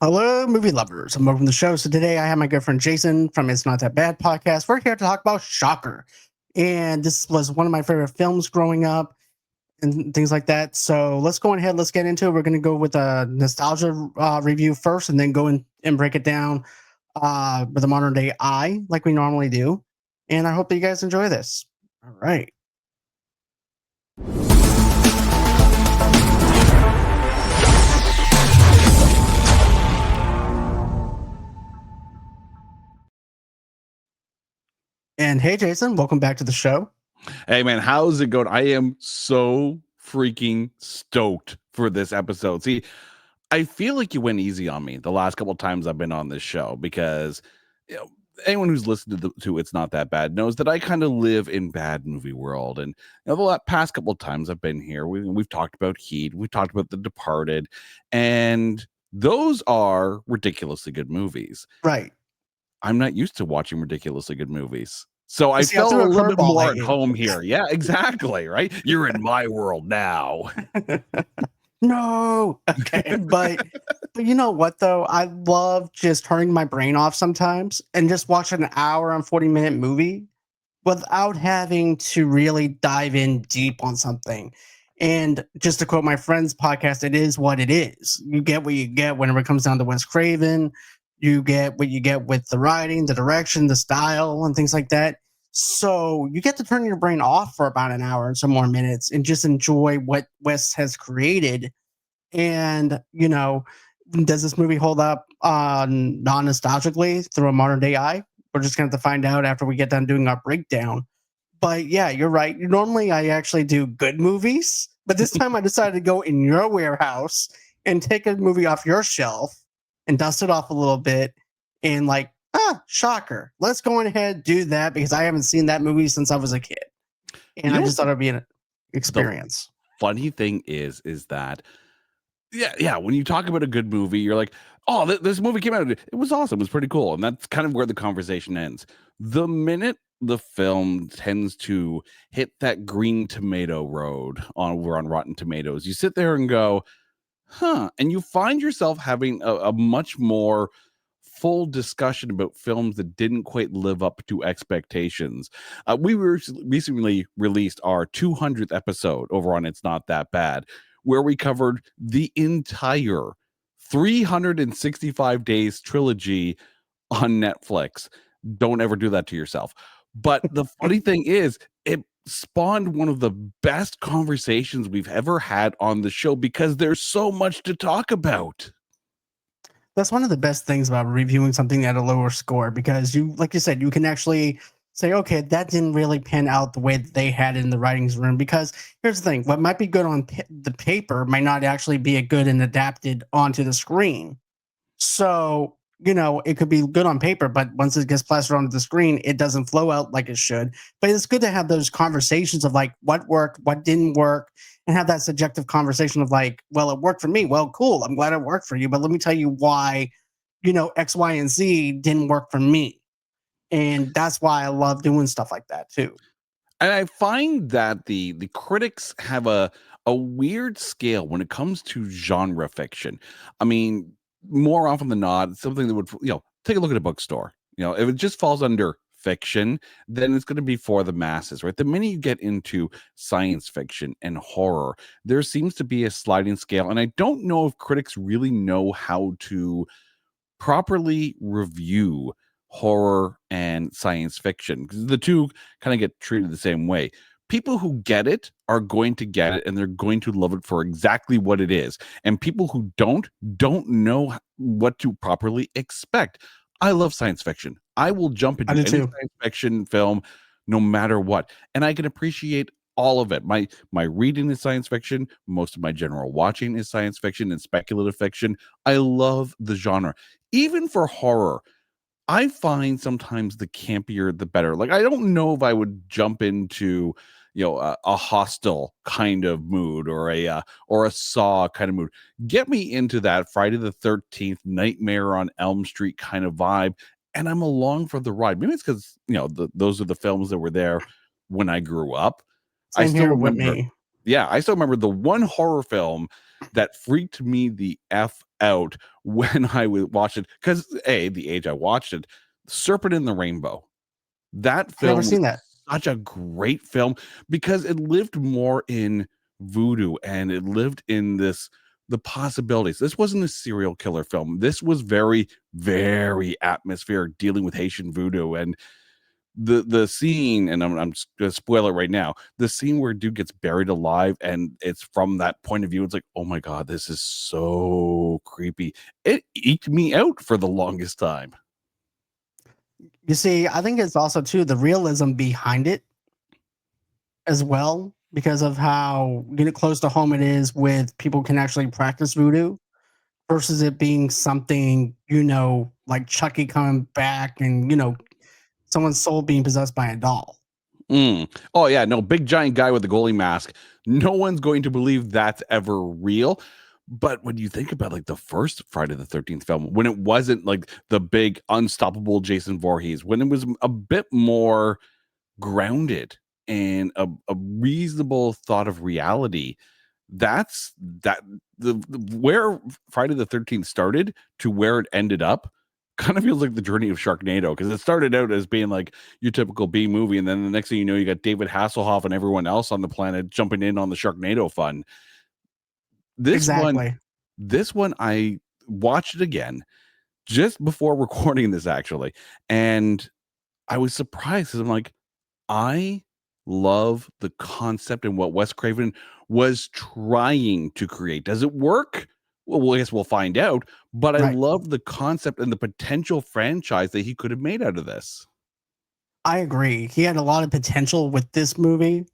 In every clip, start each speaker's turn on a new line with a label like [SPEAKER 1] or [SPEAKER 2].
[SPEAKER 1] Hello, movie lovers. I'm over from the show. So today I have my good friend Jason from It's Not That Bad podcast. We're here to talk about Shocker. And this was one of my favorite films growing up and things like that. So let's go ahead. Let's get into it. We're going to go with a nostalgia review first and then go in and break it down with a modern day eye like we normally do. And I hope that you guys enjoy this. All right. And hey, Jason, welcome back to the show.
[SPEAKER 2] Hey, man, how's it going? I am so freaking stoked for this episode. See, I feel like you went easy on me the last couple of times I've been on this show because anyone who's listened to It's Not That Bad knows that I kind of live in bad movie world. And the past couple of times I've been here, we've talked about Heat, we've talked about The Departed, and those are ridiculously good movies.
[SPEAKER 1] Right.
[SPEAKER 2] I'm not used to watching ridiculously good movies. So I felt a little bit more at home here. Yeah, exactly. Right. You're in my world now.
[SPEAKER 1] No. Okay. But you know what, though? I love just turning my brain off sometimes and just watch an hour and 40-minute movie without having to really dive in deep on something. And just to quote my friend's podcast, it is what it is. You get what you get whenever it comes down to Wes Craven. You get what you get with the writing, the direction, the style, and things like that. So you get to turn your brain off for about an hour and some more minutes and just enjoy what Wes has created. And, does this movie hold up non-nostalgically through a modern day eye? We're just going to have to find out after we get done doing our breakdown. But yeah, you're right. Normally I actually do good movies, but this time I decided to go in your warehouse and take a movie off your shelf and dust it off a little bit and Shocker. Let's go ahead and do that because I haven't seen that movie since I was a kid. And I just thought it'd be an experience.
[SPEAKER 2] The funny thing is that, yeah, when you talk about a good movie, you're like, oh, this movie came out. It was awesome. It was pretty cool. And that's kind of where the conversation ends. The minute the film tends to hit that green tomato road over on Rotten Tomatoes, you sit there and go, huh, and you find yourself having a much more full discussion about films that didn't quite live up to expectations. We recently released our 200th episode over on It's Not That Bad, where we covered the entire 365 days trilogy on Netflix. Don't ever do that to yourself. But the funny thing is, it spawned one of the best conversations we've ever had on the show because there's so much to talk about.
[SPEAKER 1] That's one of the best things about reviewing something at a lower score because like you said, you can actually say, okay, that didn't really pan out the way that they had it in the writings room. Because here's the thing, what might be good on the paper might not actually be a good and adapted onto the screen. So, it could be good on paper, but once it gets plastered onto the screen, it doesn't flow out like it should. But it's good to have those conversations of like what worked, what didn't work, and have that subjective conversation of like, well, it worked for me. Well, cool. I'm glad it worked for you. But let me tell you why, X, Y, and Z didn't work for me. And that's why I love doing stuff like that too.
[SPEAKER 2] And I find that the critics have a weird scale when it comes to genre fiction. I mean, more often than not, something that would, take a look at a bookstore. If it just falls under fiction, then it's going to be for the masses, right? The minute you get into science fiction and horror, there seems to be a sliding scale. And I don't know if critics really know how to properly review horror and science fiction because the two kind of get treated the same way. People who get it are going to get it and they're going to love it for exactly what it is. And people who don't know what to properly expect. I love science fiction. I will jump into any science fiction film no matter what. And I can appreciate all of it. My reading is science fiction. Most of my general watching is science fiction and speculative fiction. I love the genre. Even for horror, I find sometimes the campier, the better. Like, I don't know if I would jump into, a Hostel kind of mood or a Saw kind of mood. Get me into that Friday the 13th, Nightmare on Elm Street kind of vibe, and I'm along for the ride. Maybe it's because, those are the films that were there when I grew up.
[SPEAKER 1] Same here with me.
[SPEAKER 2] Yeah, I still remember the one horror film that freaked me the F out when I would watch it. Because, the age I watched it, Serpent in the Rainbow. That
[SPEAKER 1] I never
[SPEAKER 2] film was
[SPEAKER 1] seen that.
[SPEAKER 2] such a great film because it lived more in voodoo and it lived in the possibilities. This wasn't a serial killer film. This was very, very atmospheric, dealing with Haitian voodoo. And the scene, and I'm just gonna spoil it right now. The scene where dude gets buried alive, and it's from that point of view. It's like, oh my god, this is so creepy. It eked me out for the longest time.
[SPEAKER 1] You see, I think it's also too the realism behind it as well, because of how close to home it is with people can actually practice voodoo versus it being something, like Chucky coming back and, someone's soul being possessed by a doll.
[SPEAKER 2] Oh yeah, no, big giant guy with a goalie mask. No one's going to believe that's ever real. But when you think about like the first Friday the 13th film, when it wasn't like the big unstoppable Jason Voorhees, when it was a bit more grounded and a reasonable thought of reality, that's the where Friday the 13th started to where it ended up kind of feels like the journey of Sharknado, because it started out as being like your typical B movie, and then the next thing you know, you got David Hasselhoff and everyone else on the planet jumping in on the Sharknado fun. This one,
[SPEAKER 1] Exactly.
[SPEAKER 2] this one, I watched it again just before recording this actually, and I was surprised because I'm like, I love the concept and what Wes Craven was trying to create. Does it work? Well, I guess we'll find out. But I
[SPEAKER 1] Right.
[SPEAKER 2] love the concept and the potential franchise that he could have made out of this.
[SPEAKER 1] I agree. He had a lot of potential with this movie.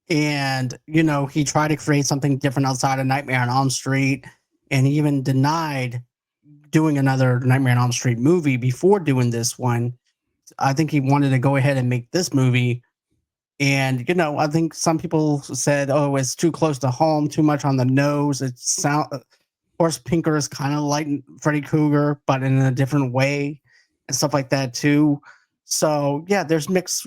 [SPEAKER 1] And, he tried to create something different outside of Nightmare on Elm Street. And he even denied doing another Nightmare on Elm Street movie before doing this one. I think he wanted to go ahead and make this movie. And, I think some people said, oh, it's too close to home, too much on the nose. Horse Pinker is kind of like Freddy Krueger, but in a different way and stuff like that too. So yeah, there's mixed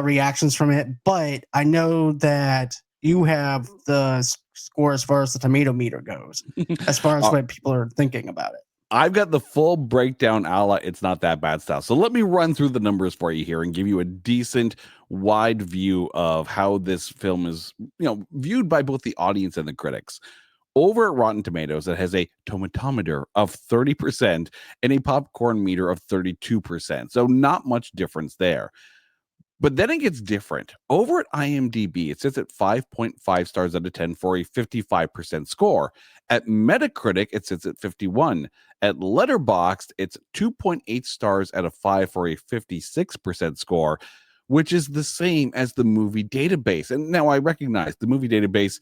[SPEAKER 1] reactions from it, but I know that you have the score as far as the tomato meter goes, as far as
[SPEAKER 2] Uh,
[SPEAKER 1] what people are thinking about it.
[SPEAKER 2] I've got the full breakdown a la It's Not That Bad style. So let me run through the numbers for you here and give you a decent wide view of how this film is, viewed by both the audience and the critics. Over at Rotten Tomatoes, it has a tomatometer of 30% and a popcorn meter of 32%. So not much difference there. But then it gets different. Over at IMDb, it sits at 5.5 stars out of 10 for a 55% score. At Metacritic, it sits at 51. At Letterboxd, it's 2.8 stars out of 5 for a 56% score, which is the same as the movie database. And now I recognize the movie database,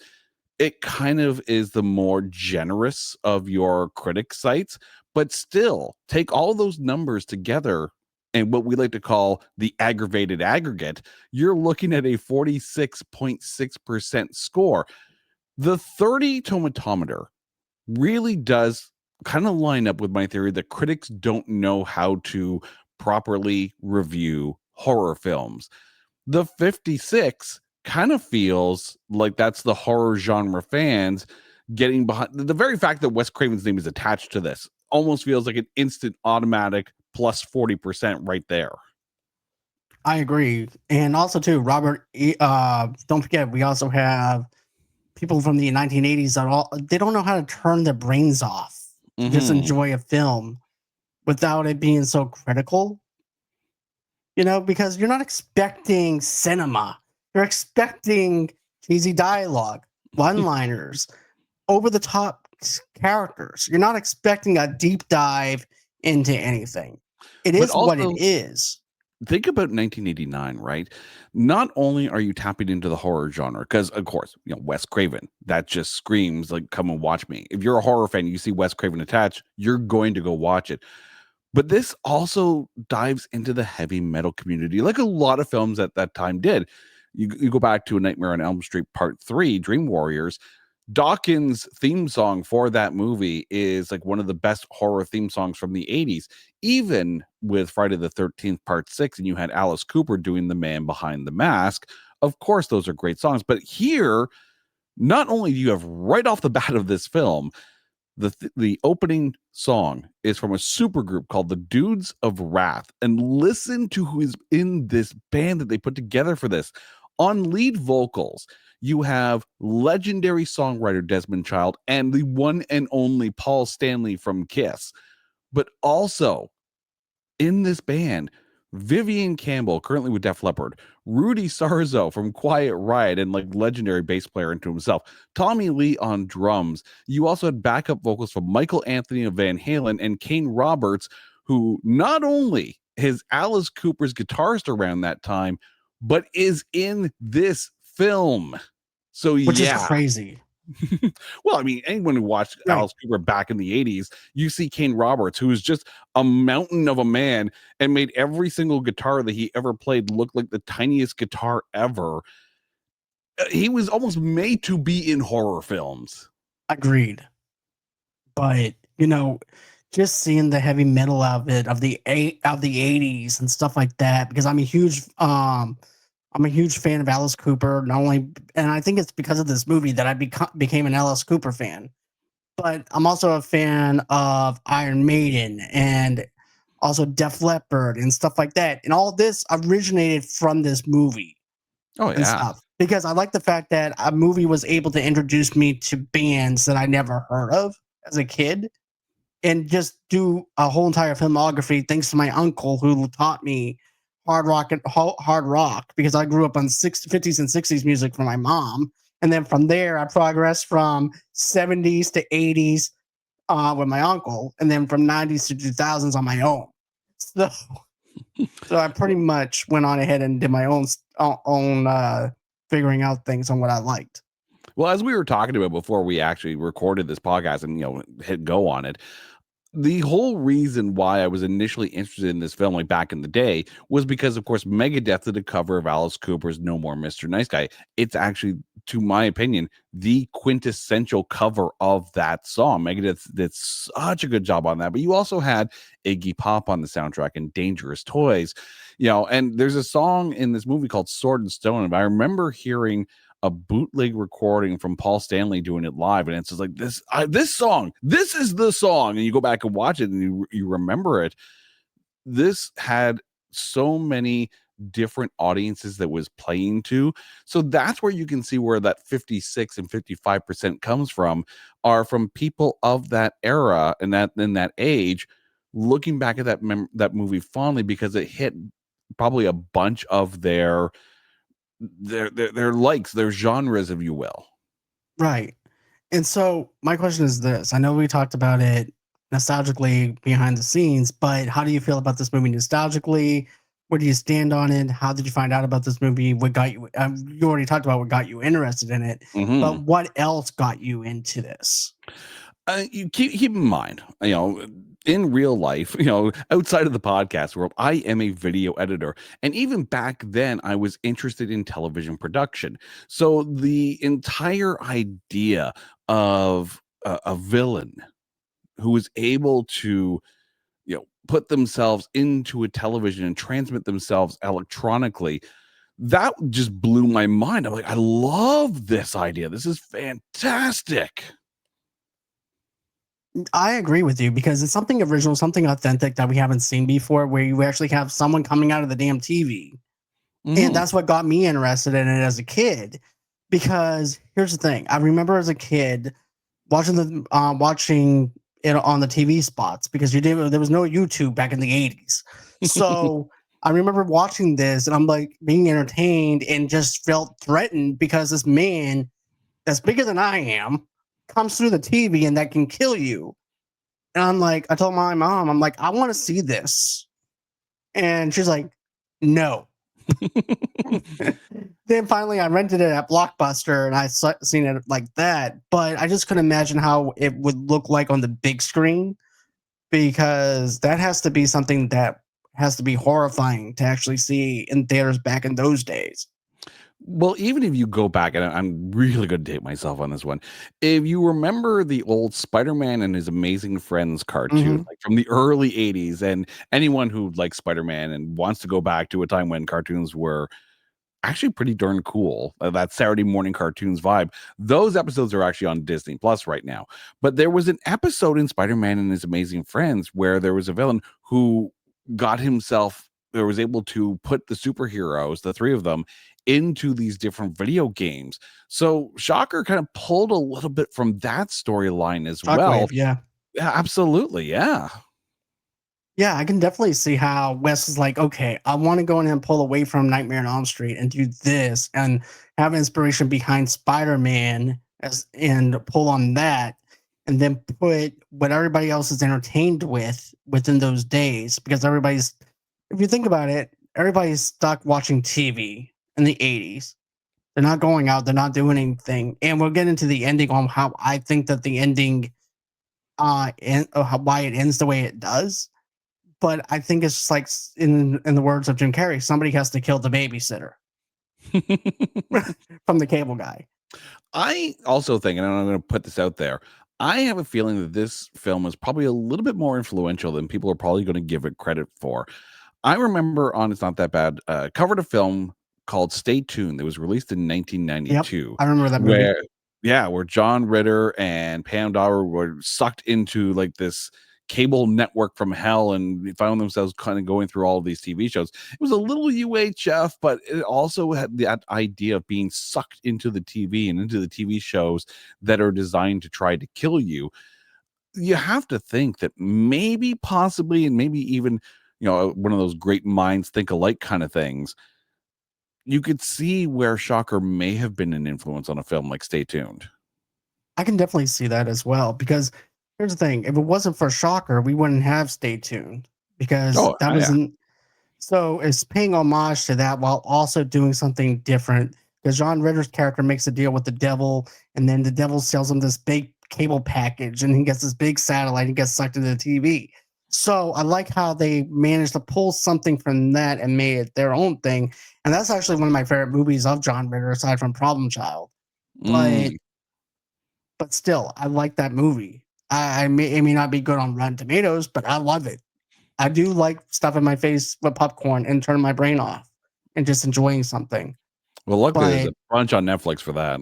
[SPEAKER 2] it kind of is the more generous of your critic sites, but still take all those numbers together and what we like to call the aggravated aggregate, you're looking at a 46.6% score. The 30 tomatometer really does kind of line up with my theory that critics don't know how to properly review horror films. The 56 kind of feels like that's the horror genre fans getting behind. The very fact that Wes Craven's name is attached to this almost feels like an instant automatic plus 40% right there.
[SPEAKER 1] I agree. And also too, Robert, don't forget, we also have people from the 1980s they don't know how to turn their brains off to just enjoy a film without it being so critical. Because you're not expecting cinema. You're expecting cheesy dialogue, one-liners, over the top characters. You're not expecting a deep dive into anything. It
[SPEAKER 2] But
[SPEAKER 1] is what it
[SPEAKER 2] also,
[SPEAKER 1] is.
[SPEAKER 2] think about 1989, right? Not only are you tapping into the horror genre, because of course, Wes Craven, that just screams like, come and watch me. If you're a horror fan, you see Wes Craven attached, you're going to go watch it. But this also dives into the heavy metal community, like a lot of films at that time did. You go back to A Nightmare on Elm Street Part 3, Dream Warriors. Dawkins' theme song for that movie is like one of the best horror theme songs from the 80s. Even with Friday the 13th Part 6, and you had Alice Cooper doing The Man Behind the Mask. Of course, those are great songs. But here, Not only do you have right off the bat of this film, the opening song is from a supergroup called the Dudes of Wrath, and listen to who is in this band that they put together for this. On lead vocals, you have legendary songwriter Desmond Child and the one and only Paul Stanley from Kiss. But also in this band, Vivian Campbell, currently with Def Leppard, Rudy Sarzo from Quiet Riot, and like legendary bass player into himself, Tommy Lee on drums. You also had backup vocals from Michael Anthony of Van Halen and Kane Roberts, who not only is Alice Cooper's guitarist around that time, but is in this film. So
[SPEAKER 1] which is
[SPEAKER 2] yeah.
[SPEAKER 1] crazy.
[SPEAKER 2] Well, I mean, anyone who watched
[SPEAKER 1] Right.
[SPEAKER 2] Alice Cooper back in the 80s, you see Kane Roberts, who is just a mountain of a man and made every single guitar that he ever played look like the tiniest guitar ever. He was almost made to be in horror films.
[SPEAKER 1] Agreed. But, you know, just seeing the heavy metal of it, of the 80s and stuff like that, because I'm a huge fan of Alice Cooper, not only, and I think it's because of this movie that I became an Alice Cooper fan, but I'm also a fan of Iron Maiden and also Def Leppard and stuff like that. And all this originated from this movie
[SPEAKER 2] Oh,
[SPEAKER 1] and
[SPEAKER 2] yeah.
[SPEAKER 1] stuff, because I like the fact that a movie was able to introduce me to bands that I never heard of as a kid and just do a whole entire filmography thanks to my uncle who taught me hard rock because I grew up on 50s and 60s music from my mom. And then from there, I progressed from 70s to 80s with my uncle, and then from 90s to 2000s on my own. So, so I pretty much went on ahead and did my own figuring out things on what I liked.
[SPEAKER 2] Well, as we were talking about before we actually recorded this podcast and, hit go on it, the whole reason why I was initially interested in this film, like back in the day, was because, of course, Megadeth did a cover of Alice Cooper's "No More Mr. Nice Guy." It's actually, to my opinion, the quintessential cover of that song. Megadeth did such a good job on that. But you also had Iggy Pop on the soundtrack and Dangerous Toys, and there's a song in this movie called Sword and Stone. And I remember hearing a bootleg recording from Paul Stanley doing it live, and it's just like this song, this is the song, and you go back and watch it and you remember it. This had so many different audiences that was playing to, so that's where you can see where that 56 and 55% comes from, are from people of that era and that in that age looking back at that movie fondly, because it hit probably a bunch of their likes, their genres, if you will.
[SPEAKER 1] Right. And so my question is this. I know we talked about it nostalgically behind the scenes, but how do you feel about this movie nostalgically? Where do you stand on it? How did you find out about this movie? What got you? You already talked about what got you interested in it, but what else got you into this?
[SPEAKER 2] You keep in mind, in real life, outside of the podcast world, I am a video editor. And even back then, I was interested in television production. So the entire idea of a villain who was able to, put themselves into a television and transmit themselves electronically, that just blew my mind. I'm like, I love this idea. This is fantastic.
[SPEAKER 1] I agree with you because it's something original, something authentic that we haven't seen before, where you actually have someone coming out of the damn TV. And that's what got me interested in it as a kid. Because here's the thing. I remember as a kid watching it on the TV spots, because there was no YouTube back in the 80s. So I remember watching this and I'm like being entertained and just felt threatened because this man that's bigger than I am comes through the TV and that can kill you. And I'm like, I told my mom, I'm like, I want to see this. And she's like, no. Then finally I rented it at Blockbuster and I seen it like that. But I just couldn't imagine how it would look like on the big screen, because that has to be something that has to be horrifying to actually see in theaters back in those days.
[SPEAKER 2] Well, even if you go back, and I'm really going to date myself on this one, if you remember the old Spider-Man and His Amazing Friends cartoon, like from the early 80s, and anyone who likes Spider-Man and wants to go back to a time when cartoons were actually pretty darn cool. That Saturday morning cartoons vibe. Those episodes are actually on Disney Plus right now. But there was an episode in Spider-Man and His Amazing Friends where there was a villain who got himself or was able to put the superheroes, the three of them, into these different video games. So Shocker kind of pulled a little bit from that storyline as well.
[SPEAKER 1] Shockwave, yeah.
[SPEAKER 2] Yeah, absolutely. Yeah.
[SPEAKER 1] Yeah, I can definitely see how Wes is like, okay, I want to go in and pull away from Nightmare on Elm Street and do this and have inspiration behind Spider-Man as and pull on that and then put what everybody else is entertained with within those days because everybody's if you think about it, everybody's stuck watching TV in the 80s. They're not going out, they're not doing anything. And we'll get into the ending on how I think that the ending and why it ends the way it does, but I think it's just like in the words of Jim Carrey, somebody has to kill the babysitter from the cable guy.
[SPEAKER 2] I also think, and I'm going to put this out there, I have a feeling that this film is probably a little bit more influential than people are probably going to give it credit for. I remember on It's Not That Bad, covered a film called Stay Tuned that was released in
[SPEAKER 1] Yep,
[SPEAKER 2] 1992,
[SPEAKER 1] I remember that movie.
[SPEAKER 2] where where John Ritter and Pam Dawar were sucked into like this cable network from hell and found themselves kind of going through all of these TV shows. It was a little UHF, but it also had that idea of being sucked into the TV and into the TV shows that are designed to try to kill you. You have to think that maybe, possibly, and maybe even, one of those great minds think alike kind of things. You could see where Shocker may have been an influence on a film like Stay Tuned.
[SPEAKER 1] I can definitely see that as well because here's the thing: if it wasn't for Shocker, we wouldn't have Stay Tuned because
[SPEAKER 2] Oh,
[SPEAKER 1] that
[SPEAKER 2] yeah.
[SPEAKER 1] wasn't. So it's paying homage to that while also doing something different. Because John Ritter's character makes a deal with the devil, and then the devil sells him this big cable package, and he gets this big satellite and gets sucked into the TV. So I like how they managed to pull something from that and made it their own thing. And that's actually one of my favorite movies of John Ritter, aside from Problem Child. But
[SPEAKER 2] Mm.
[SPEAKER 1] still, I like that movie. It may not be good on Rotten Tomatoes, but I love it. I do like stuff in my face with popcorn and turning my brain off and just enjoying something.
[SPEAKER 2] Well, luckily, there's
[SPEAKER 1] But
[SPEAKER 2] a bunch on Netflix for that.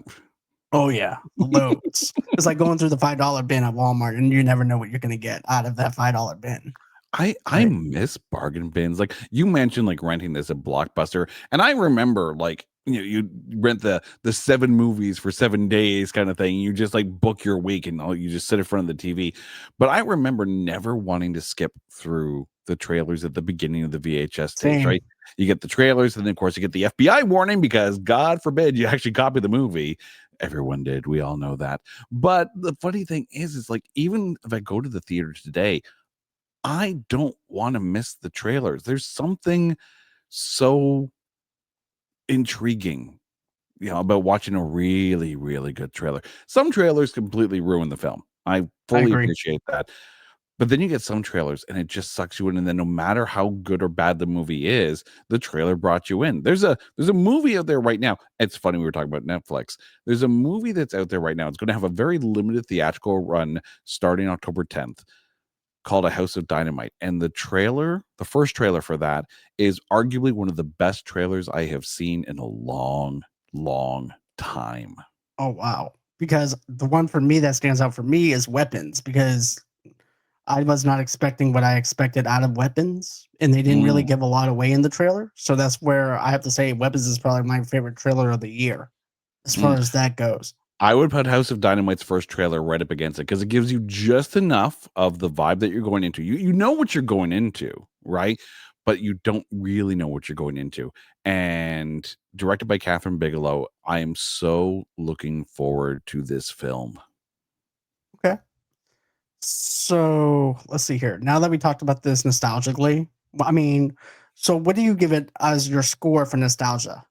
[SPEAKER 1] oh yeah, loads. It's like going through the $5 bin at Walmart and you never know what you're gonna get out of that $5 bin.
[SPEAKER 2] I
[SPEAKER 1] But
[SPEAKER 2] miss bargain bins. Like you mentioned, like renting this at Blockbuster, and I remember like you rent the 7 movies for 7 days kind of thing. You just like book your week and you just sit in front of the TV. But I remember never wanting to skip through the trailers at the beginning of the VHS tapes.
[SPEAKER 1] same.
[SPEAKER 2] Right, you get the trailers, and then of course you get the FBI warning because God forbid you actually copy the movie. Everyone did. We all know that. But the funny thing is like even if I go to the theater today, I don't wanna miss the trailers. There's something so intriguing, about watching a really, really good trailer. Some trailers completely ruin the film. I
[SPEAKER 1] I
[SPEAKER 2] fully
[SPEAKER 1] agree.
[SPEAKER 2] appreciate that. But then you get some trailers and it just sucks you in, and then no matter how good or bad the movie is, the trailer brought you in. There's a movie out there right now. It's funny we were talking about Netflix. There's a movie that's out there right now. It's gonna have a very limited theatrical run starting October 10th, called A House of Dynamite. And the first trailer for that is arguably one of the best trailers I have seen in a long, long time.
[SPEAKER 1] Oh wow. Because the one for me that stands out for me is Weapons because I was not expecting what I expected out of Weapons, and they didn't really
[SPEAKER 2] Mm,
[SPEAKER 1] give a lot away in the trailer. So that's where I have to say Weapons is probably my favorite trailer of the year as far
[SPEAKER 2] mm.
[SPEAKER 1] as that goes.
[SPEAKER 2] I would put House of Dynamite's first trailer right up against it because it gives you just enough of the vibe that you're going into. You know what you're going into, right? But you don't really know what you're going into. And directed by Catherine Bigelow, I am so looking forward to this film.
[SPEAKER 1] Okay. So let's see here. Now that we talked about this nostalgically, I mean, so what do you give it as your score for nostalgia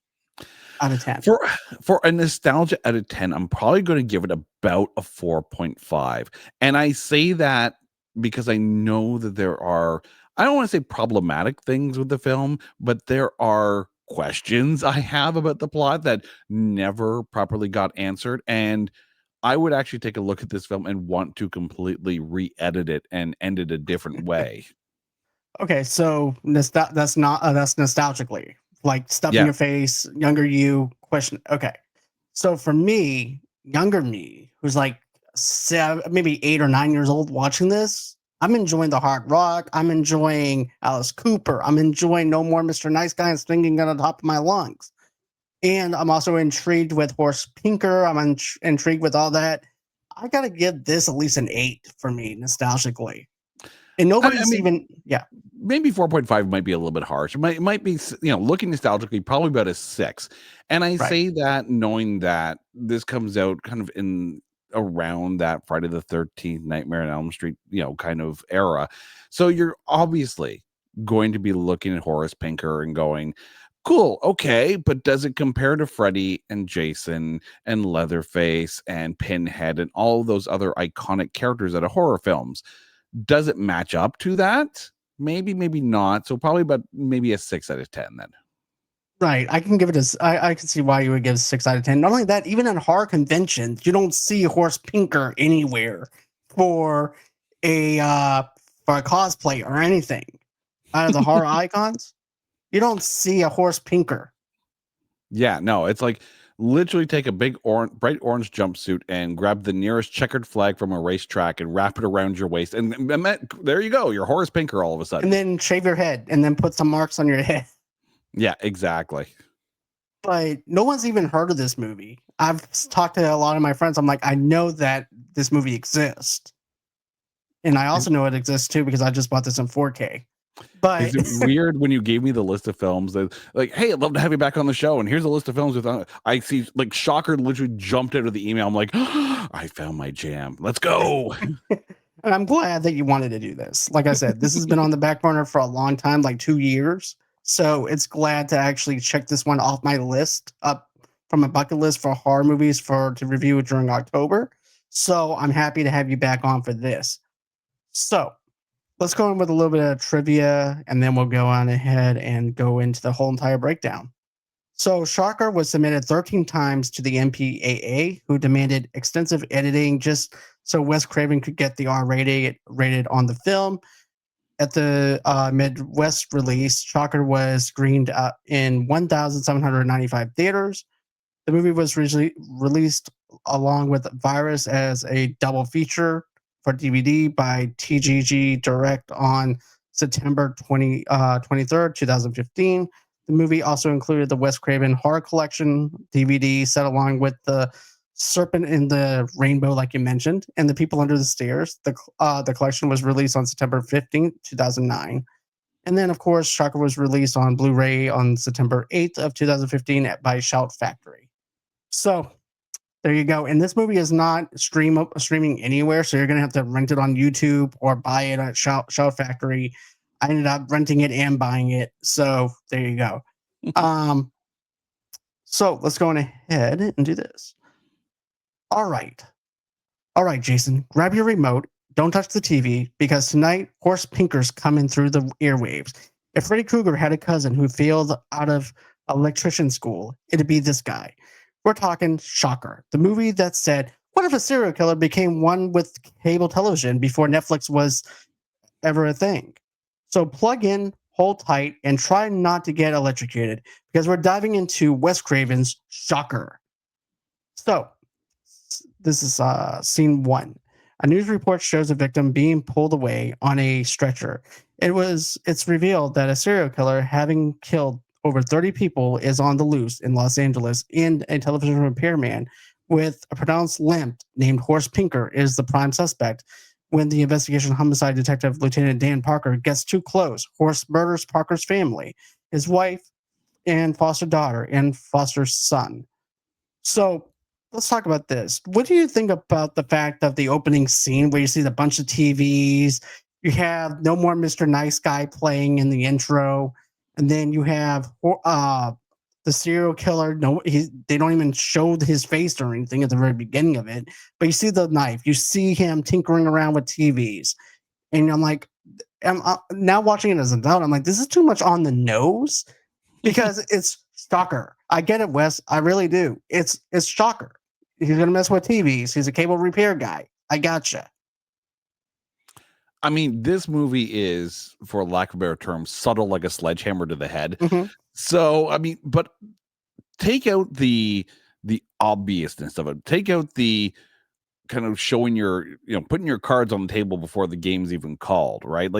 [SPEAKER 1] out of 10?
[SPEAKER 2] For for a nostalgia out of 10, I'm probably gonna give it about a 4.5, and I say that because I know that there are, I don't wanna say problematic things with the film, but there are questions I have about the plot that never properly got answered, and I would actually take a look at this film and want to completely re-edit it and end it a different way.
[SPEAKER 1] Okay, so that's not that's nostalgically. like stuff in
[SPEAKER 2] Yeah.
[SPEAKER 1] your face, younger you, question. Okay. So for me, younger me, who's like maybe 8 or 9 years old watching this, I'm enjoying the hard rock. I'm enjoying Alice Cooper. I'm enjoying No More Mr. Nice Guy and singing on the top of my lungs. And I'm also intrigued with Horse Pinker. I'm intrigued with all that. I got to give this at least an 8 for me, nostalgically. And
[SPEAKER 2] I
[SPEAKER 1] nobody's
[SPEAKER 2] mean,
[SPEAKER 1] even, yeah,
[SPEAKER 2] maybe 4.5 might be a little bit harsh. It might be, looking nostalgically, probably about a 6. And I
[SPEAKER 1] right.
[SPEAKER 2] say that knowing that this comes out kind of in around that Friday the 13th Nightmare on Elm Street, kind of era. So you're obviously going to be looking at Horace Pinker and going, cool, okay, but does it compare to Freddy and Jason and Leatherface and Pinhead and all those other iconic characters out of horror films? Does it match up to that? Maybe, maybe not. So probably about maybe a 6 out of 10 then.
[SPEAKER 1] Right. I can give it I can see why you would give 6 out of 10. Not only that, even in horror conventions, you don't see Horse Pinker anywhere for a uh for a cosplay or anything. Out of the horror icons, you don't see a Horse Pinker.
[SPEAKER 2] Yeah, no, it's like literally take a big bright orange jumpsuit and grab the nearest checkered flag from a racetrack and wrap it around your waist. And there you go. You're Horace Pinker all of a sudden.
[SPEAKER 1] And then shave your head and then put some marks on your head.
[SPEAKER 2] Yeah, exactly.
[SPEAKER 1] But no one's even heard of this movie. I've talked to a lot of my friends. I'm like, I know that this movie exists. And I also know it exists too because I just bought this in 4K. But
[SPEAKER 2] Is it weird when you gave me the list of films that like, hey, I'd love to have you back on the show. And here's a list of films with I see like Shocker literally jumped out of the email. I'm like, oh, I found my jam. Let's go.
[SPEAKER 1] and I'm glad that you wanted to do this. Like I said, this has been on the back burner for a long time, like 2 years. So it's glad to actually check this one off my list up from my bucket list for horror movies to review during October. So I'm happy to have you back on for this. So let's go in with a little bit of trivia and then we'll go on ahead and go into the whole entire breakdown. So Shocker was submitted 13 times to the MPAA, who demanded extensive editing just so Wes Craven could get the rated on the film. At the Midwest release, Shocker was screened in 1,795 theaters. The movie was released along with Virus as a double feature for DVD by TGG Direct on September 23rd, 2015. The movie also included the Wes Craven Horror Collection DVD set along with the Serpent in the Rainbow, like you mentioned, and The People Under the Stairs. The collection was released on September 15th, 2009. And then, of course, Shocker was released on Blu-ray on September 8th of 2015 by Shout Factory. So there you go. And this movie is not streaming anywhere, so you're gonna have to rent it on YouTube or buy it at Shout Factory. I ended up renting it and buying it, so there you go. um, so let's go on ahead and do this. All right, Jason, grab your remote. Don't touch the TV because tonight Horse Pinker's coming through the airwaves. If Freddy Krueger had a cousin who failed out of electrician school, it'd be this guy. We're talking Shocker, the movie that said, what if a serial killer became one with cable television before Netflix was ever a thing? So plug in, hold tight, and try not to get electrocuted because we're diving into Wes Craven's Shocker. So this is scene 1. A news report shows a victim being pulled away on a stretcher. It's revealed that a serial killer, having killed over 30 people, is on the loose in Los Angeles, and a television repairman with a pronounced limp named Horse Pinker is the prime suspect. When the investigation homicide detective Lieutenant Dan Parker gets too close, Horse murders Parker's family, his wife and foster daughter and foster son. So let's talk about this. What do you think about the fact of the opening scene where you see the bunch of TVs? You have No More Mr. Nice Guy playing in the intro, and then you have the serial killer. No, they don't even show his face or anything at the very beginning of it. But you see the knife. You see him tinkering around with TVs, and I'm like, now watching it as an adult, I'm like, this is too much on the nose because it's Shocker. I get it, Wes. I really do. It's Shocker. He's gonna mess with TVs. He's a cable repair guy. I gotcha.
[SPEAKER 2] I mean, this movie is, for lack of a better term, subtle like a sledgehammer to the head.
[SPEAKER 1] Mm-hmm.
[SPEAKER 2] So, I mean, but take out the obviousness of it. Take out the kind of showing your, putting your cards on the table before the game's even called, right?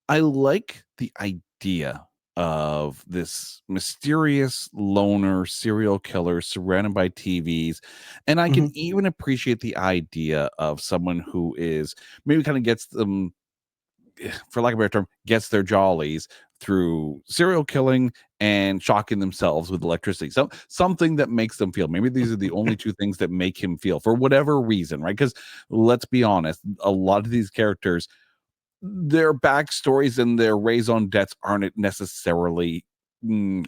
[SPEAKER 2] I like the idea of this mysterious loner serial killer surrounded by TVs. And I can
[SPEAKER 1] Mhm,
[SPEAKER 2] even appreciate the idea of someone who is maybe kind of gets them, for lack of a better term, gets their jollies through serial killing and shocking themselves with electricity. So something that makes them feel. Maybe these are the only two things that make him feel for whatever reason, right? Because let's be honest, a lot of these characters, their backstories and their raison d'etre aren't necessarily mm,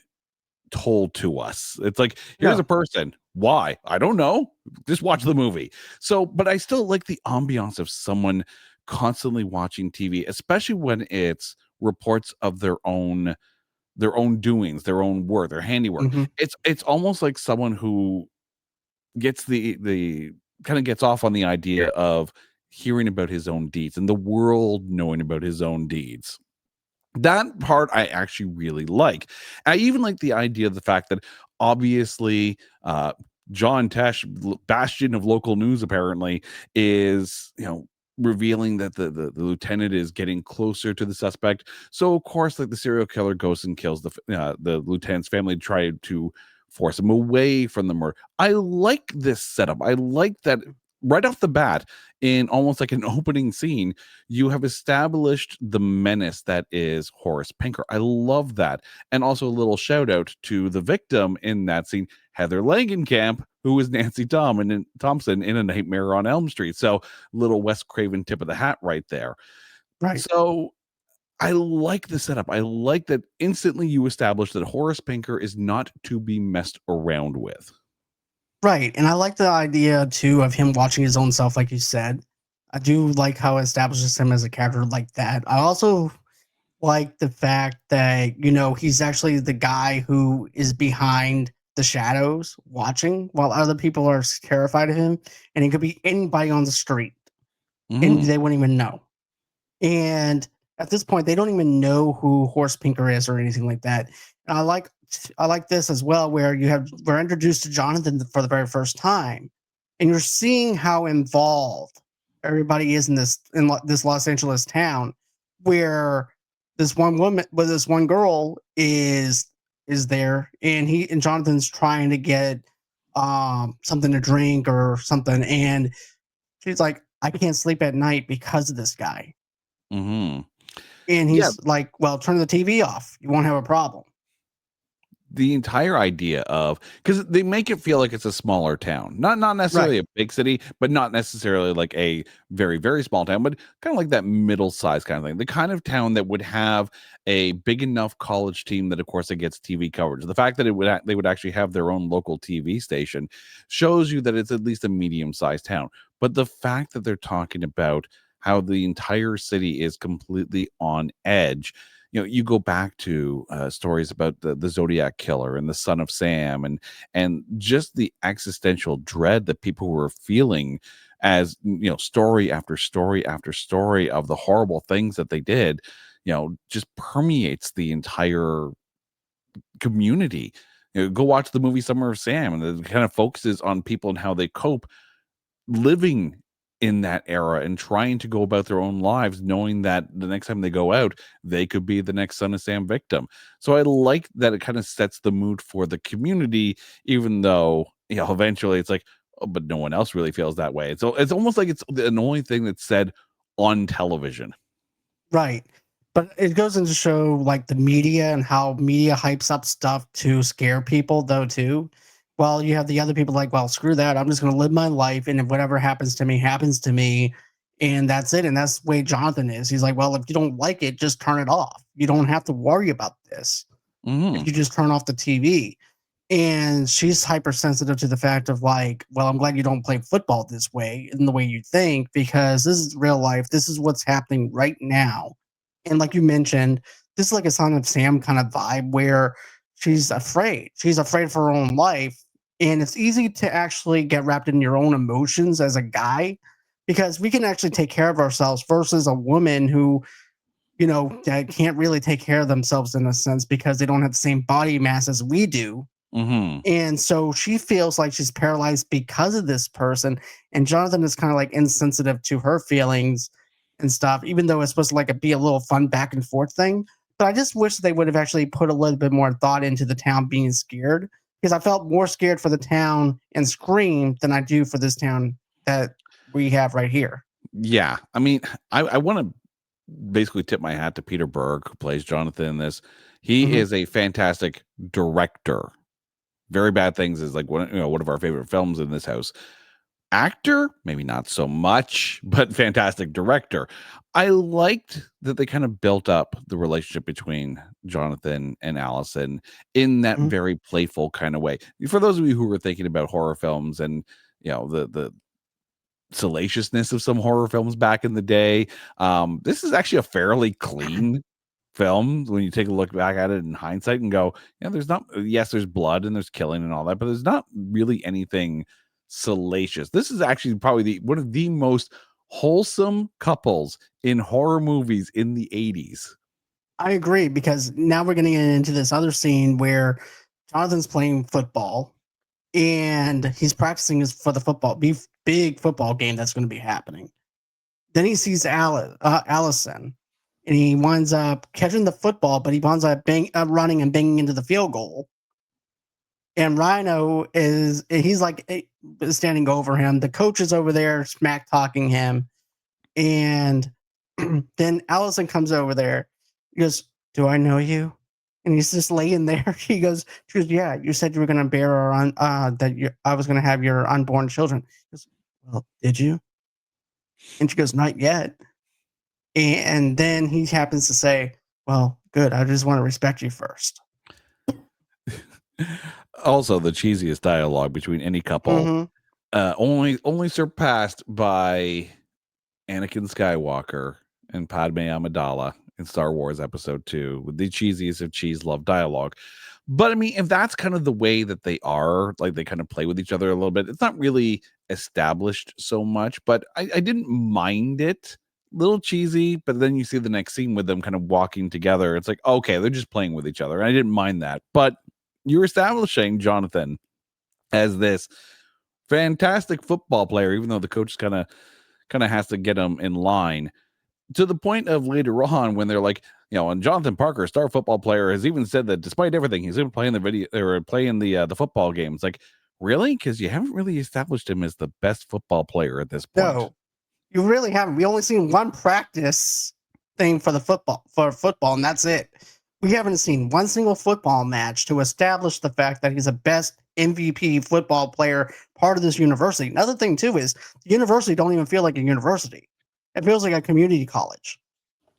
[SPEAKER 2] told to us. It's like, here's a
[SPEAKER 1] no,
[SPEAKER 2] person. Why? I don't know. Just watch the movie. So, but I still like the ambiance of someone constantly watching TV, especially when it's reports of their own doings, their own work, their handiwork.
[SPEAKER 1] mhm,
[SPEAKER 2] It's almost like someone who gets the kind of gets off on the idea of hearing about his own deeds and the world knowing about his own deeds. That part I actually really like. I even like the idea of the fact that obviously John Tesh, bastion of local news, apparently is, revealing that the lieutenant is getting closer to the suspect. So of course, like the serial killer goes and kills the lieutenant's family, try to force him away from the murder. I like this setup. I like that right off the bat, in almost like an opening scene, you have established the menace that is Horace Pinker. I love that. And also a little shout out to the victim in that scene, Heather Langenkamp, who is Nancy Thompson in A Nightmare on Elm Street. So little Wes Craven tip of the hat right there.
[SPEAKER 1] right.
[SPEAKER 2] So I like the setup. I like that instantly you establish that Horace Pinker is not to be messed around with.
[SPEAKER 1] Right, and I like the idea too of him watching his own self, like you said. I do like how it establishes him as a character like that. I also like the fact that, he's actually the guy who is behind the shadows watching while other people are terrified of him, and it could be anybody on the street, and
[SPEAKER 2] Mhm.
[SPEAKER 1] they wouldn't even know. And at this point, they don't even know who Horse Pinker is or anything like that. And I like this as well, where we're introduced to Jonathan for the very first time, and you're seeing how involved everybody is this Los Angeles town, where this one girl is there, and he and Jonathan's trying to get something to drink or something, and she's like, I can't sleep at night because of this guy.
[SPEAKER 2] Mhm.
[SPEAKER 1] And
[SPEAKER 2] Yeah,
[SPEAKER 1] he's like, "Well, turn the TV off. You won't have a problem."
[SPEAKER 2] the entire idea of, because they make it feel like it's a smaller town, not necessarily
[SPEAKER 1] Right.
[SPEAKER 2] a big city, but not necessarily like a very very small town, but kind of like that middle size kind of thing, the kind of town that would have a big enough college team that of course it gets TV coverage. The fact that they would actually have their own local TV station shows you that it's at least a medium sized town. But the fact that they're talking about how the entire city is completely on edge, you go back to stories about the Zodiac killer and the Son of Sam, and just the existential dread that people were feeling as, story after story after story of the horrible things that they did, just permeates the entire community. Go watch the movie Summer of Sam, and it kind of focuses on people and how they cope living in that era and trying to go about their own lives, knowing that the next time they go out, they could be the next Son of Sam victim. So I like that it kind of sets the mood for the community, even though, eventually it's like, oh, but no one else really feels that way. So it's almost like it's the only thing that's said on television.
[SPEAKER 1] Right. But it goes into show like the media and how media hypes up stuff to scare people though too. While you have the other people like, well, screw that. I'm just gonna live my life, and if whatever happens to me, happens to me. And that's it. And that's the way Jonathan is. He's like, well, if you don't like it, just turn it off. You don't have to worry about this
[SPEAKER 2] Hmm.
[SPEAKER 1] if you just turn off the TV. And she's hypersensitive to the fact of like, well, I'm glad you don't play football this way in the way you think, because this is real life. This is what's happening right now. And like you mentioned, this is like a Son of Sam kind of vibe where she's afraid. She's afraid for her own life. And it's easy to actually get wrapped in your own emotions as a guy, because we can actually take care of ourselves versus a woman who that can't really take care of themselves in a sense because they don't have the same body mass as we do.
[SPEAKER 2] Mm-hmm.
[SPEAKER 1] And so she feels like she's paralyzed because of this person. And Jonathan is kind of like insensitive to her feelings and stuff, even though it's supposed to like be a little fun back and forth thing. But I just wish they would have actually put a little bit more thought into the town being scared because I felt more scared for the town and Scream than I do for this town that we have right here.
[SPEAKER 2] Yeah. I mean, I want to basically tip my hat to Peter Berg, who plays Jonathan in this. He
[SPEAKER 1] Mhm.
[SPEAKER 2] is a fantastic director. Very Bad Things is like one of our favorite films in this house. Actor, maybe not so much, but fantastic director. I liked that they kind of built up the relationship between Jonathan and Allison in that
[SPEAKER 1] Mhm.
[SPEAKER 2] very playful kind of way. For those of you who were thinking about horror films and the salaciousness of some horror films back in the day, this is actually a fairly clean film when you take a look back at it in hindsight and go, there's not, yes, there's blood and there's killing and all that, but there's not really anything salacious. This is actually probably one of the most wholesome couples in horror movies in the 80s.
[SPEAKER 1] I agree because now we're getting into this other scene where Jonathan's playing football and he's practicing for the big football game that's going to be happening. Then he sees Allison, and he winds up catching the football, but he winds up running and banging into the field goal. And Rhino he's like standing over him. The coach is over there smack talking him, and then Allison comes over there. He goes, "Do I know you?" And he's just laying there. She goes, "Yeah, you said you were going to bear I was going to have your unborn children." He goes, "Well, did you?" And she goes, "Not yet." And then he happens to say, "Well, good. I just want to respect you first."
[SPEAKER 2] Also, the cheesiest dialogue between any couple,
[SPEAKER 1] Mm-hmm.
[SPEAKER 2] only surpassed by Anakin Skywalker and Padme Amidala in Star Wars Episode 2 with the cheesiest of cheese love dialogue. But I mean, if that's kind of the way that they are, like they kind of play with each other a little bit, it's not really established so much, but I didn't mind it. Little cheesy, but then you see the next scene with them kind of walking together. It's like, okay, they're just playing with each other. And I didn't mind that. But you're establishing Jonathan as this fantastic football player, even though the coach kind of has to get him in line to the point of later on when they're like, and Jonathan Parker, star football player, has even said that despite everything, he's even playing the video or playing the football games. Like, really? Because you haven't really established him as the best football player at this point.
[SPEAKER 1] No, you really haven't. We only seen one practice thing for football, and that's it. We haven't seen one single football match to establish the fact that he's a best MVP football player, part of this university. Another thing too is the university don't even feel like a university. It feels like a community college,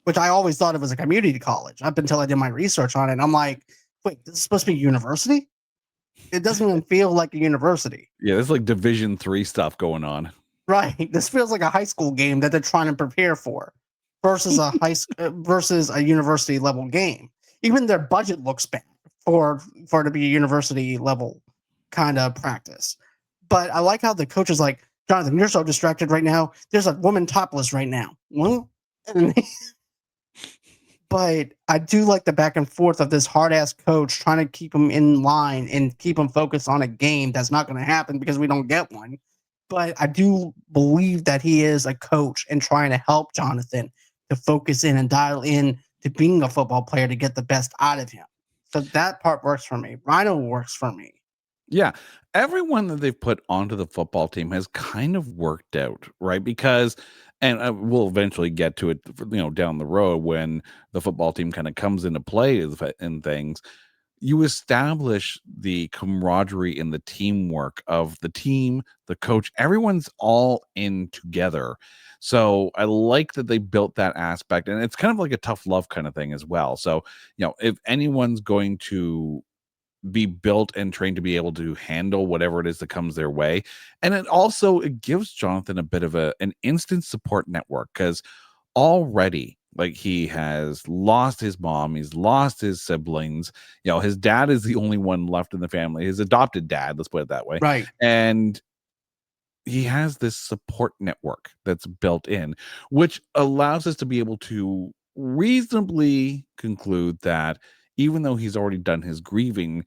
[SPEAKER 1] which I always thought it was a community college up until I did my research on it. And I'm like, wait, this is supposed to be a university? It doesn't even feel like a university.
[SPEAKER 2] Yeah, there's like Division 3 stuff going on.
[SPEAKER 1] Right. This feels like a high school game that they're trying to prepare for versus a university level game. Even their budget looks bad for it to be a university level kind of practice. But I like how the coach is like, "Jonathan, you're so distracted right now. There's a woman topless right now." Well, but I do like the back and forth of this hard ass coach trying to keep him in line and keep him focused on a game that's not going to happen because we don't get one. But I do believe that he is a coach and trying to help Jonathan to focus in and dial in to being a football player to get the best out of him. So that part works for me. Rhino works for me.
[SPEAKER 2] Yeah. Everyone that they've put onto the football team has kind of worked out, right? Because, and we'll eventually get to it, down the road when the football team kind of comes into play and things. You establish the camaraderie and the teamwork of the team, the coach, everyone's all in together. So I like that they built that aspect, and it's kind of like a tough love kind of thing as well. So, if anyone's going to be built and trained to be able to handle whatever it is that comes their way. And it gives Jonathan a bit of an instant support network because already like he has lost his mom, he's lost his siblings, his dad is the only one left in the family, his adopted dad, let's put it that way.
[SPEAKER 1] Right.
[SPEAKER 2] And he has this support network that's built in, which allows us to be able to reasonably conclude that even though he's already done his grieving,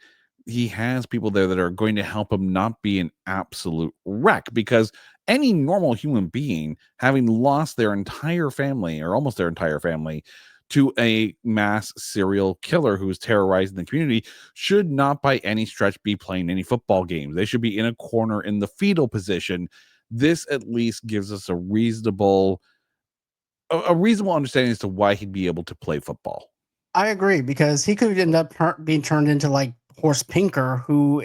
[SPEAKER 2] he has people there that are going to help him not be an absolute wreck, because any normal human being, having lost their entire family or almost their entire family to a mass serial killer who is terrorizing the community, should not by any stretch be playing any football games. They should be in a corner in the fetal position. This at least gives us a reasonable understanding as to why he'd be able to play football.
[SPEAKER 1] I agree because he could end up being turned into like Horse Pinker, who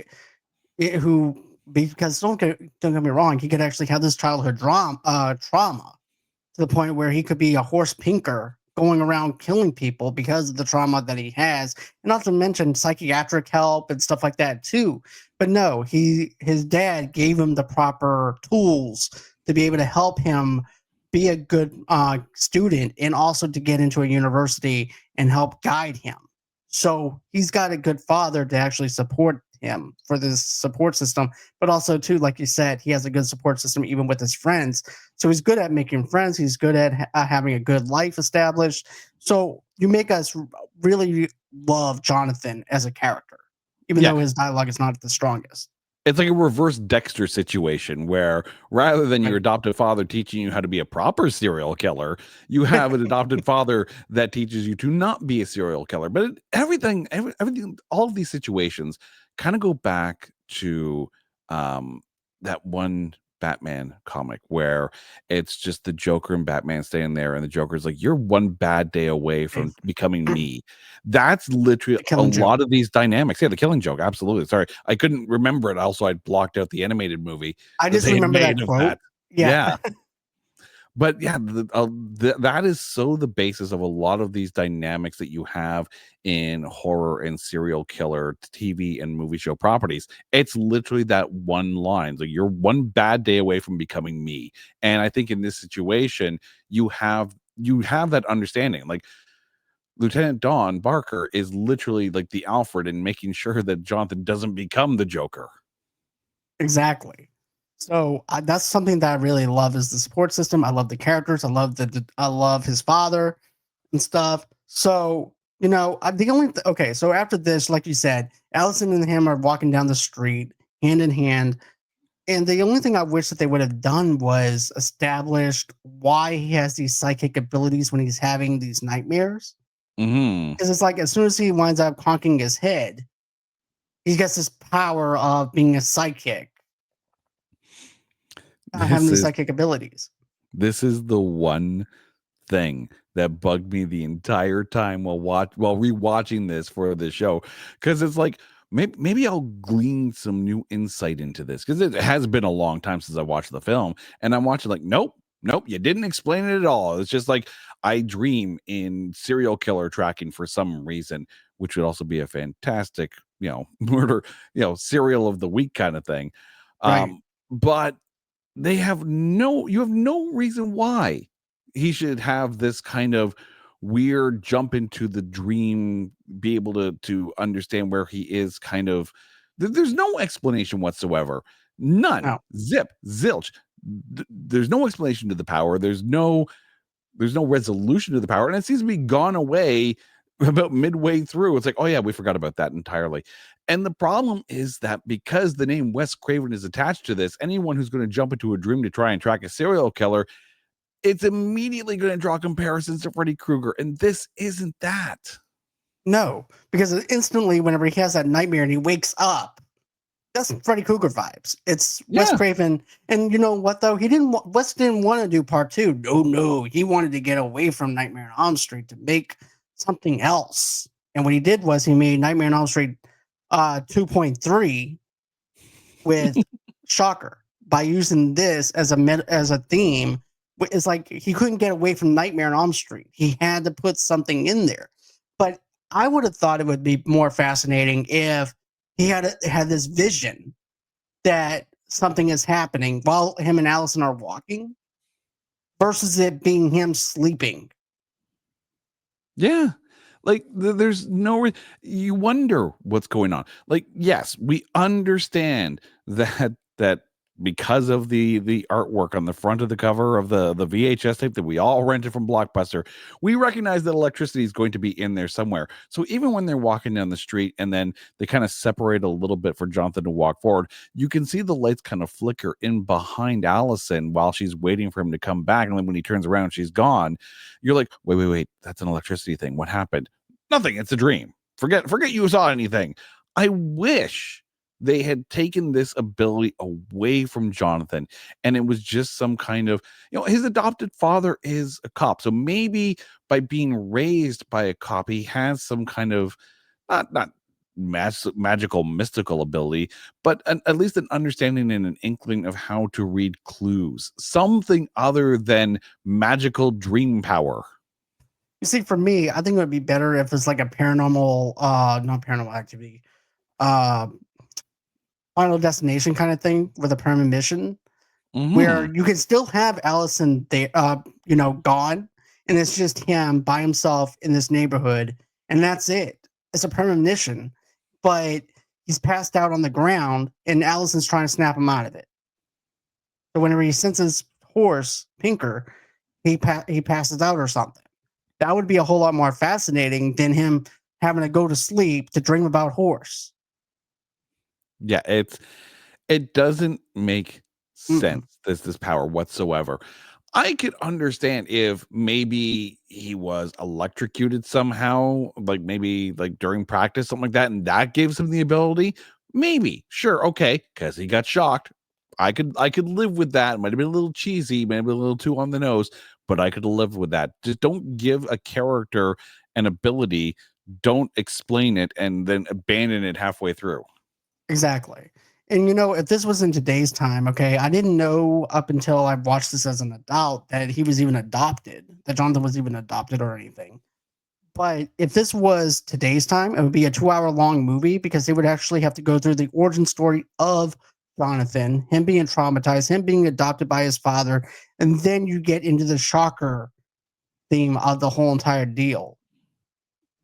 [SPEAKER 1] because don't get me wrong, he could actually have this childhood trauma to the point where he could be a horse pinker going around killing people because of the trauma that he has, and not to mention psychiatric help and stuff like that too. But no, his dad gave him the proper tools to be able to help him be a good student and also to get into a university and help guide him. So he's got a good father to actually support him for this support system, but also too, like you said, he has a good support system even with his friends. So he's good at making friends. He's good at having a good life established. So you make us really love Jonathan as a character, even
[SPEAKER 2] Yeah,
[SPEAKER 1] though his dialogue is not the strongest.
[SPEAKER 2] it's like a reverse Dexter situation where rather than your
[SPEAKER 1] Right.
[SPEAKER 2] adoptive father teaching you how to be a proper serial killer, you have an adopted father that teaches you to not be a serial killer. But everything, all of these situations kind of go back to um, that one Batman comic where it's just the Joker and Batman staying there, and the Joker's like, "You're one bad day away from becoming me." That's literally
[SPEAKER 1] The
[SPEAKER 2] a
[SPEAKER 1] Killing Joke.
[SPEAKER 2] lot of these dynamics. Yeah, the Killing Joke, absolutely. Sorry, I couldn't remember it. Also, I blocked out the animated movie
[SPEAKER 1] I
[SPEAKER 2] that
[SPEAKER 1] just
[SPEAKER 2] they had
[SPEAKER 1] remember that
[SPEAKER 2] made of
[SPEAKER 1] quote.
[SPEAKER 2] that.
[SPEAKER 1] Yeah.
[SPEAKER 2] Yeah, but yeah, that is so the basis of a lot of these dynamics that you have in horror and serial killer TV and movie show properties. It's literally that one line. So you're one bad day away from becoming me. And I think in this situation, you have that understanding. Like Lieutenant Dawn Barker is literally like the Alfred in making sure that Jonathan doesn't become the Joker.
[SPEAKER 1] Exactly. So that's something that I really love is the support system. I love the characters. I love his father and stuff. So the only okay. So after this, like you said, Allison and him are walking down the street hand in hand, and the only thing I wish that they would have done was established why he has these psychic abilities when he's having these nightmares.
[SPEAKER 2] Hmm.
[SPEAKER 1] Because it's like as soon as he winds up conking his head, he gets this power of being a psychic, having
[SPEAKER 2] This
[SPEAKER 1] these
[SPEAKER 2] is
[SPEAKER 1] psychic abilities.
[SPEAKER 2] this is the one thing that bugged me the entire time while rewatching this for the show, because it's like maybe I'll glean some new insight into this, because it has been a long time since I watched the film, and I'm watching like, nope, you didn't explain it at all. It's just like I dream in serial killer tracking for some reason, which would also be a fantastic murder serial of the week kind of thing.
[SPEAKER 1] Right.
[SPEAKER 2] But you have no reason why he should have this kind of weird jump into the dream, be able to understand where he is kind of. There's no explanation whatsoever. None.
[SPEAKER 1] No.
[SPEAKER 2] Zip, zilch. There's no explanation to the power. There's no resolution to the power, and it seems to be gone away about midway through. It's like, oh yeah, we forgot about that entirely. And the problem is that because the name Wes Craven is attached to this, anyone who's going to jump into a dream to try and track a serial killer, it's immediately going to draw comparisons to Freddy Krueger, and this isn't that.
[SPEAKER 1] No, because instantly, whenever he has that nightmare and he wakes up, that's Freddy Krueger vibes. It's Wes
[SPEAKER 2] Yeah,
[SPEAKER 1] Craven, and you know what though? Wes didn't want to do part two. No, he wanted to get away from Nightmare on Elm Street to make something else. And what he did was he made Nightmare on Elm Street 2.3 with Shocker by using this as a theme. It's like he couldn't get away from Nightmare on Elm Street. He had to put something in there. But I would have thought it would be more fascinating if he had this vision that something is happening while him and Allison are walking versus it being him sleeping.
[SPEAKER 2] yeah. Like there's you wonder what's going on. Like, yes, we understand that because of the artwork on the front of the cover of the VHS tape that we all rented from Blockbuster, we recognize that electricity is going to be in there somewhere. So even when they're walking down the street and then they kind of separate a little bit for Jonathan to walk forward, you can see the lights kind of flicker in behind Allison while she's waiting for him to come back. And then when he turns around, she's gone. You're like, wait, that's an electricity thing. What happened? Nothing. It's a dream. Forget you saw anything. I wish they had taken this ability away from Jonathan and it was just some kind of, his adopted father is a cop. So maybe by being raised by a cop, he has some kind of not magical, mystical ability, but at least an understanding and an inkling of how to read clues, something other than magical dream power.
[SPEAKER 1] You see, for me, I think it would be better if it's like a paranormal, not paranormal activity, uh, Final Destination kind of thing with a premonition, where you can still have Allison, gone, and it's just him by himself in this neighborhood, and that's it. It's a premonition, but he's passed out on the ground, and Allison's trying to snap him out of it. So whenever he senses horse, Pinker, he passes out or something. That would be a whole lot more fascinating than him having to go to sleep to dream about horse.
[SPEAKER 2] Yeah, it doesn't make sense. This power whatsoever. I could understand if maybe he was electrocuted somehow, like maybe like during practice, something like that, and that gives him the ability. Maybe, sure, okay, because he got shocked. I could live with that. It might have been a little cheesy, maybe a little too on the nose, but I could live with that. Just don't give a character an ability, don't explain it, and then abandon it halfway through.
[SPEAKER 1] Exactly. And if this was in today's time, okay, I didn't know up until I watched this as an adult that he was even adopted, that Jonathan was even adopted or anything. But if this was today's time, it would be a 2-hour long movie because they would actually have to go through the origin story of Jonathan, him being traumatized, him being adopted by his father, and then you get into the shocker theme of the whole entire deal.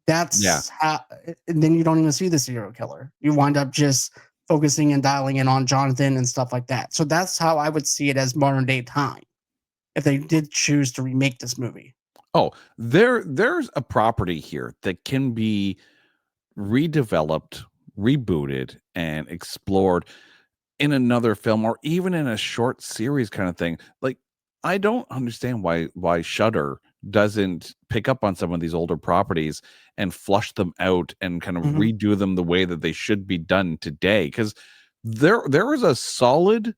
[SPEAKER 1] That's how, and then you don't even see the serial killer. You wind up just focusing and dialing in on Jonathan and stuff like that. So that's how I would see it as modern day time if they did choose to remake this movie.
[SPEAKER 2] Oh, there's a property here that can be redeveloped, rebooted, and explored in another film or even in a short series kind of thing. Like, I don't understand why Shudder doesn't pick up on some of these older properties and flush them out and kind of redo them the way that they should be done today. Because there is a solid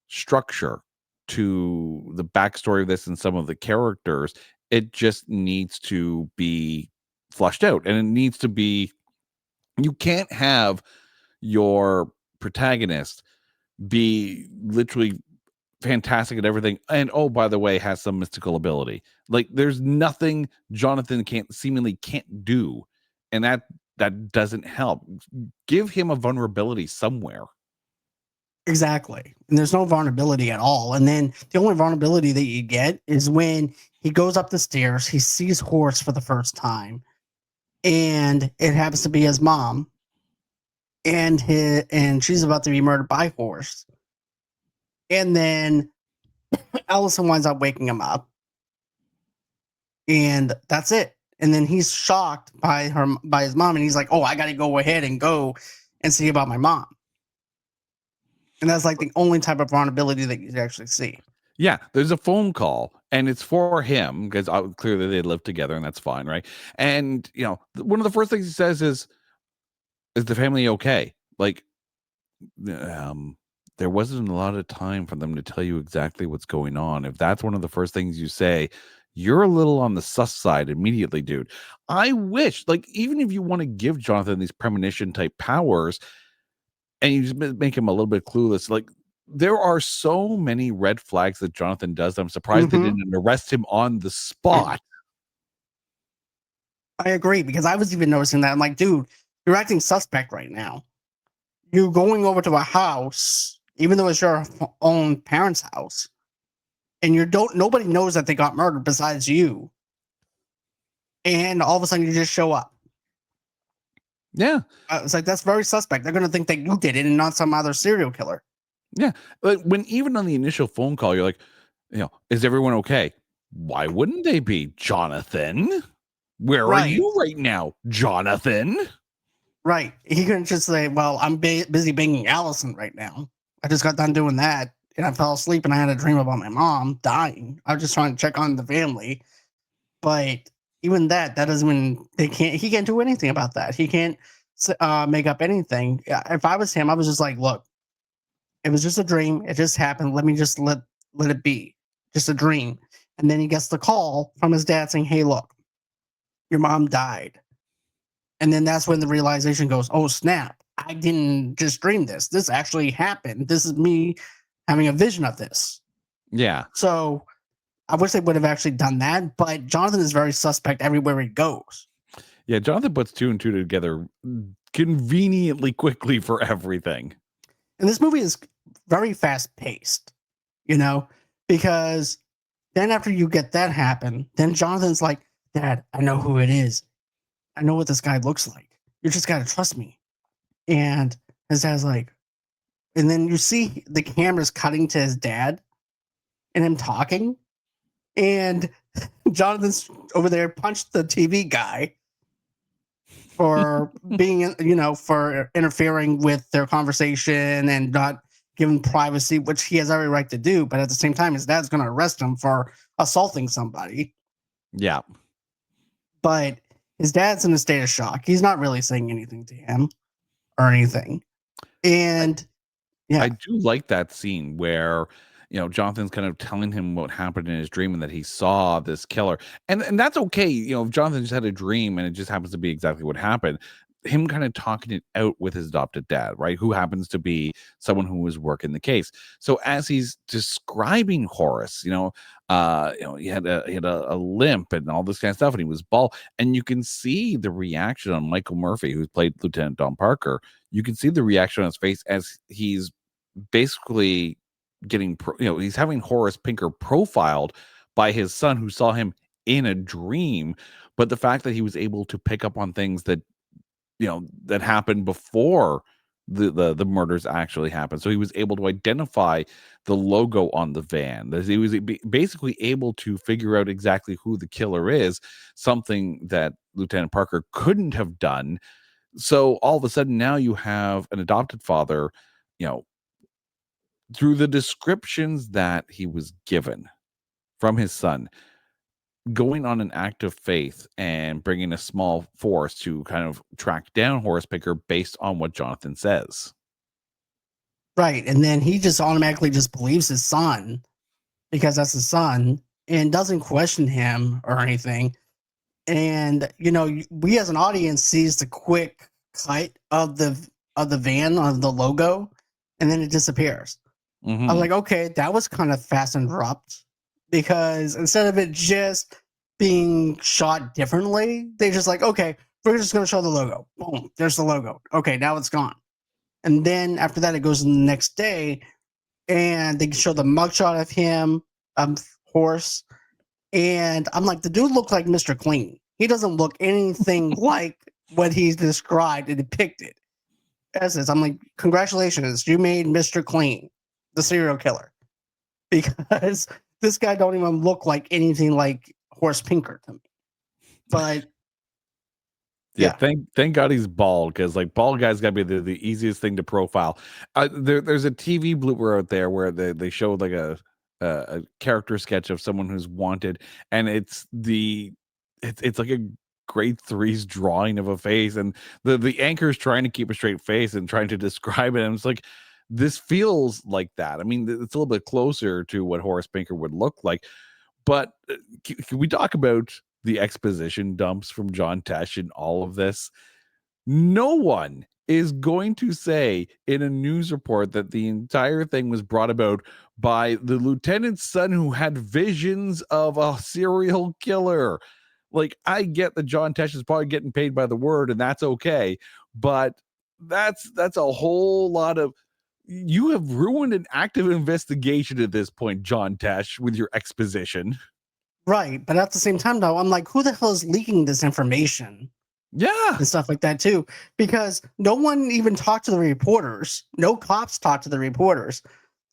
[SPEAKER 2] structure to the backstory of this and some of the characters. It just needs to be flushed out, and it needs to be. You can't have your protagonist be literally fantastic at everything and, oh, by the way, has some mystical ability. Like, there's nothing Jonathan can't do, and that doesn't help. Give him a vulnerability somewhere.
[SPEAKER 1] Exactly. And there's no vulnerability at all. And then the only vulnerability that you get is when he goes up the stairs, he sees Horse for the first time, and it happens to be his mom, and she's about to be murdered by Horse. And then Allison winds up waking him up. And that's it. And then he's shocked by his mom, and he's like, "Oh, I got to go ahead and go and see about my mom." And that's like the only type of vulnerability that you actually see.
[SPEAKER 2] Yeah, there's a phone call, and it's for him because clearly they live together, and that's fine, right? And one of the first things he says is the family okay? Like, there wasn't a lot of time for them to tell you exactly what's going on. If that's one of the first things you say, you're a little on the sus side immediately, dude. I wish, like, even if you want to give Jonathan these premonition type powers and you just make him a little bit clueless, like, there are so many red flags that Jonathan does. I'm surprised they didn't arrest him on the spot.
[SPEAKER 1] I agree, because I was even noticing that. I'm like, dude, you're acting suspect right now. You're going over to a house, even though it's your own parents' house, and nobody knows that they got murdered besides you. And all of a sudden you just show up.
[SPEAKER 2] Yeah.
[SPEAKER 1] It's like, that's very suspect. They're going to think that you did it and not some other serial killer.
[SPEAKER 2] Yeah. Like when even on the initial phone call, you're like, is everyone okay? Why wouldn't they be, Jonathan? Where are
[SPEAKER 1] Right.
[SPEAKER 2] you right now, Jonathan?
[SPEAKER 1] Right. He couldn't just say, well, I'm busy banging Allison right now. I just got done doing that and I fell asleep and I had a dream about my mom dying. I was just trying to check on the family. But even that doesn't mean he can't do anything about that. He can't make up anything. If I was him, I was just like, look, it was just a dream. It just happened. Let me just let it be. Just a dream. And then he gets the call from his dad saying, hey, look, your mom died. And then that's when the realization goes, oh, snap. I didn't just dream this. This actually happened. This is me having a vision of this.
[SPEAKER 2] Yeah.
[SPEAKER 1] So I wish they would have actually done that. But Jonathan is very suspect everywhere he goes.
[SPEAKER 2] Yeah. Jonathan puts 2 and 2 together conveniently quickly for everything.
[SPEAKER 1] And this movie is very fast paced, because then after you get that happen, then Jonathan's like, Dad, I know who it is. I know what this guy looks like. You just got to trust me. And his dad's like, and then you see the cameras cutting to his dad and him talking. And Jonathan's over there punched the TV guy for being, for interfering with their conversation and not giving privacy, which he has every right to do. But at the same time, his dad's going to arrest him for assaulting somebody.
[SPEAKER 2] Yeah.
[SPEAKER 1] But his dad's in a state of shock. He's not really saying anything to him or anything. And
[SPEAKER 2] I do like that scene where, Jonathan's kind of telling him what happened in his dream and that he saw this killer. And that's okay. If Jonathan just had a dream and it just happens to be exactly what happened, him kind of talking it out with his adopted dad, right? Who happens to be someone who was working the case. So as he's describing Horace, he had a limp and all this kind of stuff, and he was bald. And you can see the reaction on Michael Murphy, who's played Lieutenant Don Parker. You can see the reaction on his face as he's basically getting, he's having Horace Pinker profiled by his son who saw him in a dream. But the fact that he was able to pick up on things that, that happened before the murders actually happened. So he was able to identify the logo on the van. He was basically able to figure out exactly who the killer is, something that Lieutenant Parker couldn't have done. So all of a sudden now you have an adopted father, through the descriptions that he was given from his son, going on an act of faith and bringing a small force to kind of track down Horace Pinker based on what Jonathan says.
[SPEAKER 1] Right. And then he just automatically just believes his son because that's his son and doesn't question him or anything. And, we as an audience sees the quick cut of the van, of the logo, and then it disappears.
[SPEAKER 2] Mm-hmm.
[SPEAKER 1] I was like, okay, that was kind of fast and abrupt, because instead of it just being shot differently, they just like, okay, we're just going to show the logo. Boom, there's the logo. Okay, now it's gone. And then after that, it goes in the next day, and they show the mugshot of him, Horace. And I'm like, the dude looks like Mr. Clean. He doesn't look anything like what he's described and depicted. I'm like, congratulations, you made Mr. Clean the serial killer, because this guy don't even look like anything like Horace Pinker to me. But
[SPEAKER 2] yeah, thank God he's bald, because like bald guys got to be the easiest thing to profile. There's a TV blooper out there where they showed like a character sketch of someone who's wanted, and it's like a grade 3's drawing of a face, and the anchor's trying to keep a straight face and trying to describe it, and it's like, this feels like that. I mean, it's a little bit closer to what Horace Pinker would look like. But can we talk about the exposition dumps from John Tesh in all of this? No one is going to say in a news report that the entire thing was brought about by the lieutenant's son who had visions of a serial killer. Like, I get that John Tesh is probably getting paid by the word, and that's okay, but that's a whole lot of, you have ruined an active investigation at this point, John Tesh, with your exposition.
[SPEAKER 1] right. But at the same time, though, I'm like, who the hell is leaking this information?
[SPEAKER 2] Yeah.
[SPEAKER 1] And stuff like that, too. Because no one even talked to the reporters. No cops talked to the reporters.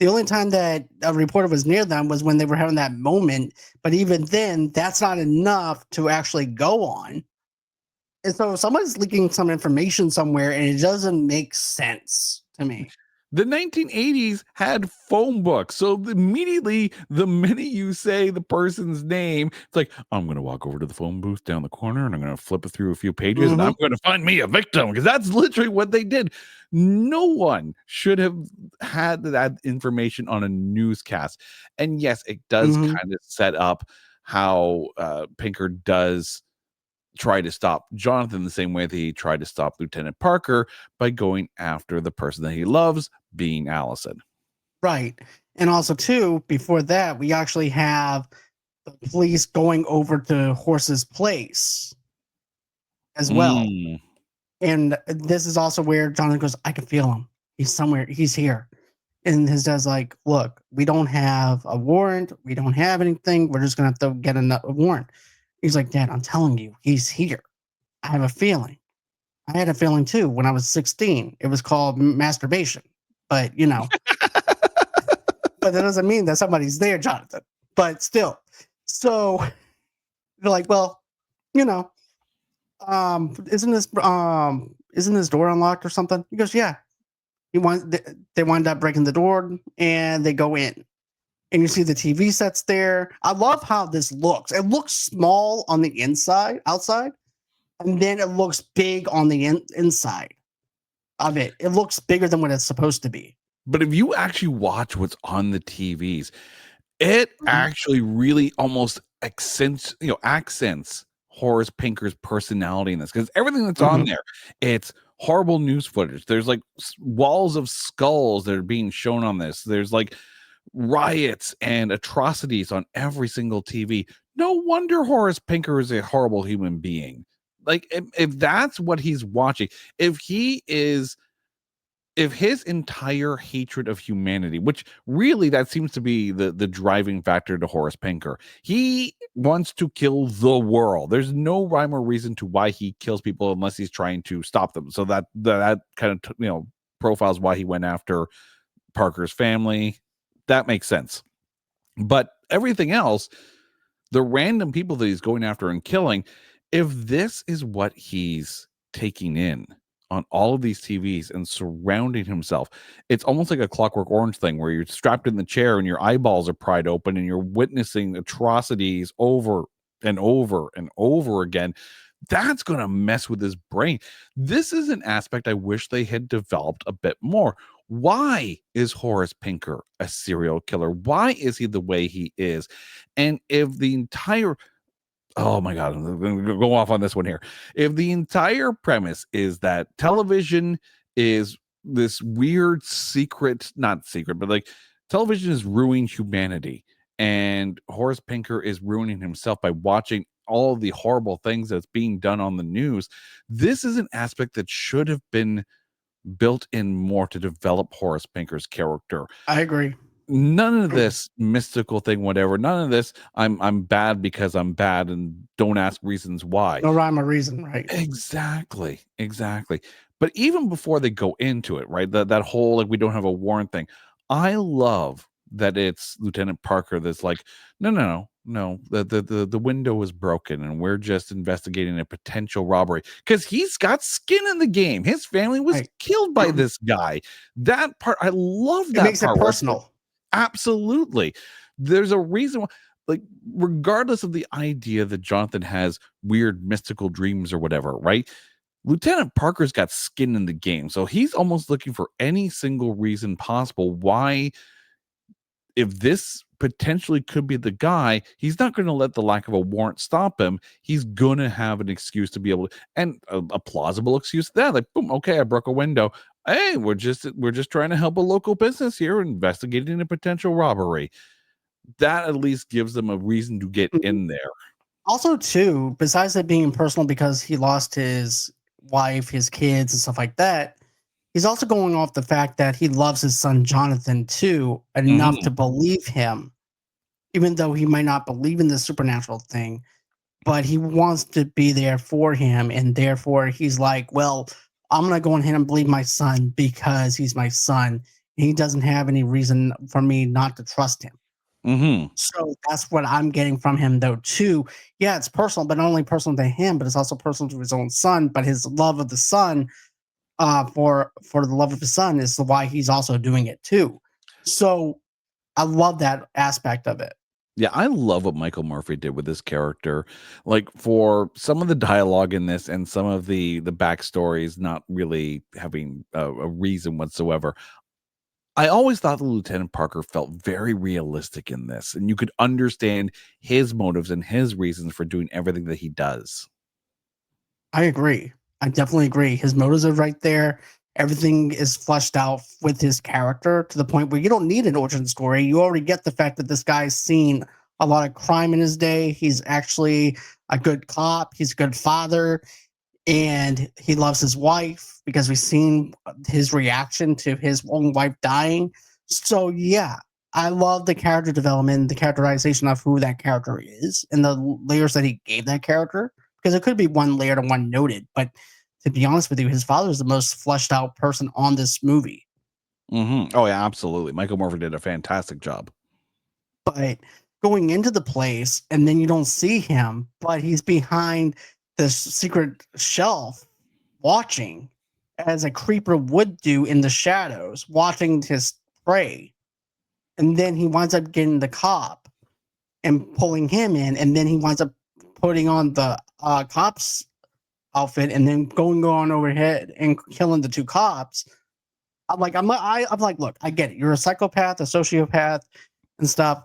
[SPEAKER 1] The only time that a reporter was near them was when they were having that moment. But even then, that's not enough to actually go on. And so if somebody's leaking some information somewhere and it doesn't make sense to me.
[SPEAKER 2] The 1980s had phone books. So immediately, the minute you say the person's name, it's like, I'm going to walk over to the phone booth down the corner and I'm going to flip it through a few pages and
[SPEAKER 1] Mhm,
[SPEAKER 2] I'm going to find me a victim because that's literally what they did. No one should have had that information on a newscast. And yes, it does
[SPEAKER 1] mhm.
[SPEAKER 2] kind of set up how Pinker does try to stop Jonathan the same way that he tried to stop Lieutenant Parker by going after the person that he loves, being Allison.
[SPEAKER 1] Right. And also, too, before that, we actually have the police going over to Horse's place as well.
[SPEAKER 2] Mm.
[SPEAKER 1] And this is also where Jonathan goes, I can feel him. He's somewhere. He's here. And his dad's like, look, we don't have a warrant. We don't have anything. We're just going to have to get a warrant. He's like, Dad, I'm telling you, he's here. I have a feeling. I had a feeling too when I was 16. It was called masturbation. But, but that doesn't mean that somebody's there, Jonathan. But still. So they're like, well, you know, isn't this door unlocked or something? He goes, yeah. They wind up breaking the door and they go in. And you see the TV sets there. I love how this looks. It looks small on the outside, and then it looks big on the inside of it. It looks bigger than what it's supposed to be.
[SPEAKER 2] But if you actually watch what's on the TVs, it
[SPEAKER 1] Mhm,
[SPEAKER 2] actually really almost accents Horace Pinker's personality in this because everything that's on
[SPEAKER 1] mhm,
[SPEAKER 2] there, it's horrible news footage. There's like walls of skulls that are being shown on this. There's like riots and atrocities on every single TV. No wonder Horace Pinker is a horrible human being. Like if that's what he's watching, if he is if his entire hatred of humanity, which really that seems to be the driving factor to Horace Pinker, he wants to kill the world. There's no rhyme or reason to why he kills people unless he's trying to stop them. So that kind of profiles why he went after Parker's family. That makes sense. But everything else, the random people that he's going after and killing, if this is what he's taking in on all of these TVs and surrounding himself, it's almost like a Clockwork Orange thing where you're strapped in the chair and your eyeballs are pried open and you're witnessing atrocities over and over and over again. That's going to mess with his brain. This is an aspect I wish they had developed a bit more. Why is Horace Pinker a serial killer? Why is he the way he is? And if the entire oh my god, I'm going to go off on this one here. If the entire premise is that television is this weird secret, not secret, but like television is ruining humanity and Horace Pinker is ruining himself by watching all the horrible things that's being done on the news, this is an aspect that should have been built in more to develop Horace Pinker's character.
[SPEAKER 1] I agree.
[SPEAKER 2] None of this mystical thing, whatever. None of this. I'm bad because I'm bad, and don't ask reasons why.
[SPEAKER 1] No rhyme or reason, right?
[SPEAKER 2] Exactly, exactly. But even before they go into it, right? That whole like we don't have a warrant thing. I love that it's Lieutenant Parker that's like, no. The window is broken, and we're just investigating a potential robbery because he's got skin in the game. His family was
[SPEAKER 1] Right.
[SPEAKER 2] killed by this guy. That part, I love
[SPEAKER 1] It
[SPEAKER 2] that
[SPEAKER 1] makes it
[SPEAKER 2] part where it's like,
[SPEAKER 1] personal.
[SPEAKER 2] absolutely. There's a reason why, like, regardless of the idea that Jonathan has weird mystical dreams or whatever, right? Lieutenant Parker's got skin in the game. So he's almost looking for any single reason possible why, if this potentially could be the guy, he's not going to let the lack of a warrant stop him. He's going to have an excuse to be able to, and a plausible excuse to that. Like, boom, okay, I broke a window. Hey, we're just trying to help a local business here, investigating a potential robbery. That at least gives them a reason to get
[SPEAKER 1] Mhm.
[SPEAKER 2] in there.
[SPEAKER 1] Also, too, besides it being personal because he lost his wife, his kids, and stuff like that, he's also going off the fact that he loves his son Jonathan too enough to
[SPEAKER 2] Mhm.
[SPEAKER 1] believe him, even though he might not believe in the supernatural thing, but he wants to be there for him, and therefore he's like, well, I'm gonna go ahead and believe my son because he's my son, he doesn't have any reason for me not to trust him.
[SPEAKER 2] Hmm.
[SPEAKER 1] So that's what I'm getting from him, though, too. Yeah, it's personal, but not only personal to him, but it's also personal to his own son. But his love of the son, for the love of his son, is why he's also doing it too. So I love that aspect of it.
[SPEAKER 2] Yeah, I love what Michael Murphy did with this character. Like for some of the dialogue in this and some of the backstories not really having a reason whatsoever. I always thought the Lieutenant Parker felt very realistic in this, and you could understand his motives and his reasons for doing everything that he does.
[SPEAKER 1] I agree. I definitely agree. His motives are right there. Everything is fleshed out with his character to the point where you don't need an origin story. You already get the fact that this guy's seen a lot of crime in his day. He's actually a good cop. He's a good father, and he loves his wife because we've seen his reaction to his own wife dying. So yeah, I love the character development, the characterization of who that character is, and the layers that he gave that character. Because it could be one layered and one noted, but to be honest with you, his father is the most fleshed out person on this movie.
[SPEAKER 2] Oh yeah, absolutely. Michael Murphy did a fantastic job.
[SPEAKER 1] But going into the place and then you don't see him, but he's behind this secret shelf watching as a creeper would do in the shadows, watching his prey. And then he winds up getting the cop and pulling him in, and then he winds up putting on the cop's outfit and then going on overhead and killing the two cops. I'm like, look, I get it. You're a psychopath, a sociopath, and stuff,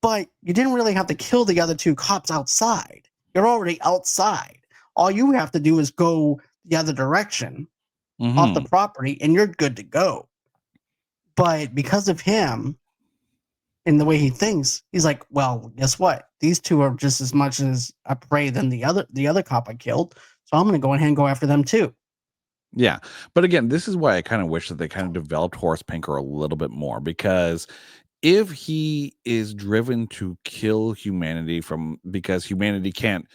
[SPEAKER 1] but you didn't really have to kill the other two cops outside. You're already outside. All you have to do is go the other direction off the
[SPEAKER 2] Hmm.
[SPEAKER 1] property, and you're good to go. But because of him and the way he thinks, he's like, well, guess what? These two are just as much as a prey than the other cop I killed. So I'm going to go ahead and go after them too.
[SPEAKER 2] Yeah, but again, this is why I kind of wish that they kind of developed Horace Pinker a little bit more because if he is driven to kill humanity from because humanity can't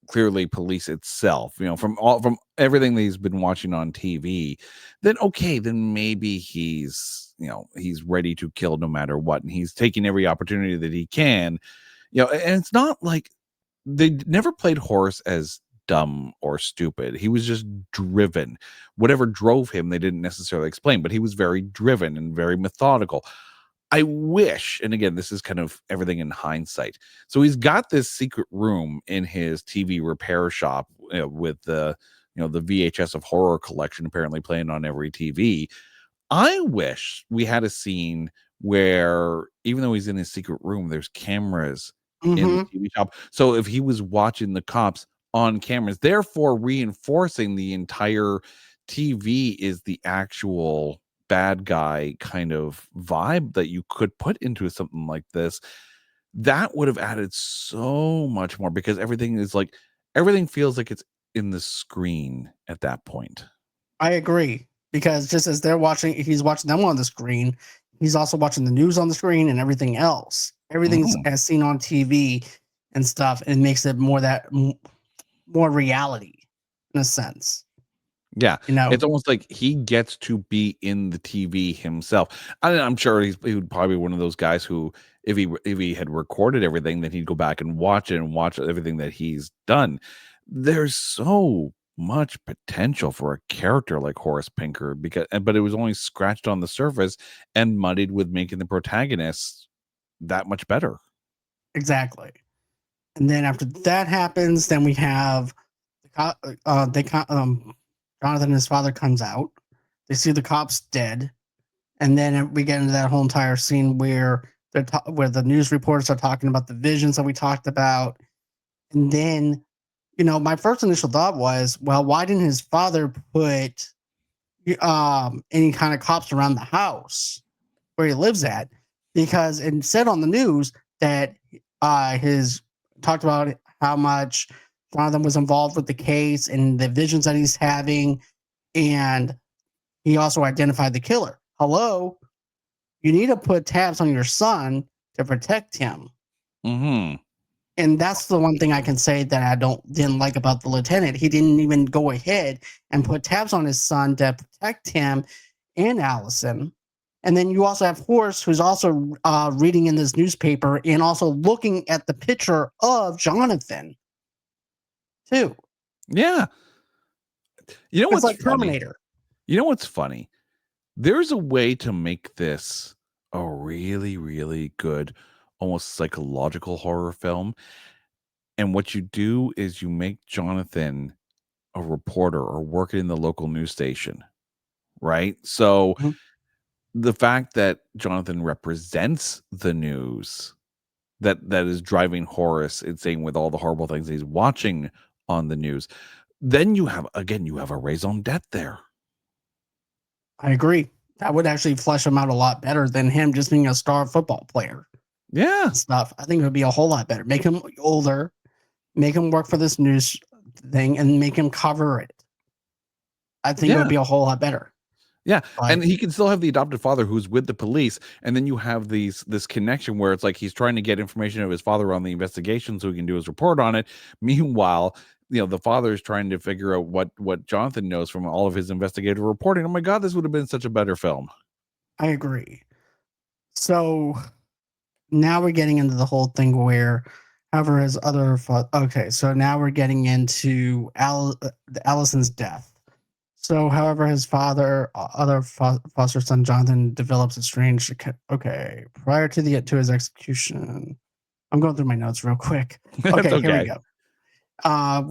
[SPEAKER 2] clearly police itself, from everything that he's been watching on TV, then okay, then maybe he's ready to kill no matter what, and he's taking every opportunity that he can, and it's not like they never played Horace as dumb or stupid. He was just driven. Whatever drove him, they didn't necessarily explain, but he was very driven and very methodical. I wish, and again, this is kind of everything in hindsight. So he's got this secret room in his TV repair shop, with the VHS of horror collection apparently playing on every TV. I wish we had a scene where even though he's in his secret room, there's cameras in the
[SPEAKER 1] Mm-hmm.
[SPEAKER 2] TV shop. So if he was watching the cops on cameras, therefore reinforcing the entire TV is the actual bad guy kind of vibe that you could put into something like this, that would have added so much more because everything feels like it's in the screen at that point.
[SPEAKER 1] I agree because just as he's watching them on the screen. He's also watching the news on the screen and everything else. Everything's
[SPEAKER 2] Mhm.
[SPEAKER 1] as seen on TV and stuff, and makes it more reality in a sense.
[SPEAKER 2] Yeah,
[SPEAKER 1] You know,
[SPEAKER 2] it's almost like he gets to be in the TV himself. I'm sure he would probably be one of those guys who, if he had recorded everything, then he'd go back and watch it and watch everything that he's done. There's so much potential for a character like Horace Pinker but it was only scratched on the surface and muddied with making the protagonist that much better.
[SPEAKER 1] exactly. And then after that happens, then we have the Jonathan and his father comes out. They see the cops dead, and then we get into that whole entire scene where where the news reporters are talking about the visions that we talked about. And then, my first initial thought was, well, why didn't his father put any kind of cops around the house where he lives at? Because it said on the news that his talked about how much Jonathan was involved with the case and the visions that he's having, and he also identified the killer. Hello, you need to put tabs on your son to protect him.
[SPEAKER 2] Mhm.
[SPEAKER 1] And that's the one thing I can say that I didn't like about the lieutenant. He didn't even go ahead and put tabs on his son to protect him and Allison. And then you also have Horse, who's also reading in this newspaper and also looking at the picture of Jonathan, too.
[SPEAKER 2] Yeah. You know
[SPEAKER 1] It's
[SPEAKER 2] what's
[SPEAKER 1] like
[SPEAKER 2] funny?
[SPEAKER 1] Terminator.
[SPEAKER 2] You know what's funny? There's a way to make this a really, really good, almost psychological horror film. And what you do is you make Jonathan a reporter or working in the local news station, right? So
[SPEAKER 1] Mhm.
[SPEAKER 2] the fact that Jonathan represents the news that is driving Horace insane with all the horrible things he's watching on the news, then you have a raison d'etre there.
[SPEAKER 1] I agree. That would actually flesh him out a lot better than him just being a star football player
[SPEAKER 2] Yeah.
[SPEAKER 1] and stuff. I think it would be a whole lot better. Make him older, make him work for this news thing, and make him cover it. I think it would
[SPEAKER 2] Yeah.
[SPEAKER 1] be a whole lot better.
[SPEAKER 2] Yeah,
[SPEAKER 1] But
[SPEAKER 2] and he can still have the adopted father who's with the police, and then you have this connection where it's like he's trying to get information of his father on the investigation so he can do his report on it. Meanwhile, the father is trying to figure out what Jonathan knows from all of his investigative reporting. Oh my God, this would have been such a better film.
[SPEAKER 1] I agree. So now we're getting into the whole thing where, however, his other okay, so now we're getting into Allison's death. So, however, his father, other foster son Jonathan, develops a strange. Okay, prior to his execution, I'm going through my notes real quick.
[SPEAKER 2] That's
[SPEAKER 1] Okay, here we
[SPEAKER 2] okay.
[SPEAKER 1] go.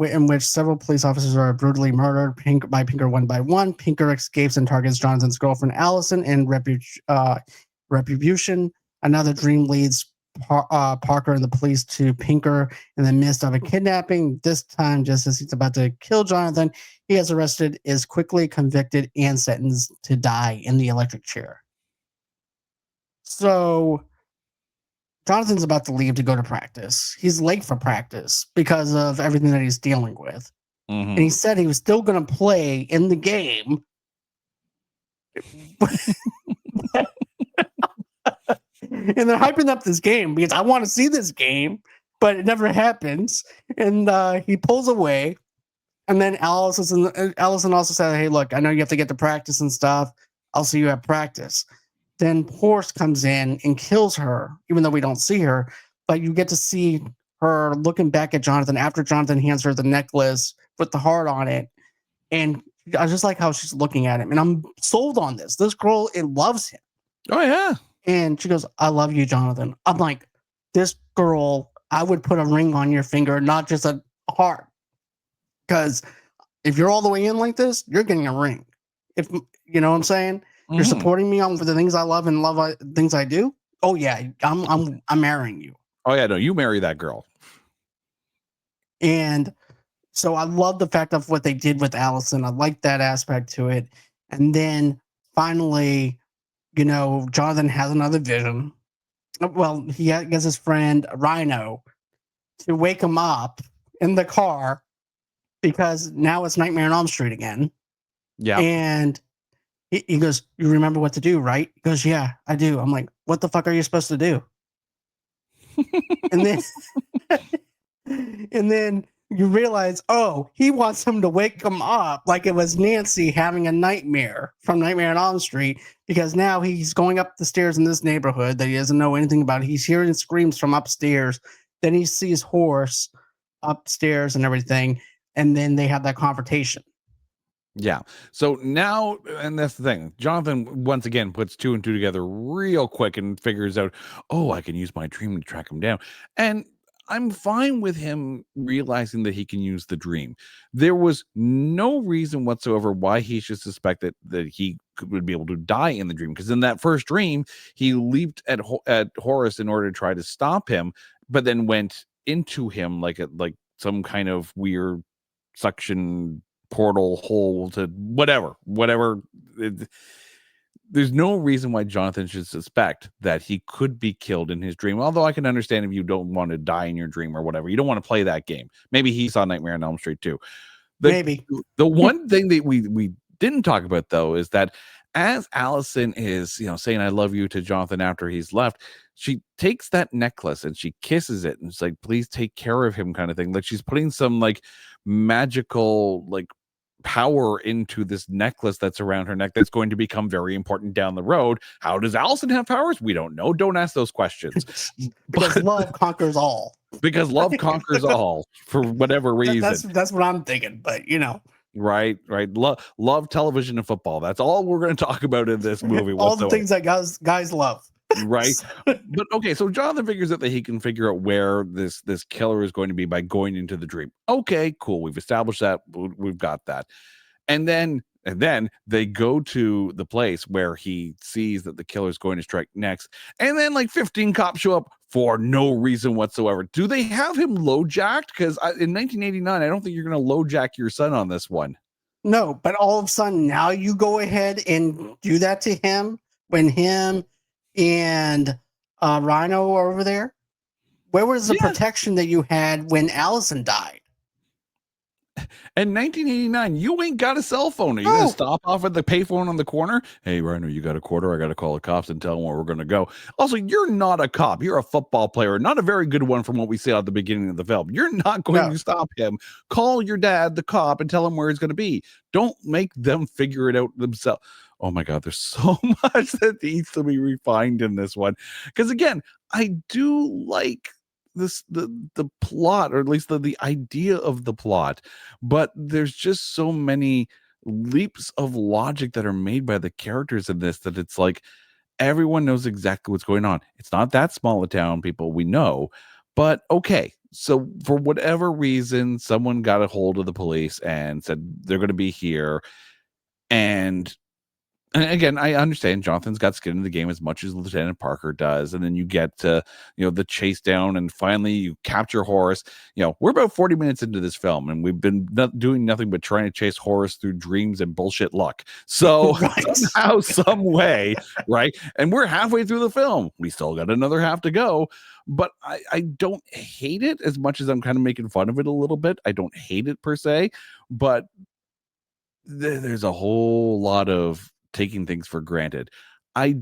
[SPEAKER 1] In which several police officers are brutally murdered by Pinker one by one. Pinker escapes and targets Jonathan's girlfriend Allison in retribution. Another dream leads Parker and the police to Pinker in the midst of a kidnapping. This time, just as he's about to kill Jonathan, he is arrested, is quickly convicted, and sentenced to die in the electric chair. So Jonathan's about to leave to go to practice. He's late for practice because of everything that he's dealing with. And he said he was still going to play in the game. And they're hyping up this game because I want to see this game, but it never happens. And he pulls away. And then Allison also said, "Hey, look, I know you have to get to practice and stuff. I'll see you at practice." Then Horse comes in and kills her, even though we don't see her. But you get to see her looking back at Jonathan after Jonathan hands her the necklace with the heart on it. And I just like how she's looking at him. And I'm sold on this. This girl, it loves him.
[SPEAKER 2] Oh yeah.
[SPEAKER 1] And she goes, "I love you, Jonathan." I'm like, this girl, I would put a ring on your finger, not just a heart. Because if you're all the way in like this, you're getting a ring. If you know what I'm saying, you're supporting me on for the things I love and things I do. Oh yeah, I'm marrying you.
[SPEAKER 2] Oh yeah, no, you marry that girl.
[SPEAKER 1] And so I love the fact of what they did with Allison. I like that aspect to it. And then finally, Jonathan has another vision. Well, he gets his friend Rhino to wake him up in the car because now it's Nightmare on Elm Street again.
[SPEAKER 2] Yeah.
[SPEAKER 1] And he goes, "You remember what to do, right?" He goes, "Yeah, I do." I'm like, "What the fuck are you supposed to do?" And then and then you realize, oh, he wants him to wake him up like it was Nancy having a nightmare from Nightmare on Elm Street, because now he's going up the stairs in this neighborhood that he doesn't know anything about. He's hearing screams from upstairs. Then he sees Horse upstairs and everything. And then they have that confrontation.
[SPEAKER 2] Yeah. So now, and that's the thing, Jonathan once again puts two and two together real quick and figures out, oh, I can use my dream to track him down. And I'm fine with him realizing that he can use the dream. There was no reason whatsoever why he should suspect that he would be able to die in the dream. Because in that first dream, he leaped at Horace in order to try to stop him, but then went into him like some kind of weird suction portal hole to whatever. There's no reason why Jonathan should suspect that he could be killed in his dream. Although I can understand if you don't want to die in your dream or whatever. You don't want to play that game. Maybe he saw Nightmare on Elm Street too.
[SPEAKER 1] Maybe.
[SPEAKER 2] The one thing that we didn't talk about though is that as Allison is, saying I love you to Jonathan after he's left, she takes that necklace and she kisses it and it's like, please take care of him kind of thing. Like she's putting some like magical like power into this necklace that's around her neck that's going to become very important down the road. How does Allison have powers? We don't know. Don't ask those questions.
[SPEAKER 1] Because love conquers all.
[SPEAKER 2] Because love conquers all for whatever reason.
[SPEAKER 1] That's what I'm thinking. But
[SPEAKER 2] right. Love television and football. That's all we're going to talk about in this movie.
[SPEAKER 1] All the things that guys love.
[SPEAKER 2] Right. But okay, so Jonathan figures out that he can figure out where this killer is going to be by going into the dream. Okay, cool. We've established that. We've got that. And then they go to the place where he sees that the killer is going to strike next. And then like 15 cops show up for no reason whatsoever. Do they have him low jacked? Because in 1989, I don't think you're going to low jack your son on this one.
[SPEAKER 1] No, but all of a sudden now you go ahead and do that to him when him and Rhino are over there. Where was the protection that you had when Allison died?
[SPEAKER 2] In 1989, you ain't got a cell phone. Are you going to stop off at the payphone on the corner? Hey, Rhino, you got a quarter? I got to call the cops and tell them where we're going to go. Also, you're not a cop. You're a football player. Not a very good one from what we see at the beginning of the film. You're not going to stop him. Call your dad, the cop, and tell him where he's going to be. Don't make them figure it out themselves. Oh my God, there's so much that needs to be refined in this one. Because again, I do like the plot, or at least the idea of the plot, but there's just so many leaps of logic that are made by the characters in this that it's like everyone knows exactly what's going on. It's not that small a town, people, we know, but okay. So for whatever reason, someone got a hold of the police and said they're going to be here. And again, I understand Jonathan's got skin in the game as much as Lieutenant Parker does. And then you get to, the chase down, and finally you capture Horace. We're about 40 minutes into this film, and we've been doing nothing but trying to chase Horace through dreams and bullshit luck. So somehow, some way, right? And we're halfway through the film. We still got another half to go. But I don't hate it as much as I'm kind of making fun of it a little bit. I don't hate it per se, but there's a whole lot of taking things for granted. I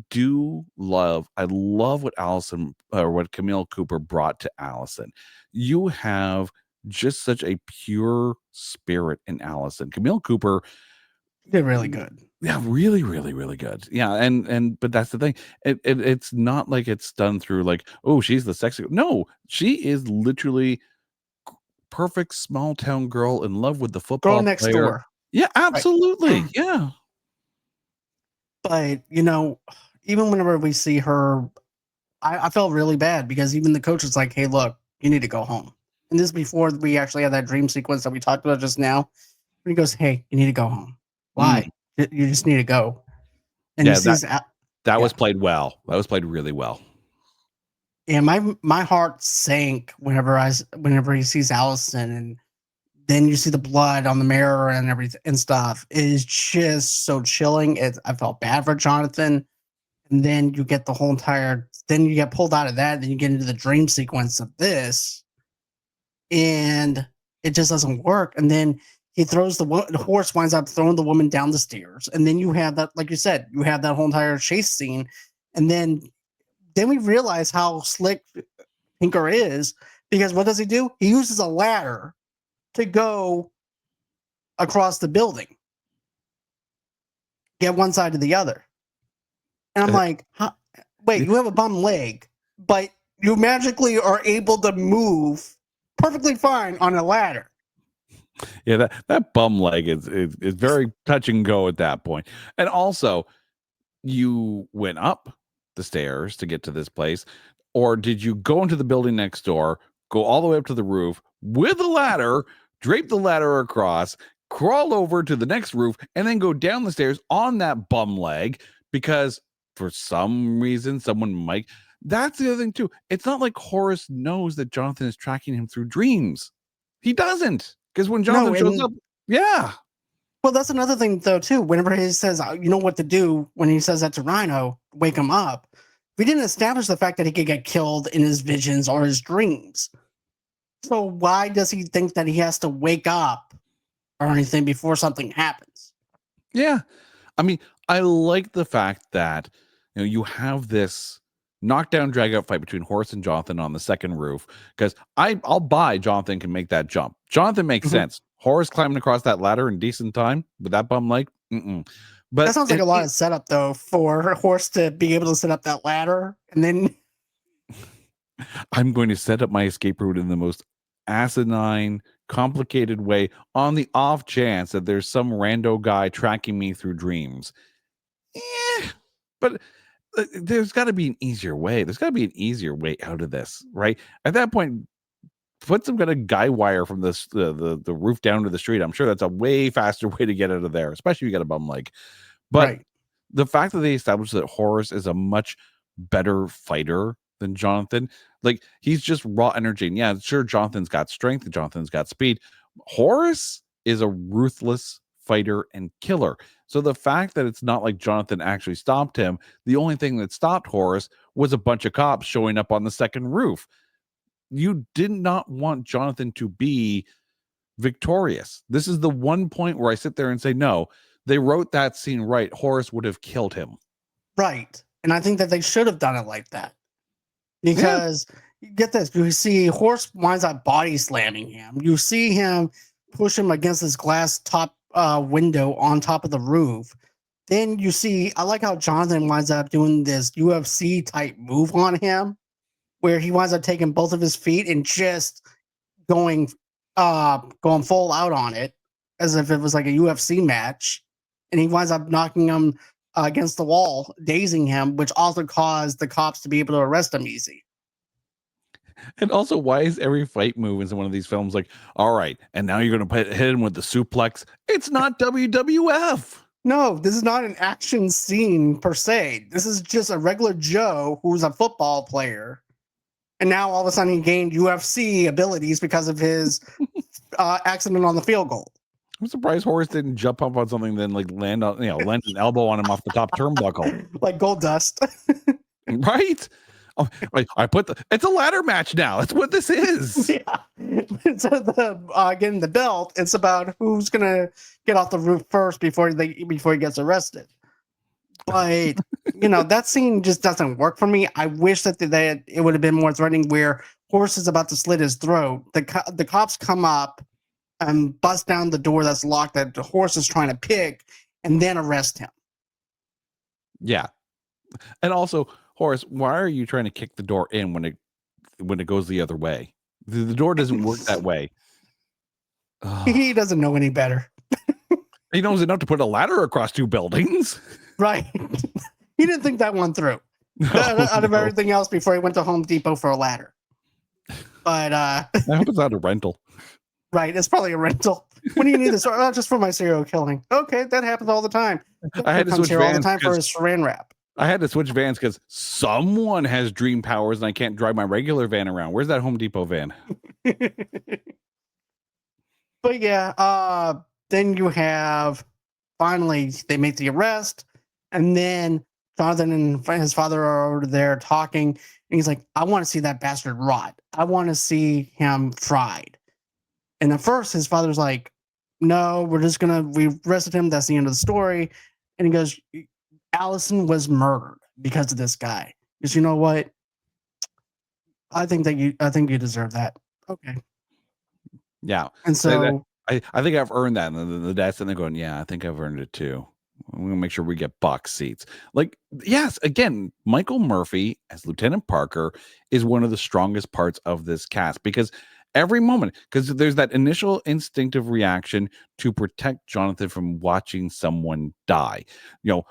[SPEAKER 2] love what Allison, or what Camille Cooper brought to Allison. You have just such a pure spirit in Allison. Camille Cooper
[SPEAKER 1] did really good.
[SPEAKER 2] Yeah, really, really, really good. Yeah, but that's the thing. It's not like it's done through like, oh, she's the sexy. No, she is literally perfect small town girl in love with the football
[SPEAKER 1] girl next
[SPEAKER 2] player.
[SPEAKER 1] door.
[SPEAKER 2] Yeah, absolutely. Right. Yeah.
[SPEAKER 1] But, even whenever we see her, I felt really bad because even the coach was like, hey, look, you need to go home. And this is before we actually had that dream sequence that we talked about just now. And he goes, hey, you need to go home. Why? You just need to go. And
[SPEAKER 2] that was played well. That was played really well.
[SPEAKER 1] Yeah, my heart sank whenever he sees Allison, and then you see the blood on the mirror and everything and stuff. It is just so chilling. I felt bad for Jonathan. And then you get then you get pulled out of that. Then you get into the dream sequence of this. And it just doesn't work. And then he throws the horse winds up throwing the woman down the stairs. And then you have that, like you said, you have that whole entire chase scene. And then we realize how slick Pinker is, because what does he do? He uses a ladder to go across the building, get one side to the other. And I'm like, wait, you have a bum leg, but you magically are able to move perfectly fine on a ladder.
[SPEAKER 2] Yeah, that bum leg is very touch and go at that point. And also, you went up the stairs to get to this place, or did you go into the building next door, go all the way up to the roof with a ladder, drape the ladder across, crawl over to the next roof, and then go down the stairs on that bum leg? Because for some reason, someone might. That's the other thing too. It's not like Horace knows that Jonathan is tracking him through dreams. He doesn't, because when Jonathan shows up, yeah.
[SPEAKER 1] Well, that's another thing though too. Whenever he says, "You know what to do," when he says that to Rhino, wake him up. We didn't establish the fact that he could get killed in his visions or his dreams. So why does he think that he has to wake up or anything before something happens?
[SPEAKER 2] Yeah. I mean, I like the fact that you have this knockdown drag out fight between Horace and Jonathan on the second roof, because I'll buy Jonathan can make that jump. Jonathan makes sense. Horace climbing across that ladder in decent time with that bum leg. But
[SPEAKER 1] that sounds like a lot of setup, though, for a horse to be able to set up that ladder. And then
[SPEAKER 2] I'm going to set up my escape route in the most asinine, complicated way on the off chance that there's some rando guy tracking me through dreams. But there's got to be an easier way. There's got to be an easier way out of this, right? At that point, put some kind of guy wire from the roof down to the street. I'm sure that's a way faster way to get out of there, especially if you got a bum leg. But the fact that they established that Horace is a much better fighter than Jonathan, like he's just raw energy. And yeah, sure, Jonathan's got strength and Jonathan's got speed. Horace is a ruthless fighter and killer. So the fact that it's not like Jonathan actually stopped him, the only thing that stopped Horace was a bunch of cops showing up on the second roof. You did not want Jonathan to be victorious. This is the one point where I sit there and say, no, they wrote that scene right. Horace would have killed him.
[SPEAKER 1] Right. And I think that they should have done it like that. Because get this, you see Horace winds up body slamming him. You see him push him against this glass top window on top of the roof. Then you see, I like how Jonathan winds up doing this UFC type move on him, where he winds up taking both of his feet and just going full out on it as if it was like a UFC match. And he winds up knocking him against the wall, dazing him, which also caused the cops to be able to arrest him easy.
[SPEAKER 2] And also, why is every fight move in one of these films like, all right, and now you're going to hit him with the suplex? It's not WWF.
[SPEAKER 1] No, this is not an action scene per se. This is just a regular Joe who's a football player. And now all of a sudden he gained UFC abilities because of his accident on the field goal.
[SPEAKER 2] I'm surprised Horace didn't jump up on something, then like land on, land an elbow on him off the top turnbuckle,
[SPEAKER 1] like Gold Dust,
[SPEAKER 2] right? Oh, it's a ladder match now. That's what this is.
[SPEAKER 1] Yeah, instead of getting the belt, it's about who's gonna get off the roof first before he gets arrested. But that scene just doesn't work for me. I wish that it would have been more threatening, where Horace is about to slit his throat. The cops come up and bust down the door that's locked that the Horace is trying to pick, and then arrest him.
[SPEAKER 2] Yeah. And also, Horace, why are you trying to kick the door in when it goes the other way? The door doesn't work that way.
[SPEAKER 1] He doesn't know any better.
[SPEAKER 2] He knows enough to put a ladder across two buildings.
[SPEAKER 1] Right. He didn't think that one through. Out of everything else before he went to Home Depot for a ladder. But
[SPEAKER 2] I hope it's not a rental.
[SPEAKER 1] Right, it's probably a rental. When do you need this? Oh, just for my serial killing. Okay, that happens all the time.
[SPEAKER 2] I had to switch vans
[SPEAKER 1] all the time for his saran wrap.
[SPEAKER 2] I had to switch vans because someone has dream powers and I can't drive my regular van around. Where's that Home Depot van?
[SPEAKER 1] But yeah, then you have finally they make the arrest, and then Jonathan and his father are over there talking, and he's like, "I want to see that bastard rot. I want to see him fried." And at first, his father's like, "No, we arrested him. That's the end of the story." And he goes, "Allison was murdered because of this guy." Because you know what? I think you deserve that. Okay.
[SPEAKER 2] Yeah.
[SPEAKER 1] And so
[SPEAKER 2] I think I've earned that. And the dad's sitting there going, "Yeah, I think I've earned it too. We're gonna make sure we get box seats." Like, yes, again, Michael Murphy as Lieutenant Parker is one of the strongest parts of this cast, because every moment, because there's that initial instinctive reaction to protect Jonathan from watching someone die,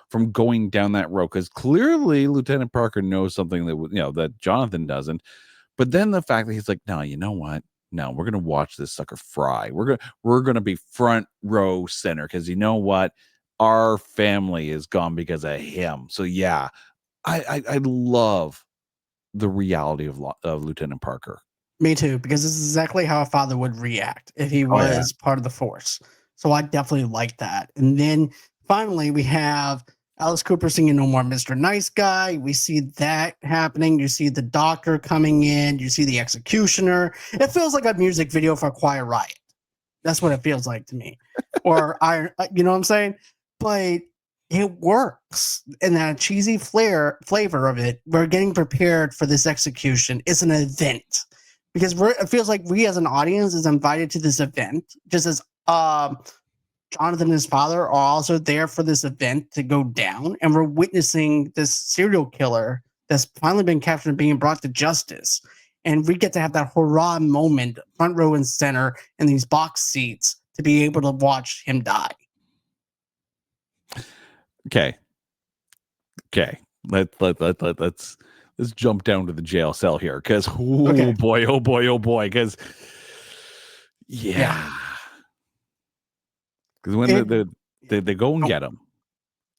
[SPEAKER 2] from going down that road, because clearly Lieutenant Parker knows something that that Jonathan doesn't. But then the fact that he's like, "No, you know what? No, we're gonna watch this sucker fry. We're gonna be front row center, because you know what? Our family is gone because of him." So yeah, I love the reality of Lieutenant Parker.
[SPEAKER 1] Me too, because this is exactly how a father would react if he was part of the force. So I definitely like that. And then finally we have Alice Cooper singing "No More Mr. Nice Guy." We see that happening. You see the doctor coming in. You see the executioner. It feels like a music video for Quiet Riot. That's what it feels like to me. Or you know what I'm saying? But it works. And that cheesy flavor of it, we're getting prepared for this execution. It's an event. Because it feels like we as an audience is invited to this event just as um, Jonathan and his father are also there for this event to go down, and we're witnessing this serial killer that's finally been captured and being brought to justice. And we get to have that hurrah moment, front row and center, in these box seats to be able to watch him die.
[SPEAKER 2] Okay. Let's jump down to the jail cell here, because oh boy, because yeah. Because when they go and get him,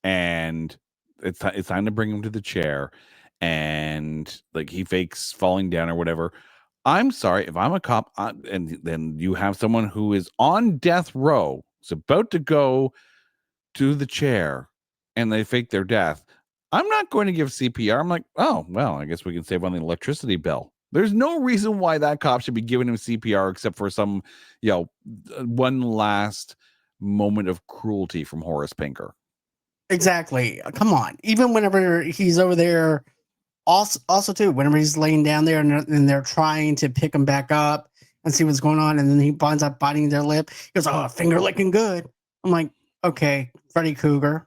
[SPEAKER 2] and it's time to bring him to the chair, and like he fakes falling down or whatever. I'm sorry, if I'm a cop, and then you have someone who is on death row, is about to go to the chair, and they fake their death, I'm not going to give CPR. I'm like, oh, well, I guess we can save on the electricity bill. There's no reason why that cop should be giving him CPR except for some, one last moment of cruelty from Horace Pinker.
[SPEAKER 1] Exactly. Come on. Even whenever he's over there, also too, whenever he's laying down there and they're trying to pick him back up and see what's going on, and then he winds up biting their lip. He goes, "Oh, finger licking good." I'm like, okay, Freddy Krueger.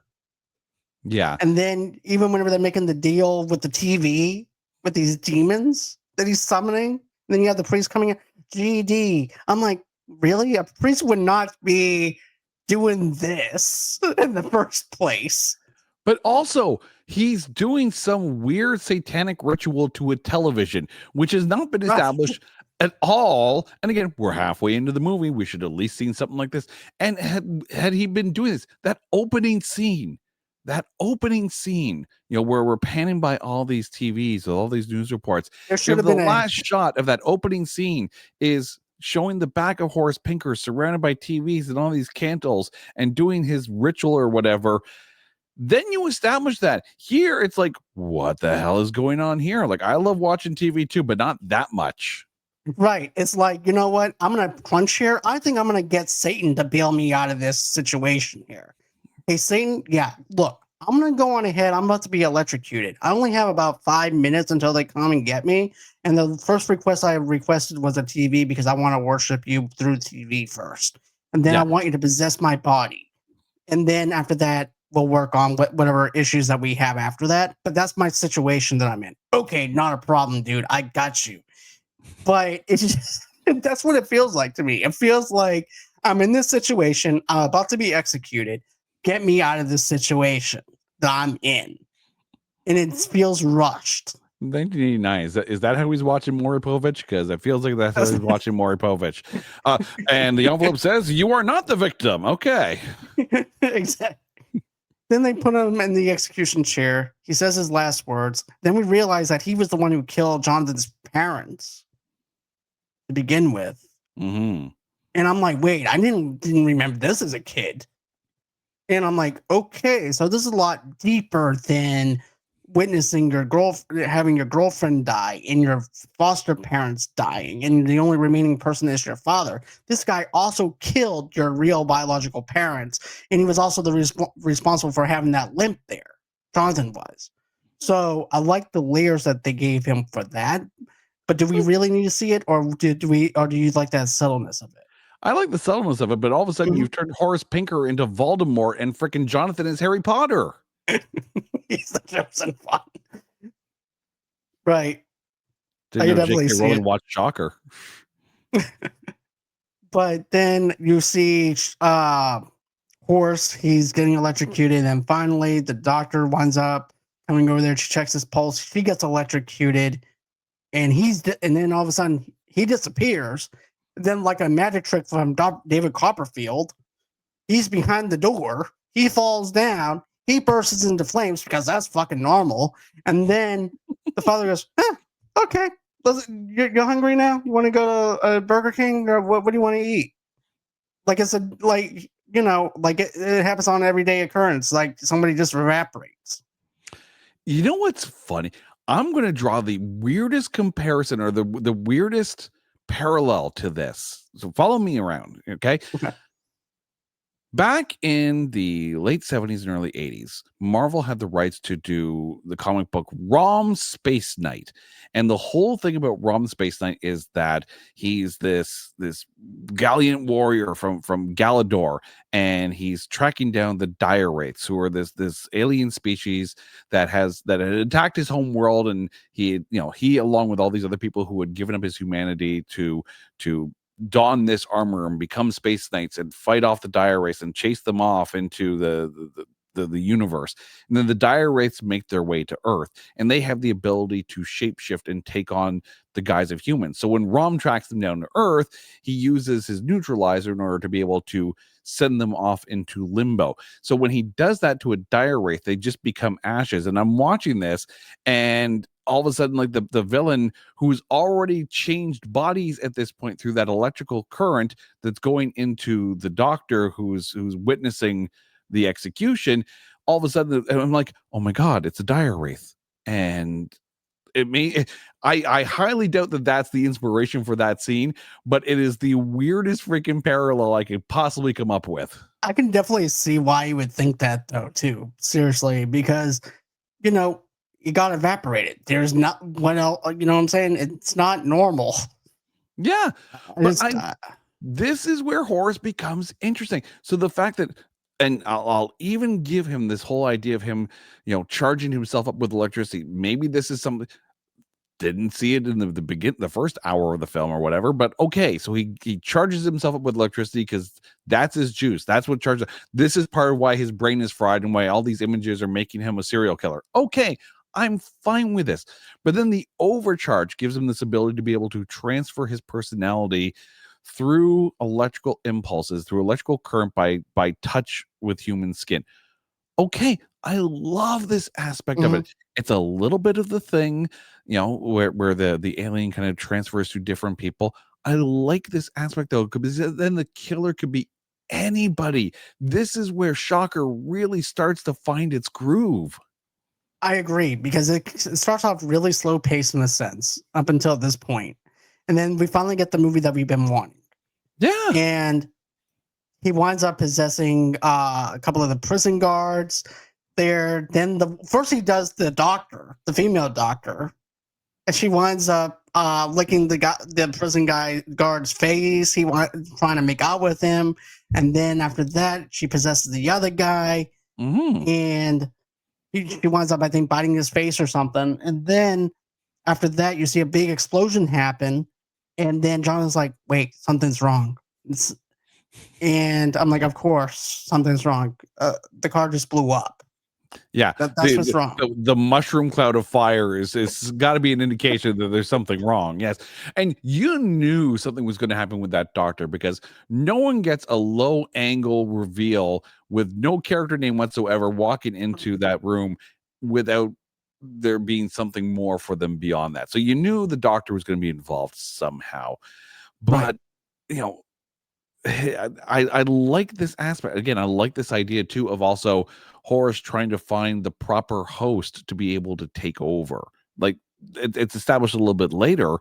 [SPEAKER 2] Yeah.
[SPEAKER 1] And then even whenever they're making the deal with the TV with these demons that he's summoning, and then you have the priest coming in, GD. I'm like, really? A priest would not be doing this in the first place.
[SPEAKER 2] But also, he's doing some weird satanic ritual to a television, which has not been established at all. And again, we're halfway into the movie. We should at least seen something like this. And had he been doing this, that opening scene, where we're panning by all these TVs, all these news reports,
[SPEAKER 1] there should have been
[SPEAKER 2] the last shot of that opening scene is showing the back of Horace Pinker surrounded by TVs and all these candles and doing his ritual or whatever. Then you establish that. Here it's like, what the hell is going on here? Like, I love watching TV too, but not that much.
[SPEAKER 1] Right. It's like, you know what? I'm going to crunch here. I think I'm going to get Satan to bail me out of this situation here. Hey, Satan, yeah, look, I'm going to go on ahead. I'm about to be electrocuted. I only have about 5 minutes until they come and get me. And the first request I requested was a TV because I want to worship you through TV first. And then I want you to possess my body. And then after that, we'll work on whatever issues that we have after that. But that's my situation that I'm in. Okay, not a problem, dude. I got you. But it's just, that's what it feels like to me. It feels like I'm in this situation. I'm about to be executed. Get me out of this situation that I'm in. And it feels rushed.
[SPEAKER 2] 1989. Is that how he's watching Maury Povich? Because it feels like that's how he's watching Maury Povich. And the envelope says, "You are not the victim." Okay.
[SPEAKER 1] Exactly. Then they put him in the execution chair. He says his last words. Then we realize that he was the one who killed Jonathan's parents to begin with.
[SPEAKER 2] Mm-hmm.
[SPEAKER 1] And I'm like, wait, I didn't remember this as a kid. And I'm like, okay, so this is a lot deeper than witnessing having your girlfriend die and your foster parents dying, and the only remaining person is your father. This guy also killed your real biological parents, and he was also the responsible for having that limp there. Jonathan was. So I like the layers that they gave him for that. But do we really need to see it, or do you like that subtleness of it?
[SPEAKER 2] I like the subtleness of it, but all of a sudden you've turned Horace Pinker into Voldemort, and freaking Jonathan is Harry Potter.
[SPEAKER 1] He's the chosen one. Right.
[SPEAKER 2] Didn't know J.K. Rowling watched Shocker.
[SPEAKER 1] But then you see Horace, he's getting electrocuted, and finally the doctor winds up coming over there. She checks his pulse. She gets electrocuted, and then all of a sudden he disappears. Then, like a magic trick from David Copperfield, he's behind the door. He falls down. He bursts into flames because that's fucking normal. And then the father goes, okay, you're hungry now? You want to go to Burger King? Or what do you want to eat? Like it happens on everyday occurrence. Like somebody just evaporates.
[SPEAKER 2] You know what's funny? I'm going to draw the weirdest comparison, or the weirdest parallel to this. So follow me around, okay? Back in the late 70s and early 80s, Marvel had the rights to do the comic book Rom Space Knight. And the whole thing about Rom Space Knight is that he's this gallant warrior from Galador, and he's tracking down the dire wraiths, who are this alien species that had attacked his home world, and he along with all these other people who had given up his humanity to don this armor and become space knights and fight off the dire wraiths and chase them off into the universe. And then the dire wraiths make their way to Earth, and they have the ability to shapeshift and take on the guise of humans. So when Rom tracks them down to Earth, he uses his neutralizer in order to be able to send them off into limbo. So when he does that to a dire wraith, they just become ashes. And I'm watching this, and all of a sudden, like the villain, who's already changed bodies at this point through that electrical current that's going into the doctor who's witnessing the execution, all of a sudden I'm like, oh my god, it's a dire wraith. And I highly doubt that that's the inspiration for that scene, but it is the weirdest freaking parallel I could possibly come up with.
[SPEAKER 1] I can definitely see why you would think that, though, too. Seriously, because you know it got evaporated. There's not what else. You know what I'm saying? It's not normal.
[SPEAKER 2] Yeah, but
[SPEAKER 1] Just,
[SPEAKER 2] this is where Horace becomes interesting. So the fact that, and I'll even give him this whole idea of him, charging himself up with electricity. Maybe this is something, didn't see it in the first hour of the film or whatever, but okay. So he charges himself up with electricity because that's his juice. That's what charges. This is part of why his brain is fried and why all these images are making him a serial killer. Okay, I'm fine with this. But then the overcharge gives him this ability to be able to transfer his personality through electrical impulses, through electrical current by touch with human skin. Okay, I love this aspect of it. It's a little bit of the thing, where the alien kind of transfers to different people. I like this aspect though, because then the killer could be anybody. This is where Shocker really starts to find its groove.
[SPEAKER 1] I agree, because it starts off really slow paced in a sense up until this point, and then we finally get the movie that we've been wanting.
[SPEAKER 2] Yeah.
[SPEAKER 1] And he winds up possessing a couple of the prison guards there. Then first he does the doctor, the female doctor, and she winds up licking the prison guard's face. Trying to make out with him, and then after that, she possesses the other guy, and she winds up, I think, biting his face or something. And then after that, you see a big explosion happen, and then John is like, "Wait, something's wrong." And I'm like, of course, something's wrong. The car just blew up.
[SPEAKER 2] Yeah,
[SPEAKER 1] That's what's wrong.
[SPEAKER 2] The mushroom cloud of fire is got to be an indication that there's something wrong. Yes, and you knew something was going to happen with that doctor, because no one gets a low angle reveal with no character name whatsoever walking into that room without there being something more for them beyond that. So you knew the doctor was going to be involved somehow, but
[SPEAKER 1] Right.
[SPEAKER 2] I like this aspect. Again, I like this idea too of also Horace trying to find the proper host to be able to take over. Like it's established a little bit later,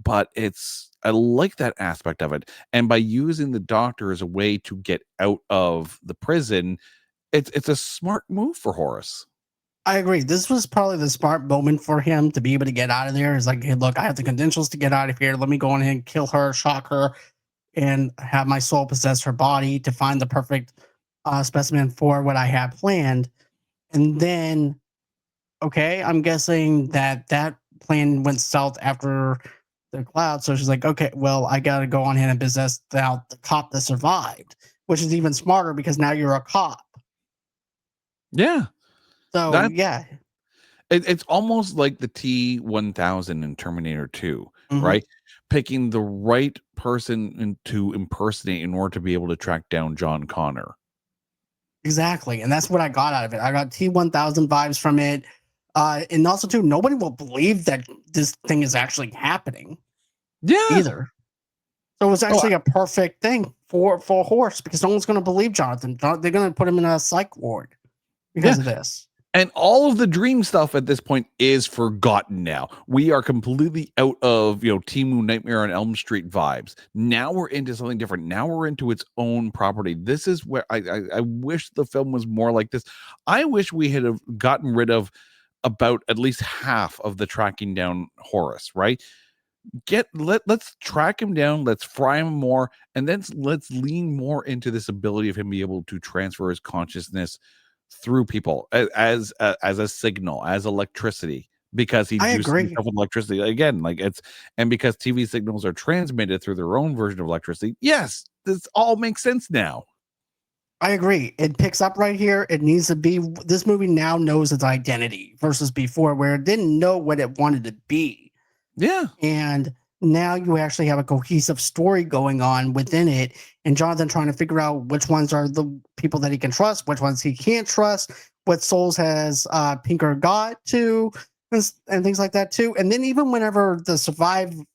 [SPEAKER 2] but I like that aspect of it. And by using the doctor as a way to get out of the prison, it's a smart move for Horace.
[SPEAKER 1] I agree. This was probably the smart moment for him to be able to get out of there. It's like, hey, look, I have the credentials to get out of here. Let me go on ahead and kill her, shock her, and have my soul possess her body to find the perfect specimen for what I have planned. And then, okay, I'm guessing that plan went south after the cloud. So she's like, okay, well, I got to go on ahead and possess the cop that survived, which is even smarter because now you're a cop.
[SPEAKER 2] Yeah.
[SPEAKER 1] So, yeah.
[SPEAKER 2] It's almost like the T-1000 in Terminator 2,
[SPEAKER 1] Mhm.
[SPEAKER 2] right? Picking the right person to impersonate in order to be able to track down John Connor.
[SPEAKER 1] Exactly. And that's what I got out of it. I got T-1000 vibes from it. And also, too, nobody will believe that this thing is actually happening
[SPEAKER 2] Yeah.
[SPEAKER 1] either. So it was actually a perfect thing for Horse, because no one's going to believe Jonathan. They're going to put him in a psych ward because of this.
[SPEAKER 2] And all of the dream stuff at this point is forgotten now. We are completely out of, Timu Nightmare on Elm Street vibes. Now we're into something different. Now we're into its own property. This is where I wish the film was more like this. I wish we had have gotten rid of about at least half of the tracking down Horace, right? Let's track him down, let's fry him more, and then let's lean more into this ability of him be able to transfer his consciousness through people as a signal, as electricity, because he
[SPEAKER 1] I
[SPEAKER 2] juices
[SPEAKER 1] agree.
[SPEAKER 2] himself with electricity again. And because TV signals are transmitted through their own version of electricity. Yes, this all makes sense now.
[SPEAKER 1] I agree. It picks up right here. It needs to be. This movie now knows its identity versus before, where it didn't know what it wanted to be.
[SPEAKER 2] Yeah.
[SPEAKER 1] And now you actually have a cohesive story going on within it. And Jonathan trying to figure out which ones are the people that he can trust, which ones he can't trust, what souls has Pinker got to, and things like that too. And then even whenever the survivor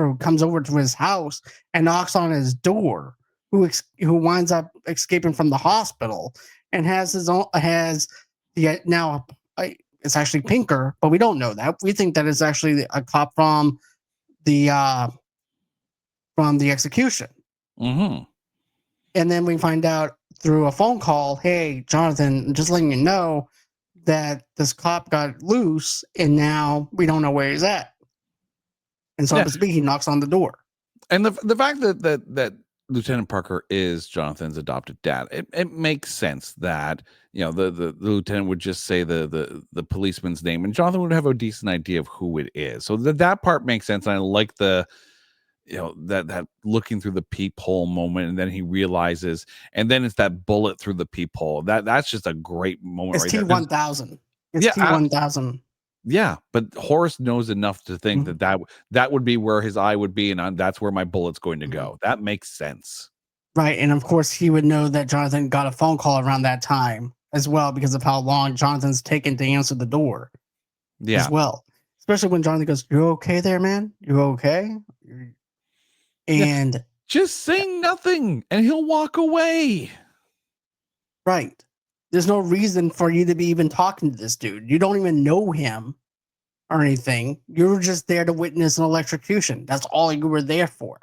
[SPEAKER 1] who comes over to his house and knocks on his door, who winds up escaping from the hospital and has the now it's actually Pinker, but we don't know that. We think that it's actually a cop from the execution.
[SPEAKER 2] Mm-hmm.
[SPEAKER 1] And then we find out through a phone call, hey, Jonathan, just letting you know that this cop got loose and now we don't know where he's at. And so he knocks on the door.
[SPEAKER 2] And the fact that Lieutenant Parker is Jonathan's adopted dad, it makes sense that the lieutenant would just say the policeman's name, and Jonathan would have a decent idea of who it is. So that part makes sense, and I like the that looking through the peephole moment, and then he realizes, and then it's that bullet through the peephole. That's just a great moment.
[SPEAKER 1] It's
[SPEAKER 2] right
[SPEAKER 1] T-1000. It's T-1000.
[SPEAKER 2] Yeah, but Horace knows enough to think that would be where his eye would be, and that's where my bullet's going to go. That makes sense.
[SPEAKER 1] Right, and of course he would know that Jonathan got a phone call around that time as well because of how long Jonathan's taken to answer the door.
[SPEAKER 2] Yeah.
[SPEAKER 1] As well. Especially when Jonathan goes, "You okay there, man? You okay?" And
[SPEAKER 2] just say nothing and he'll walk away.
[SPEAKER 1] Right. There's no reason for you to be even talking to this dude. You don't even know him or anything. You were just there to witness an electrocution. That's all you were there for.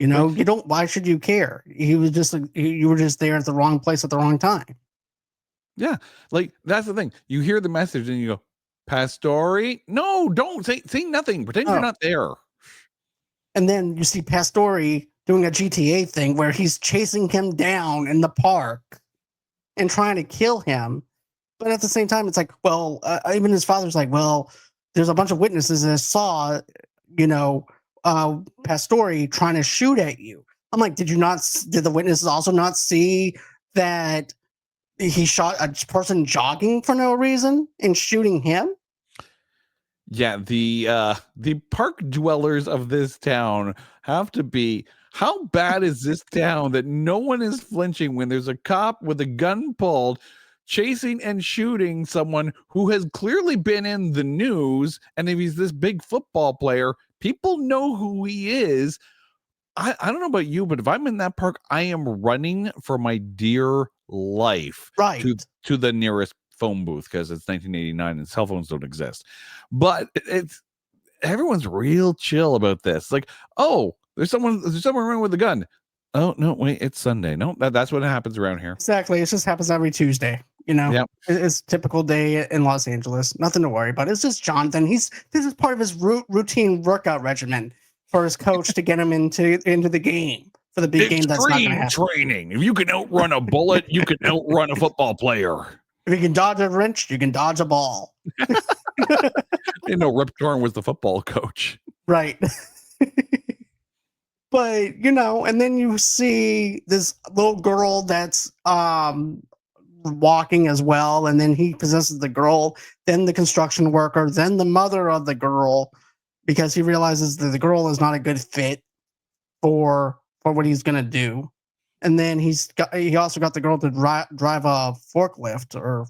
[SPEAKER 1] You don't. Why should you care? You were just there at the wrong place at the wrong time.
[SPEAKER 2] Yeah, that's the thing. You hear the message and you go, "Pastori, no, don't say nothing. Pretend you're not there."
[SPEAKER 1] And then you see Pastori doing a GTA thing where he's chasing him down in the park and trying to kill him. But at the same time, it's like, well, even his father's like, well, there's a bunch of witnesses that saw, Pastori trying to shoot at you. I'm like, did the witnesses also not see that he shot a person jogging for no reason and shooting him?
[SPEAKER 2] Yeah, the park dwellers of this town have to be, how bad is this town that no one is flinching when there's a cop with a gun pulled chasing and shooting someone who has clearly been in the news, and if he's this big football player, people know who he is. I don't know about you, but if I'm in that park, I am running for my dear life to the nearest phone booth because it's 1989 and cell phones don't exist. But everyone's real chill about this. Like, oh, there's someone running with a gun. Oh no, wait, it's Sunday. No, that's what happens around here.
[SPEAKER 1] Exactly. It just happens every Tuesday. It's typical day in Los Angeles. Nothing to worry about. It's just Jonathan. This is part of his routine workout regimen for his coach to get him into the game for the big game that's not going to happen.
[SPEAKER 2] Training. If you can outrun a bullet, you can outrun a football player.
[SPEAKER 1] If you can dodge a wrench, you can dodge a ball.
[SPEAKER 2] I didn't know Rip Torn was the football coach.
[SPEAKER 1] Right. But, and then you see this little girl that's walking as well, and then he possesses the girl, then the construction worker, then the mother of the girl, because he realizes that the girl is not a good fit for what he's going to do. And then he also got the girl to drive a forklift or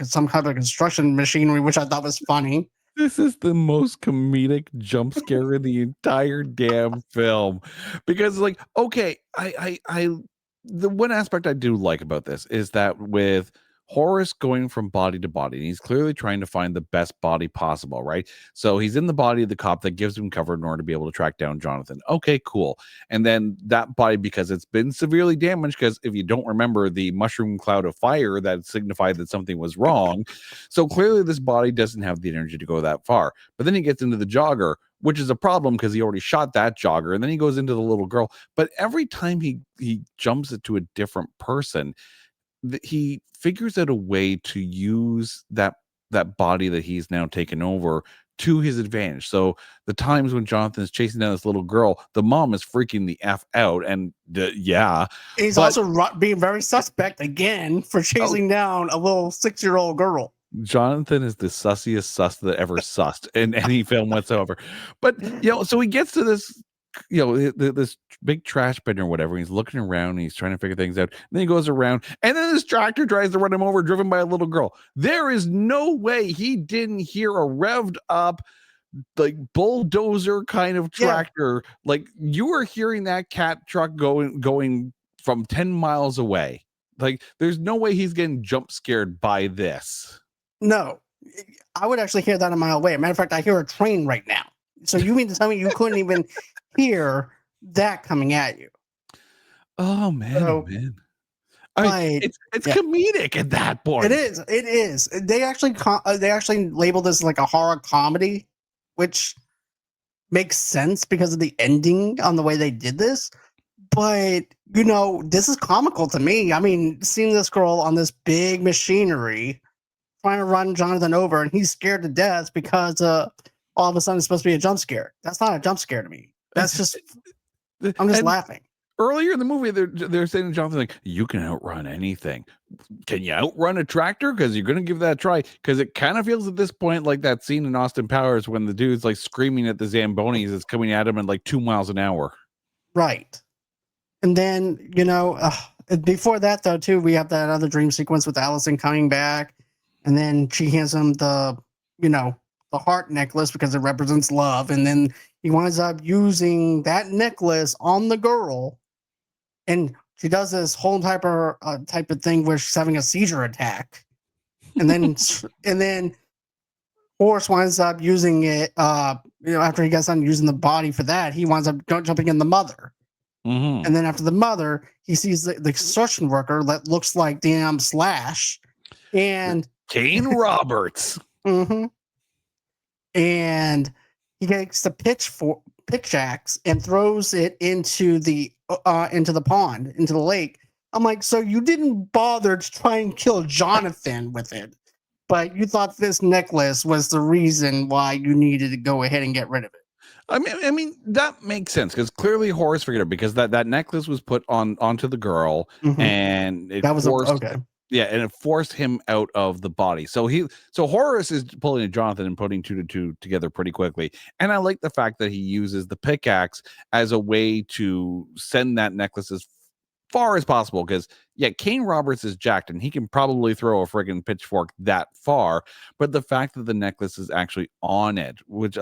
[SPEAKER 1] some kind of construction machinery, which I thought was funny.
[SPEAKER 2] This is the most comedic jump scare in the entire damn film, because okay, I the one aspect I do like about this is that with Horace going from body to body, and he's clearly trying to find the best body possible, right? So he's in the body of the cop that gives him cover in order to be able to track down Jonathan. Okay, cool. And then that body, because it's been severely damaged, because if you don't remember the mushroom cloud of fire that signified that something was wrong, so clearly this body doesn't have the energy to go that far. But then he gets into the jogger, which is a problem because he already shot that jogger, and then he goes into the little girl. But every time he jumps it to a different person, he figures out a way to use that body that he's now taken over to his advantage. So the times when Jonathan is chasing down this little girl, the mom is freaking the F out, and yeah.
[SPEAKER 1] He's
[SPEAKER 2] but
[SPEAKER 1] also being very suspect again for chasing down a little 6-year-old girl.
[SPEAKER 2] Jonathan is the sussiest sus that ever sussed in any film whatsoever. But so he gets to this, this big trash bin or whatever. He's looking around and he's trying to figure things out. And then he goes around, and then this tractor tries to run him over, driven by a little girl. There is no way he didn't hear a revved up, like, bulldozer kind of tractor. Yeah. Like, you were hearing that cat truck going from 10 miles away. Like, there's no way he's getting jump scared by this.
[SPEAKER 1] No, I would actually hear that a mile away. Matter of fact, I hear a train right now. So you mean to tell me you couldn't even hear that coming at you?
[SPEAKER 2] Oh man, it's comedic at that point.
[SPEAKER 1] It is. They actually labeled this like a horror comedy, which makes sense because of the ending on the way they did this. But this is comical to me. I mean, seeing this girl on this big machinery trying to run Jonathan over, and he's scared to death because all of a sudden it's supposed to be a jump scare. That's not a jump scare to me. That's just I'm just laughing.
[SPEAKER 2] Earlier in the movie, they're saying to Jonathan, like, you can outrun anything. Can you outrun a tractor? Because you're going to give that a try. Because it kind of feels at this point like that scene in Austin Powers when the dude's like screaming at the Zambonis that's coming at him at like 2 miles an hour.
[SPEAKER 1] Right. And then, before that, though, too, we have that other dream sequence with Allison coming back. And then she hands him the heart necklace because it represents love. And then he winds up using that necklace on the girl. And she does this whole type of thing where she's having a seizure attack. And then Horace winds up using it, after he gets done using the body for that, he winds up jumping in the mother.
[SPEAKER 2] Mm-hmm.
[SPEAKER 1] And then after the mother, he sees the construction worker that looks like damn Slash. And
[SPEAKER 2] Kane Roberts.
[SPEAKER 1] Mm-hmm. And he takes the pickaxe and throws it into the pond, into the lake. I'm like, so you didn't bother to try and kill Jonathan with it, but you thought this necklace was the reason why you needed to go ahead and get rid of it.
[SPEAKER 2] I mean that makes sense because clearly Horace figured it because that necklace was put onto the girl, mm-hmm. and it and it forced him out of the body. So Horace is pulling a Jonathan and putting 2 to 2 together pretty quickly. And I like the fact that he uses the pickaxe as a way to send that necklace as far as possible. Because Kane Roberts is jacked and he can probably throw a friggin' pitchfork that far. But the fact that the necklace is actually on it, which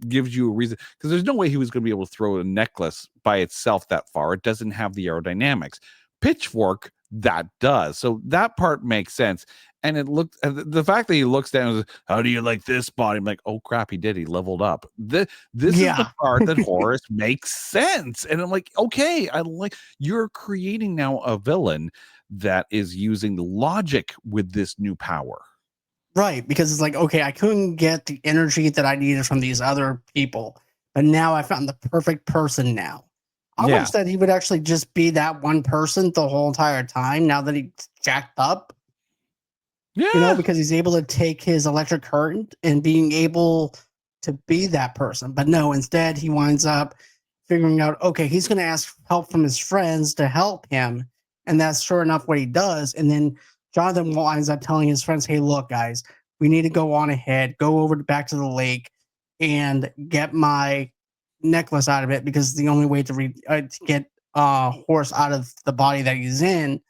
[SPEAKER 2] gives you a reason, because there's no way he was going to be able to throw a necklace by itself that far. It doesn't have the aerodynamics. Pitchfork, that does. So that part makes sense. And it looked, the fact that he looks down and says, how do you like this body? I'm like, oh crap, he did. He leveled up. This is the part that Horace makes sense. And I'm like, okay, you're creating now a villain that is using logic with this new power.
[SPEAKER 1] Right. Because it's like, okay, I couldn't get the energy that I needed from these other people, but now I found the perfect person now. I wish that he would actually just be that one person the whole entire time now that he's jacked up.
[SPEAKER 2] Yeah.
[SPEAKER 1] Because he's able to take his electric current and being able to be that person. But no, instead he winds up figuring out, okay, he's going to ask help from his friends to help him. And that's sure enough what he does. And then Jonathan winds up telling his friends, hey, look, guys, we need to go on ahead, go over back to the lake and get my necklace out of it because it's the only way to get Horace out of the body that he's in.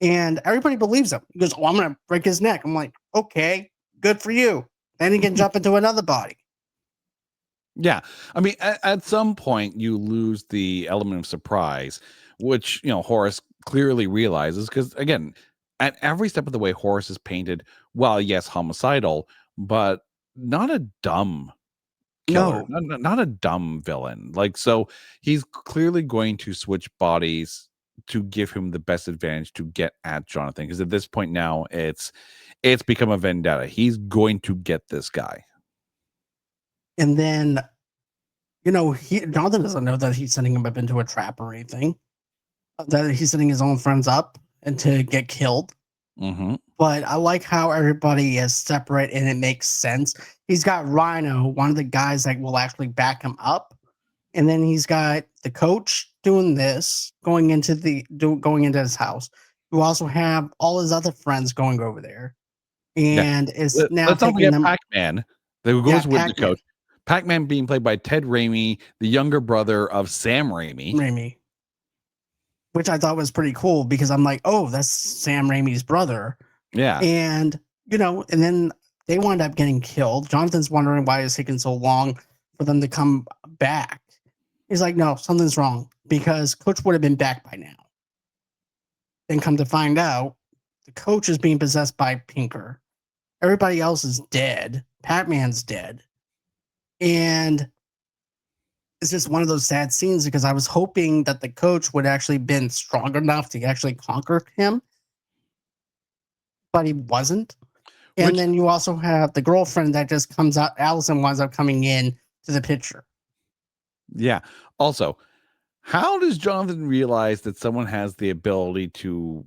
[SPEAKER 1] And everybody believes him. He goes, oh, I'm going to break his neck. I'm like, okay, good for you. Then he can jump into another body.
[SPEAKER 2] Yeah. I mean, at some point you lose the element of surprise, which, Horace clearly realizes because, again, at every step of the way, Horace is painted, well, yes, homicidal, but not a dumb killer,
[SPEAKER 1] No.
[SPEAKER 2] not a dumb villain. Like, so he's clearly going to switch bodies to give him the best advantage to get at Jonathan. Because at this point now, it's become a vendetta. He's going to get this guy.
[SPEAKER 1] And then, Jonathan doesn't know that he's setting him up into a trap or anything. That he's setting his own friends up and to get killed.
[SPEAKER 2] Mm-hmm.
[SPEAKER 1] But I like how everybody is separate and it makes sense. He's got Rhino, one of the guys that will actually back him up. And then he's got the coach doing this, going into his house. You also have all his other friends going over there. And is now
[SPEAKER 2] Let's not
[SPEAKER 1] taking
[SPEAKER 2] forget
[SPEAKER 1] them.
[SPEAKER 2] Pac-Man, who goes with the coach. Pac-Man being played by Ted Raimi, the younger brother of Sam Raimi.
[SPEAKER 1] Which I thought was pretty cool because I'm like, oh, that's Sam Raimi's brother.
[SPEAKER 2] Yeah.
[SPEAKER 1] And, and then they wind up getting killed. Jonathan's wondering why it's taking so long for them to come back. He's like, no, something's wrong because Coach would have been back by now. Then come to find out, the coach is being possessed by Pinker. Everybody else is dead. Pac-Man's dead. And it's just one of those sad scenes because I was hoping that the coach would actually been strong enough to actually conquer him. But he wasn't. And then you also have the girlfriend that just comes out. Allison winds up coming in to the picture.
[SPEAKER 2] Yeah. Also, how does Jonathan realize that someone has the ability to,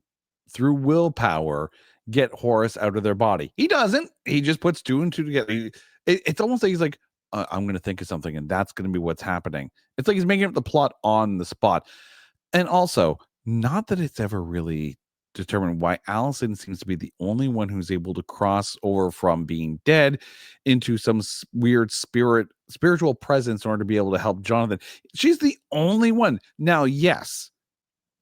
[SPEAKER 2] through willpower, get Horace out of their body? He doesn't. He just puts two and two together. It's almost like he's like, I'm going to think of something, and that's going to be what's happening. It's like he's making up the plot on the spot. And also, not that it's ever really determined why Allison seems to be the only one who's able to cross over from being dead into some weird spiritual presence in order to be able to help Jonathan. She's the only one. Now, yes,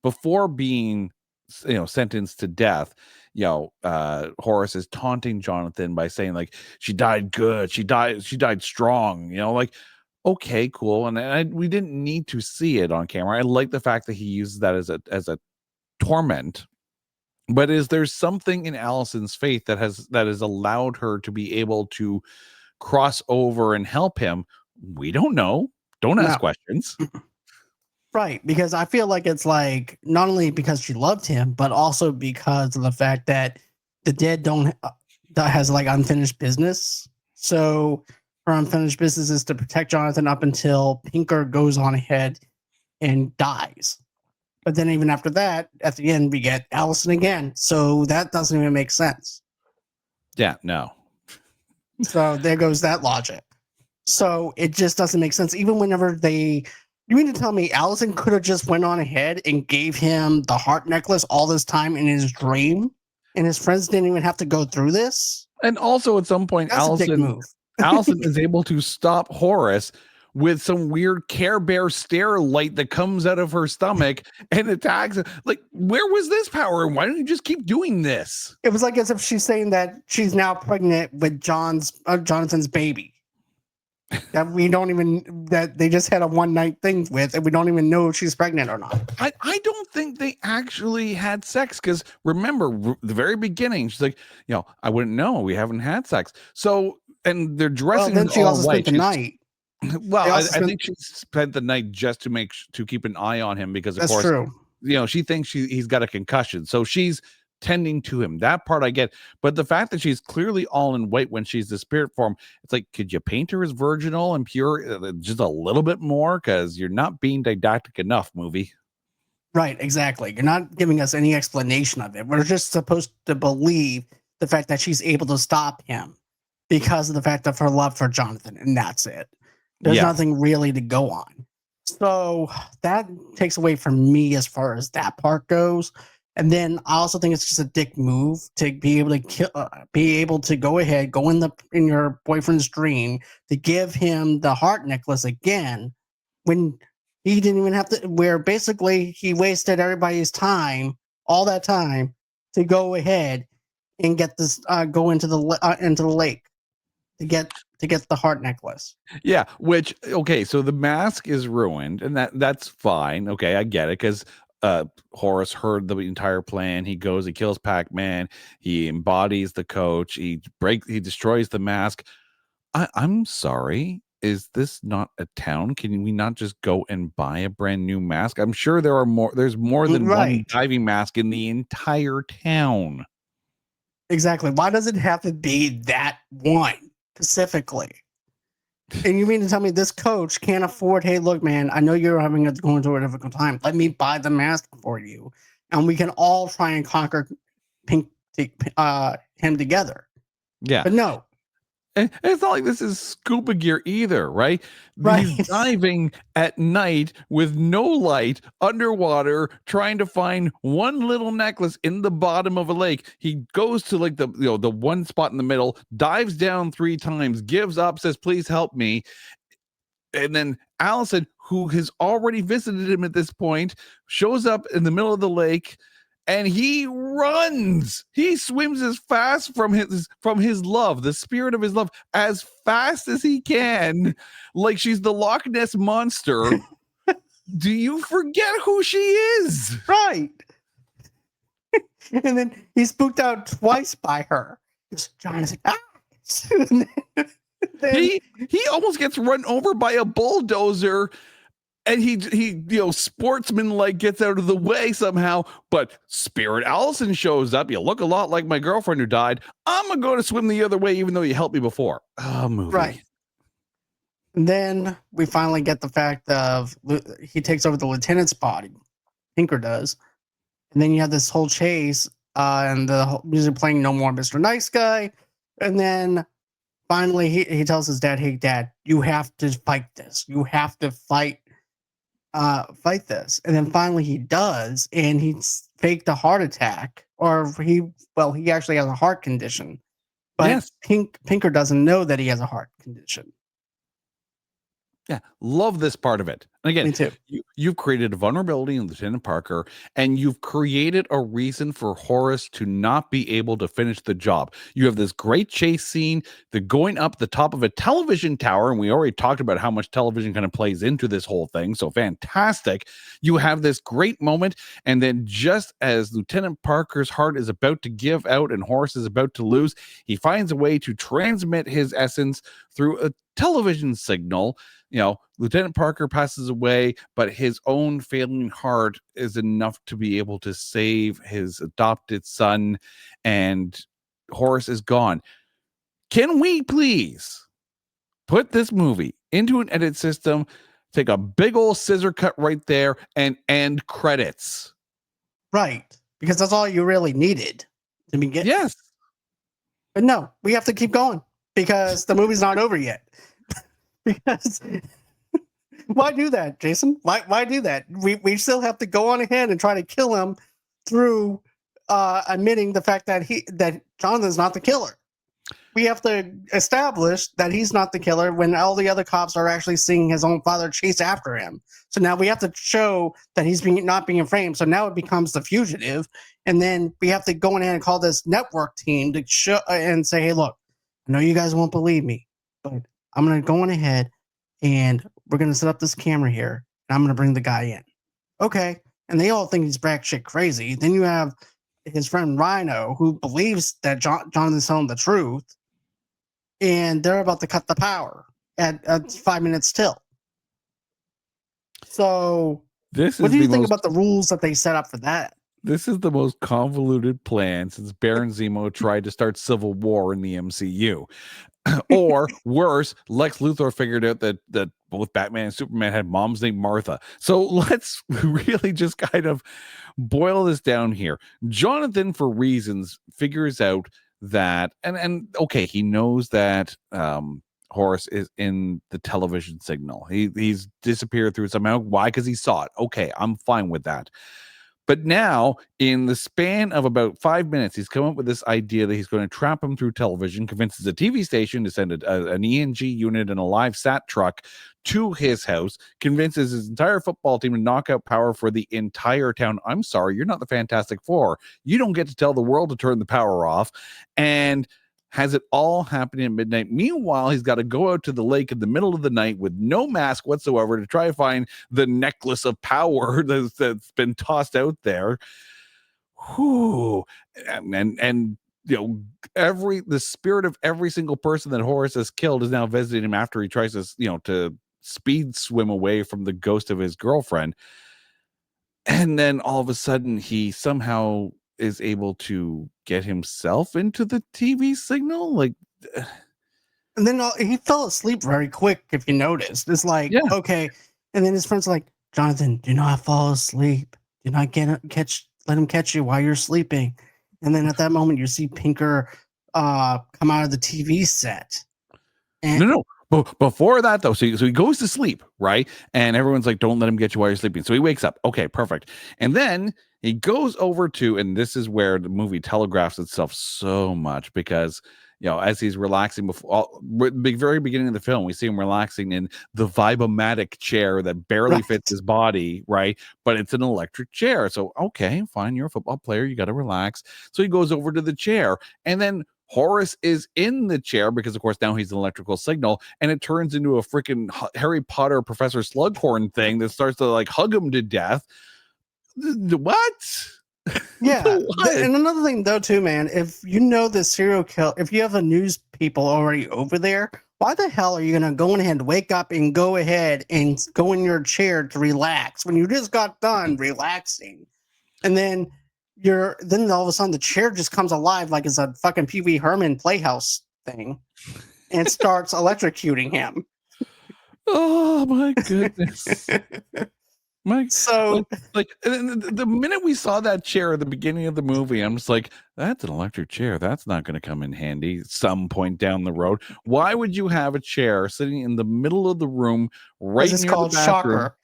[SPEAKER 2] before being sentenced to death, Horace is taunting Jonathan by saying, like, she died good, she died strong, like, okay, cool. And we didn't need to see it on camera. I like the fact that he uses that as a torment. But is there something in Allison's faith that has allowed her to be able to cross over and help him? We don't know. Don't ask questions.
[SPEAKER 1] Right, because I feel like it's like not only because she loved him, but also because of the fact that the dead that has like unfinished business. So her unfinished business is to protect Jonathan up until Pinker goes on ahead and dies. But then even after that, at the end, we get Allison again. So that doesn't even make sense.
[SPEAKER 2] Yeah, no.
[SPEAKER 1] So there goes that logic. So it just doesn't make sense. Even whenever you mean to tell me Allison could have just went on ahead and gave him the heart necklace all this time in his dream, and his friends didn't even have to go through this?
[SPEAKER 2] And also at some point,
[SPEAKER 1] That's a dick move.
[SPEAKER 2] Allison is able to stop Horace with some weird Care Bear stare light that comes out of her stomach and attacks. Like, where was this power? And why don't you just keep doing this?
[SPEAKER 1] It was like as if she's saying that she's now pregnant with Jonathan's baby. That they just had a one night thing with, and we don't even know if she's pregnant or not.
[SPEAKER 2] I don't think they actually had sex because remember the very beginning, she's like, I wouldn't know. We haven't had sex. So, and they're dressing.
[SPEAKER 1] Well, then she also spent the night.
[SPEAKER 2] Well, I think she spent the night just to keep an eye on him because, of course,
[SPEAKER 1] true.
[SPEAKER 2] She thinks he's got a concussion, so she's tending to him. That part I get, but the fact that she's clearly all in white when she's the spirit form, it's like, could you paint her as virginal and pure just a little bit more? Because you're not being didactic enough, movie.
[SPEAKER 1] Right, exactly. You're not giving us any explanation of it. We're just supposed to believe the fact that she's able to stop him because of the fact of her love for Jonathan, and that's it. There's nothing really to go on. So that takes away from me as far as that part goes. And then I also think it's just a dick move to be able to go ahead, go in your boyfriend's dream to give him the heart necklace again when he didn't even have to. Where basically he wasted everybody's time, all that time, to go ahead and get this, go into the lake to get the heart necklace.
[SPEAKER 2] Yeah, which, okay, so the mask is ruined, and that's fine. Okay, I get it, because Horace heard the entire plan. He goes, he kills Pac-Man, he embodies the coach, he destroys the mask. I'm sorry, is this not a town? Can we not just go and buy a brand new mask? I'm sure there's more than one diving mask in the entire town.
[SPEAKER 1] Exactly. Why does it have to be that one specifically? And you mean to tell me this coach can't afford, hey, look, man, I know you're going through a difficult time. Let me buy the mask for you. And we can all try and conquer him together.
[SPEAKER 2] Yeah.
[SPEAKER 1] But no.
[SPEAKER 2] And it's not like this is scuba gear either, right? He's diving at night with no light underwater, trying to find one little necklace in the bottom of a lake. He goes to like the one spot in the middle, dives down 3 times, gives up, says, "Please help me." And then Allison, who has already visited him at this point, shows up in the middle of the lake. And he runs. He swims as fast from his love, the spirit of his love, as fast as he can, like she's the Loch Ness monster. Do you forget who she is?
[SPEAKER 1] Right. And then he's spooked out twice by her. John is like, ah!
[SPEAKER 2] He almost gets run over by a bulldozer. And he sportsman like gets out of the way somehow, but Spirit Allison shows up. You look a lot like my girlfriend who died. I'm gonna go to swim the other way, even though you helped me before. Oh, movie.
[SPEAKER 1] Right. And then we finally get the fact of he takes over the lieutenant's body. Pinker does, and then you have this whole chase, and the music playing "No More Mr. Nice Guy," and then finally he tells his dad, "Hey, Dad, you have to fight this. You have to fight this." And then finally he does, and he's faked a heart attack, or he actually has a heart condition, but
[SPEAKER 2] yes.
[SPEAKER 1] Pinker doesn't know that he has a heart condition.
[SPEAKER 2] Yeah, love this part of it. And again,
[SPEAKER 1] me too.
[SPEAKER 2] You've created a vulnerability in Lieutenant Parker, and you've created a reason for Horace to not be able to finish the job. You have this great chase scene, the going up the top of a television tower, and we already talked about how much television kind of plays into this whole thing, so fantastic. You have this great moment, and then just as Lieutenant Parker's heart is about to give out and Horace is about to lose, he finds a way to transmit his essence through a television signal. Lieutenant Parker passes away, but his own failing heart is enough to be able to save his adopted son, and Horace is gone. Can we please put this movie into an edit system, take a big old scissor cut right there, and end credits?
[SPEAKER 1] Right, because that's all you really needed to begin.
[SPEAKER 2] Yes.
[SPEAKER 1] But no, we have to keep going because the movie's not over yet. Because why do that, Jason? Why do that? We still have to go on ahead and try to kill him through admitting the fact that Jonathan's not the killer. We have to establish that he's not the killer when all the other cops are actually seeing his own father chase after him. So now we have to show that he's not being framed. So now it becomes the fugitive, and then we have to go in and call this network team to show and say, "Hey, look, I know you guys won't believe me, but I'm going to go on ahead and we're going to set up this camera here, and I'm going to bring the guy in." Okay. And they all think he's shit crazy. Then you have his friend Rhino, who believes that Jonathan's telling the truth, and they're about to cut the power at 5 minutes till. So what do you think about the rules that they set up for that?
[SPEAKER 2] This is the most convoluted plan since Baron Zemo tried to start civil war in the MCU. Or worse, Lex Luthor figured out that both Batman and Superman had moms named Martha. So let's really just kind of boil this down here. Jonathan, for reasons, figures out that, and okay, he knows that Horace is in the television signal. He's disappeared through it somehow. Why? Because he saw it. Okay, I'm fine with that. But now, in the span of about 5 minutes, he's come up with this idea that he's going to trap him through television, convinces a TV station to send an ENG unit and a live sat truck to his house, convinces his entire football team to knock out power for the entire town. I'm sorry, you're not the Fantastic Four. You don't get to tell the world to turn the power off. And has it all happening at midnight. Meanwhile, he's got to go out to the lake in the middle of the night with no mask whatsoever to try to find the necklace of power that's been tossed out there. Whew. And the spirit of every single person that Horace has killed is now visiting him after he tries to speed swim away from the ghost of his girlfriend. And then all of a sudden he somehow is able to get himself into the TV signal. Like,
[SPEAKER 1] and then he fell asleep very quick. If you noticed, it's like,
[SPEAKER 2] yeah.
[SPEAKER 1] Okay. And then his friend's like, Jonathan, do not fall asleep. Do not let him catch you while you're sleeping. And then at that moment, you see Pinker come out of the TV set. And
[SPEAKER 2] no. Before that, though, so he goes to sleep, right? And everyone's like, don't let him get you while you're sleeping. So he wakes up. Okay, perfect. And then he goes over to, and this is where the movie telegraphs itself so much, because, as he's relaxing the very beginning of the film, we see him relaxing in the Vibe-O-Matic chair that barely fits his body, right? But it's an electric chair. So, okay, fine. You're a football player. You got to relax. So he goes over to the chair, and then Horace is in the chair because, of course, now he's an electrical signal, and it turns into a freaking Harry Potter Professor Slughorn thing that starts to like hug him to death. What?
[SPEAKER 1] Yeah. And another thing, though, too, man, if you know the serial killer, if you have the news people already over there, why the hell are you going to go ahead and wake up and go ahead and go in your chair to relax when you just got done relaxing? And then all of a sudden the chair just comes alive like it's a fucking Pee Wee Herman Playhouse thing and starts electrocuting him.
[SPEAKER 2] Oh my goodness. The minute we saw that chair at the beginning of the movie, I'm just like, that's an electric chair. That's not going to come in handy some point down the road. Why would you have a chair sitting in the middle of the room right near the bathroom?
[SPEAKER 1] Shocker.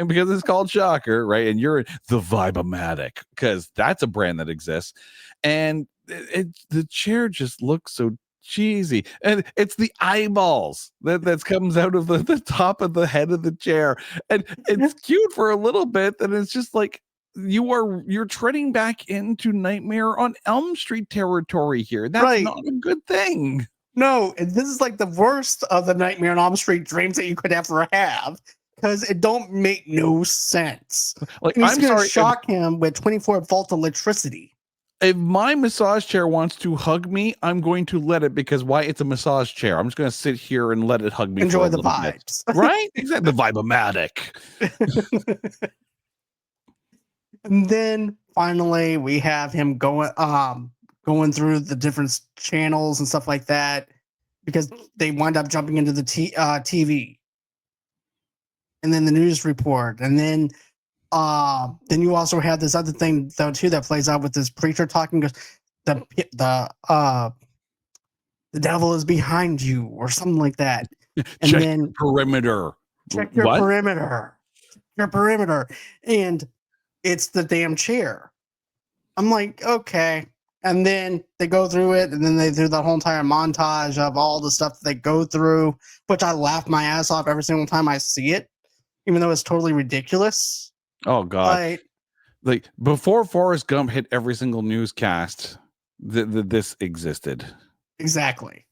[SPEAKER 2] Because it's called Shocker, right? And you're the Vibe-O-Matic, because that's a brand that exists. And the chair just looks so cheesy, and it's the eyeballs that comes out of the top of the head of the chair, and it's cute for a little bit, and it's just like you're treading back into Nightmare on Elm Street territory here. That's not a good thing.
[SPEAKER 1] No, and this is like the worst of the Nightmare on Elm Street dreams that you could ever have, because it don't make no sense. Like, I'm going to shock him with 24-volt electricity.
[SPEAKER 2] If my massage chair wants to hug me, I'm going to let it, because why? It's a massage chair. I'm just going to sit here and let it hug me.
[SPEAKER 1] Enjoy the vibes.
[SPEAKER 2] Right? Exactly. The Vibe-O-Matic.
[SPEAKER 1] And then finally we have him going through the different channels and stuff like that, because they wind up jumping into the TV. And then the news report. And then you also have this other thing though too that plays out with this preacher talking. The devil is behind you, or something like that. And
[SPEAKER 2] check
[SPEAKER 1] then
[SPEAKER 2] perimeter.
[SPEAKER 1] Check your perimeter. Your perimeter, and it's the damn chair. I'm like, okay. And then they go through it, and then they do the whole entire montage of all the stuff that they go through, which I laugh my ass off every single time I see it, even though it's totally ridiculous.
[SPEAKER 2] Oh God! Like before Forrest Gump hit every single newscast, this existed.
[SPEAKER 1] Exactly.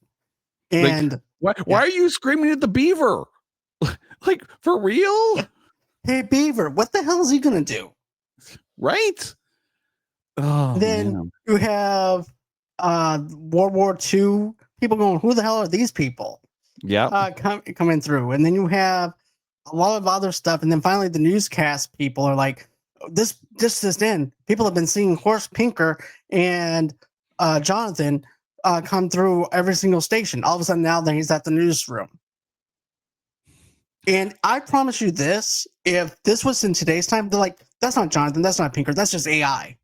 [SPEAKER 1] And
[SPEAKER 2] why are you screaming at the beaver? Like, for real?
[SPEAKER 1] Hey, beaver, what the hell is he gonna do?
[SPEAKER 2] Right? Oh,
[SPEAKER 1] then you have World War II people going, who the hell are these people?
[SPEAKER 2] Yeah,
[SPEAKER 1] coming through. And then you have a lot of other stuff, and then finally the newscast people are like, this in. People have been seeing Horace Pinker and Jonathan come through every single station. All of a sudden now that he's at the newsroom. And I promise you this, if this was in today's time, they're like, that's not Jonathan, that's not Pinker, that's just AI.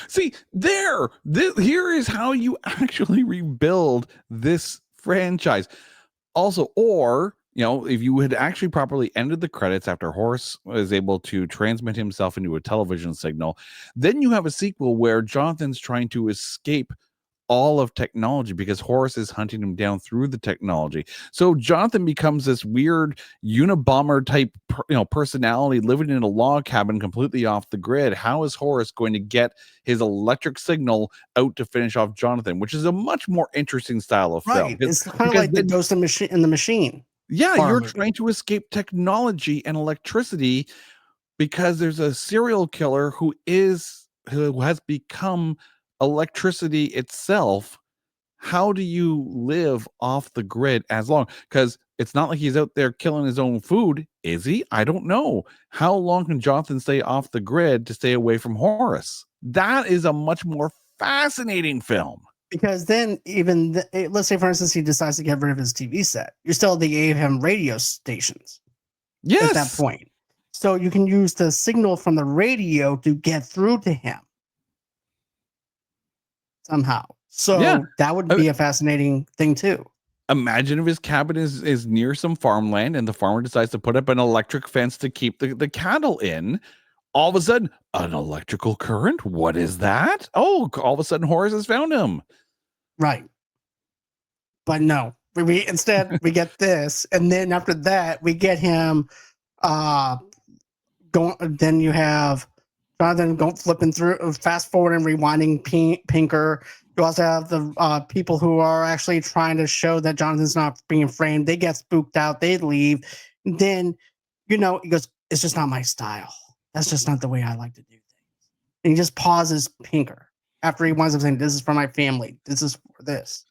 [SPEAKER 2] See, here is how you actually rebuild this franchise. Also, or, if you had actually properly ended the credits after Horace was able to transmit himself into a television signal, then you have a sequel where Jonathan's trying to escape all of technology because Horace is hunting him down through the technology. So Jonathan becomes this weird Unabomber type, personality living in a log cabin completely off the grid. How is Horace going to get his electric signal out to finish off Jonathan, which is a much more interesting style of film?
[SPEAKER 1] Right. It's kind of
[SPEAKER 2] Because
[SPEAKER 1] like the Ghost in the Machine.
[SPEAKER 2] yeah,
[SPEAKER 1] horror
[SPEAKER 2] you're
[SPEAKER 1] movie.
[SPEAKER 2] trying to escape technology and electricity because there's a serial killer who has become electricity itself. How do you live off the grid as long? Because it's not like he's out there killing his own food, is he? I don't know. How long can Jonathan stay off the grid to stay away from Horace? That is a much more fascinating film.
[SPEAKER 1] Because then, let's say, for instance, he decides to get rid of his TV set. You're still the AM radio stations at that
[SPEAKER 2] Yes.
[SPEAKER 1] point. So you can use the signal from the radio to get through to him somehow. So
[SPEAKER 2] Yeah.
[SPEAKER 1] that would be a fascinating thing too.
[SPEAKER 2] Imagine if his cabin is near some farmland and the farmer decides to put up an electric fence to keep the cattle in. All of a sudden, an electrical current? What is that? Oh, all of a sudden, Horace has found him.
[SPEAKER 1] Right. But no, instead we get this, and then after that we get him going. Then you have Jonathan going flipping through, fast forward and rewinding Pinker. You also have the people who are actually trying to show that Jonathan's not being framed. They get spooked out. They leave. And then, he goes, "It's just not my style. That's just not the way I like to do things." And he just pauses Pinker after he winds up saying, "This is for my family. This is for this."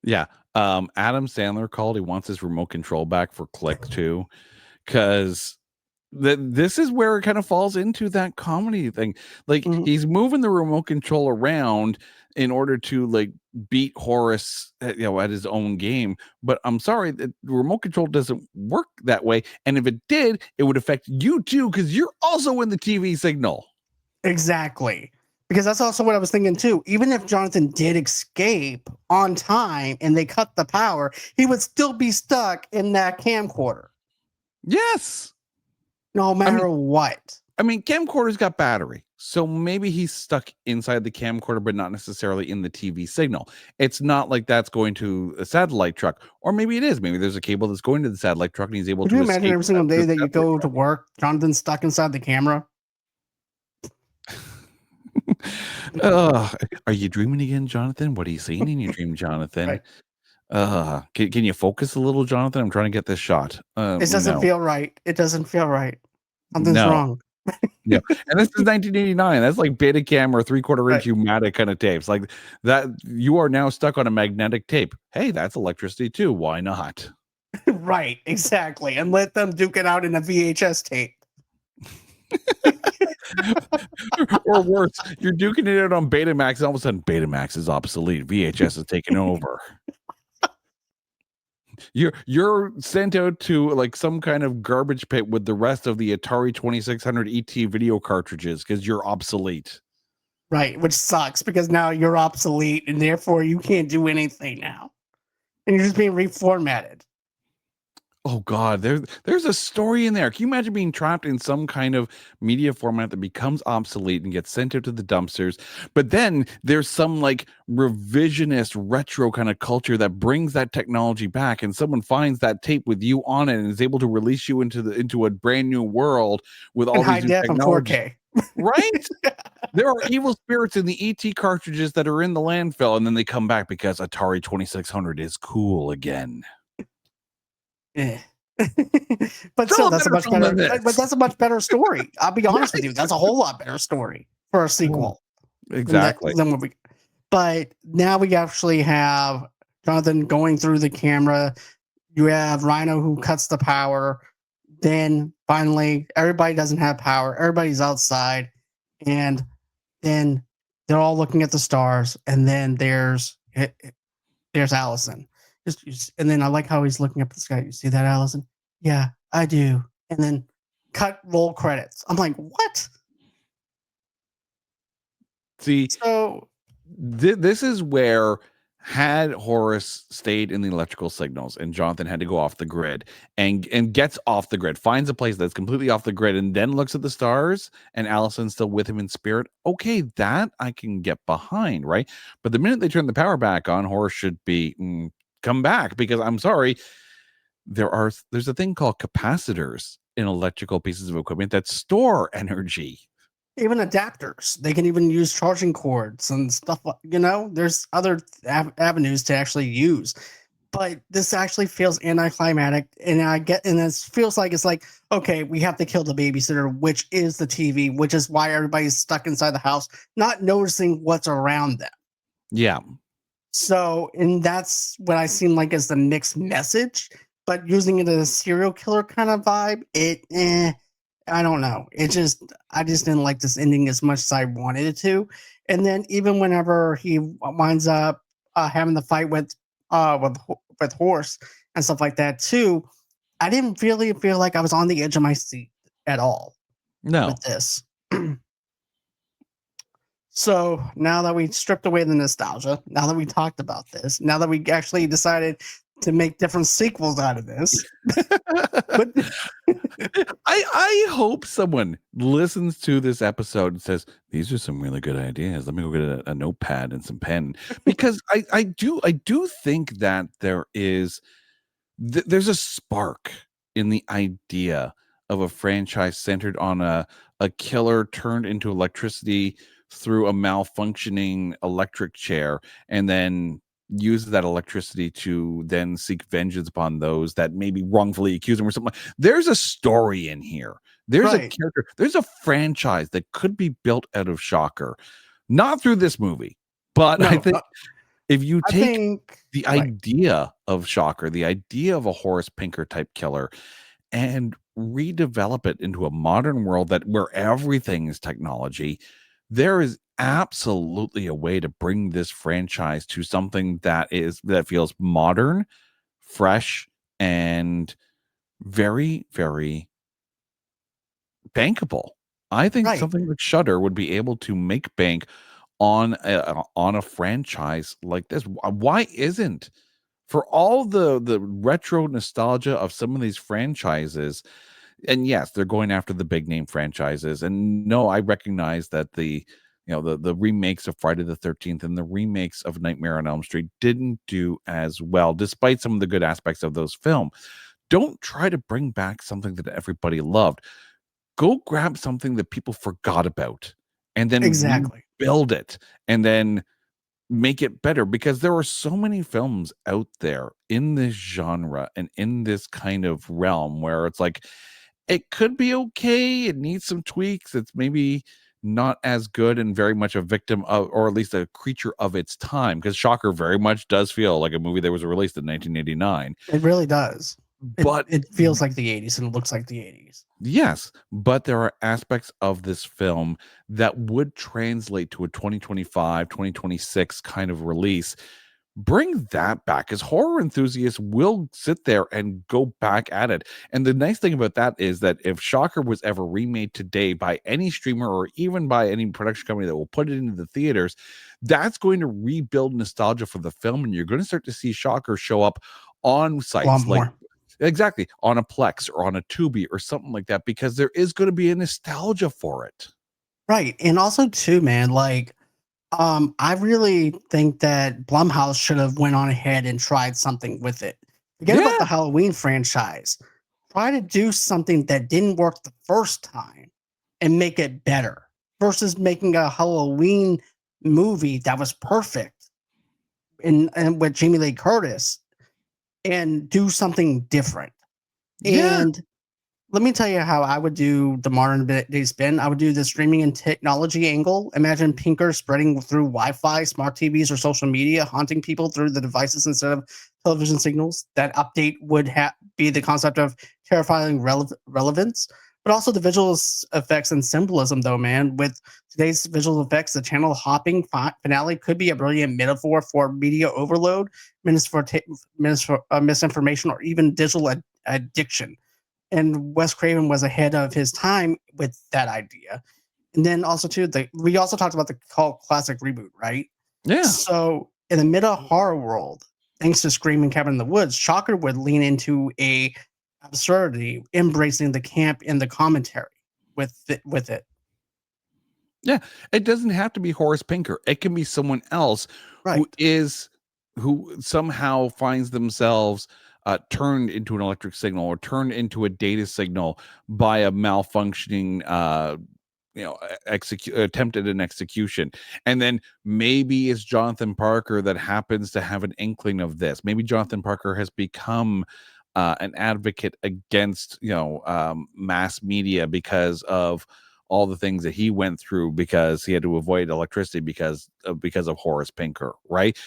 [SPEAKER 2] Yeah. Adam Sandler called. He wants his remote control back for Click too, because this is where it kind of falls into that comedy thing. Like he's moving the remote control around in order to like beat Horace, at his own game. But I'm sorry, the remote control doesn't work that way. And if it did, it would affect you too, because you're also in the TV signal.
[SPEAKER 1] Exactly. Because that's also what I was thinking too. Even if Jonathan did escape on time and they cut the power, he would still be stuck in that camcorder.
[SPEAKER 2] Yes.
[SPEAKER 1] No matter what.
[SPEAKER 2] I mean, camcorder's got battery. So maybe he's stuck inside the camcorder, but not necessarily in the TV signal. It's not like that's going to a satellite truck. Or maybe it is. Maybe there's a cable that's going to the satellite truck and he's able
[SPEAKER 1] Could
[SPEAKER 2] to
[SPEAKER 1] you imagine every single day that you go to work, Jonathan's stuck inside the camera?
[SPEAKER 2] Are you dreaming again, Jonathan? What are you seeing in your dream, Jonathan? Right. Can you focus a little, Jonathan? I'm trying to get this shot.
[SPEAKER 1] It doesn't feel right. It doesn't feel right. Something's wrong.
[SPEAKER 2] Yeah, and this is 1989. That's like Betacam or 3/4 inch U-matic kind of tapes. Like that, you are now stuck on a magnetic tape. Hey, that's electricity too. Why not?
[SPEAKER 1] Right, exactly. And let them duke it out in a VHS tape.
[SPEAKER 2] Or worse, you're duking it out on Betamax, and all of a sudden Betamax is obsolete. VHS is taking over. You're sent out to like some kind of garbage pit with the rest of the Atari 2600 ET video cartridges because you're obsolete.
[SPEAKER 1] Right, which sucks because now you're obsolete and therefore you can't do anything now. And you're just being reformatted.
[SPEAKER 2] Oh God, there's a story in there. Can you imagine being trapped in some kind of media format that becomes obsolete and gets sent out to the dumpsters? But then there's some like revisionist retro kind of culture that brings that technology back, and someone finds that tape with you on it and is able to release you into a brand new world with all these new technology.
[SPEAKER 1] 4K.
[SPEAKER 2] Right? There are evil spirits in the ET cartridges that are in the landfill, and then they come back because Atari 2600 is cool again.
[SPEAKER 1] Yeah. But still, that's a much better. But that's a much better story. I'll be honest with you. That's a whole lot better story for a sequel.
[SPEAKER 2] Exactly.
[SPEAKER 1] Than what we. But now we actually have Jonathan going through the camera. You have Rhino who cuts the power. Then finally, everybody doesn't have power. Everybody's outside, and then they're all looking at the stars. And then there's Allison. And then I like how he's looking up at the sky. You see that, Allison? Yeah, I do. And then roll credits. I'm like, what?
[SPEAKER 2] See,
[SPEAKER 1] so
[SPEAKER 2] this is where had Horace stayed in the electrical signals and Jonathan had to go off the grid and gets off the grid, finds a place that's completely off the grid, and then looks at the stars and Allison's still with him in spirit, okay, that I can get behind, right? But the minute they turn the power back on, Horace should be come back, because I'm sorry, there's a thing called capacitors in electrical pieces of equipment that store energy.
[SPEAKER 1] Even adapters. They can even use charging cords and stuff. There's other avenues to actually use. But this actually feels anticlimactic, and it feels like it's like, okay, we have to kill the babysitter, which is the TV, which is why everybody's stuck inside the house, not noticing what's around them.
[SPEAKER 2] Yeah.
[SPEAKER 1] So, and that's what I seem like is the mixed message, but using it as a serial killer kind of vibe, I don't know. I just didn't like this ending as much as I wanted it to. And then even whenever he winds up having the fight with Horse and stuff like that too, I didn't really feel like I was on the edge of my seat at all
[SPEAKER 2] No.
[SPEAKER 1] with this. So now that we stripped away the nostalgia, now that we talked about this, now that we actually decided to make different sequels out of this, but
[SPEAKER 2] I hope someone listens to this episode and says, these are some really good ideas. Let me go get a notepad and some pen, because I do think that there's a spark in the idea of a franchise centered on a killer turned into electricity through a malfunctioning electric chair, and then uses that electricity to then seek vengeance upon those that maybe wrongfully accuse him or something. There's a story in here. There's a character. There's a franchise that could be built out of Shocker, not through this movie, but I think if you take the idea of Shocker, the idea of a Horace Pinker type killer, and redevelop it into a modern world where everything is technology, there is absolutely a way to bring this franchise to something that feels modern, fresh, and very, very bankable. I think something like Shudder would be able to make bank on a franchise like this. Why isn't, for all the retro nostalgia of some of these franchises, and yes, they're going after the big name franchises, and no, I recognize that the remakes of Friday the 13th and the remakes of Nightmare on Elm Street didn't do as well, despite some of the good aspects of those films. Don't try to bring back something that everybody loved. Go grab something that people forgot about and then rebuild it, and then make it better, because there are so many films out there in this genre and in this kind of realm where it's like, it could be okay, it needs some tweaks, it's maybe not as good, and very much a victim of, or at least a creature of its time, because Shocker very much does feel like a movie that was released in 1989.
[SPEAKER 1] It really does.
[SPEAKER 2] But
[SPEAKER 1] it feels like the 80s and it looks like the 80s.
[SPEAKER 2] Yes, but there are aspects of this film that would translate to a 2025, 2026 kind of release. Bring that back, as horror enthusiasts will sit there and go back at it. And the nice thing about that is that if Shocker was ever remade today by any streamer or even by any production company that will put it into the theaters, that's going to rebuild nostalgia for the film, and you're going to start to see Shocker show up on sites like exactly on a Plex or on a Tubi or something like that, because there is going to be a nostalgia for it.
[SPEAKER 1] Right. And also too, man, like I really think that Blumhouse should have went on ahead and tried something with it. Forget about the Halloween franchise. Try to do something that didn't work the first time and make it better, versus making a Halloween movie that was perfect and with Jamie Lee Curtis, and do something different. And let me tell you how I would do the modern day spin. I would do the streaming and technology angle. Imagine Pinker spreading through Wi-Fi, smart TVs, or social media, haunting people through the devices instead of television signals. That update would be the concept of terrifying relevance, but also the visual effects and symbolism, though, man. With today's visual effects, the channel hopping finale could be a brilliant metaphor for media overload, misinformation, or even digital addiction. And Wes Craven was ahead of his time with that idea. And then also too, we also talked about the cult classic reboot, right?
[SPEAKER 2] Yeah.
[SPEAKER 1] So in the meta horror world, thanks to Screaming Cabin in the Woods, Shocker would lean into a absurdity, embracing the camp and the commentary with it.
[SPEAKER 2] Yeah, it doesn't have to be Horace Pinker. It can be someone else who
[SPEAKER 1] Right.
[SPEAKER 2] is who somehow finds themselves turned into an electric signal or turned into a data signal by a malfunctioning execute attempted an execution. And then maybe it's Jonathan Parker that happens to have an inkling of this. Maybe Jonathan Parker has become an advocate against mass media because of all the things that he went through because he had to avoid electricity because of Horace Pinker, right?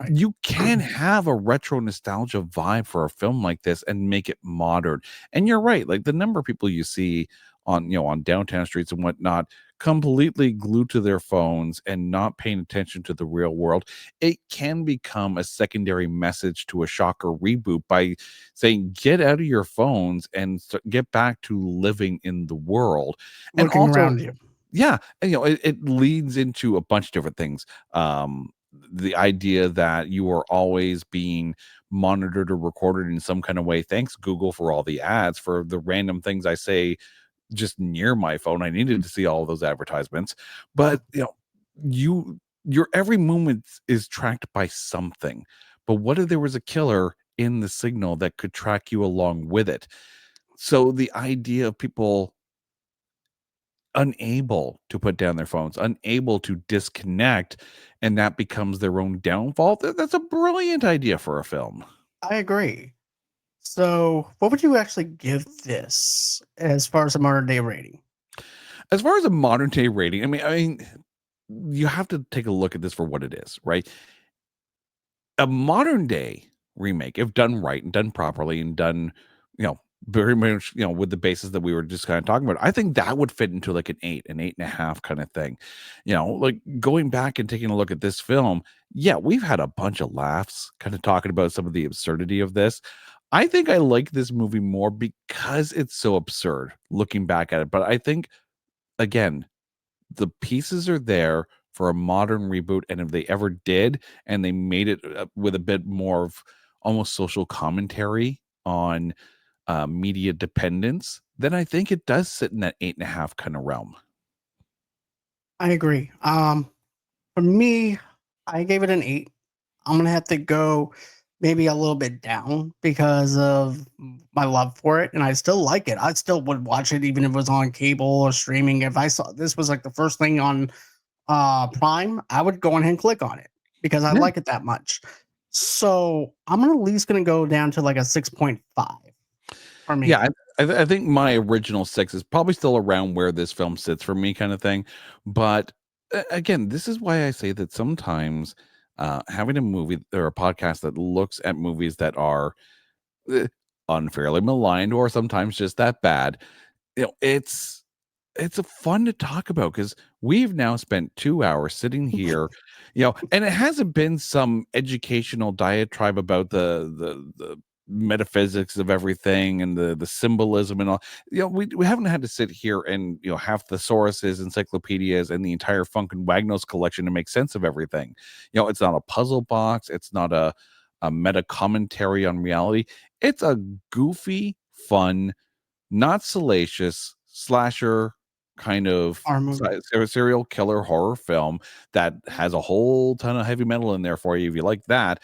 [SPEAKER 1] Right.
[SPEAKER 2] You can have a retro nostalgia vibe for a film like this and make it modern. And you're right, like the number of people you see on downtown streets and whatnot, completely glued to their phones and not paying attention to the real world, it can become a secondary message to a Shocker reboot by saying, get out of your phones and get back to living in the world. And
[SPEAKER 1] Looking
[SPEAKER 2] also,
[SPEAKER 1] around you.
[SPEAKER 2] yeah, and, it leads into a bunch of different things. The idea that you are always being monitored or recorded in some kind of way. Thanks, Google, for all the ads for the random things I say just near my phone. I needed to see all of those advertisements. But your every movement is tracked by something. But what if there was a killer in the signal that could track you along with it? So the idea of people unable to put down their phones, unable to disconnect, and that becomes their own downfall. That's a brilliant idea for a film.
[SPEAKER 1] I agree. So, what would you actually give this as far as a modern day rating?
[SPEAKER 2] As far as a modern day rating, I mean, you have to take a look at this for what it is, right? A modern day remake, if done right and done properly and done, very much, with the basis that we were just kind of talking about, I think that would fit into like an 8.5 kind of thing. Like going back and taking a look at this film, yeah, we've had a bunch of laughs kind of talking about some of the absurdity of this. I think I like this movie more because it's so absurd looking back at it. But I think, again, the pieces are there for a modern reboot, and if they ever did and they made it with a bit more of almost social commentary on media dependence, then I think it does sit in that 8.5 kind of realm.
[SPEAKER 1] I agree. For me, I gave it an 8. I'm gonna have to go maybe a little bit down because of my love for it, and I still like it. I still would watch it even if it was on cable or streaming. If I saw this was like the first thing on Prime, I would go ahead and click on it because I
[SPEAKER 2] Yeah.
[SPEAKER 1] like it that much. So I'm at least gonna go down to like a 6.5 for
[SPEAKER 2] Yeah,
[SPEAKER 1] me.
[SPEAKER 2] I think my original 6 is probably still around where this film sits for me kind of thing, but again, this is why I say that sometimes having a movie or a podcast that looks at movies that are eh, unfairly maligned or sometimes just that bad, it's a fun to talk about because we've now spent 2 hours sitting here, and it hasn't been some educational diatribe about the metaphysics of everything and the symbolism and all. We haven't had to sit here and have thesauruses, encyclopedias, and the entire Funk and Wagnos collection to make sense of everything. It's not a puzzle box, it's not a meta commentary on reality. It's a goofy, fun, not salacious slasher kind of
[SPEAKER 1] Our movie.
[SPEAKER 2] serial killer horror film that has a whole ton of heavy metal in there for you if you like that.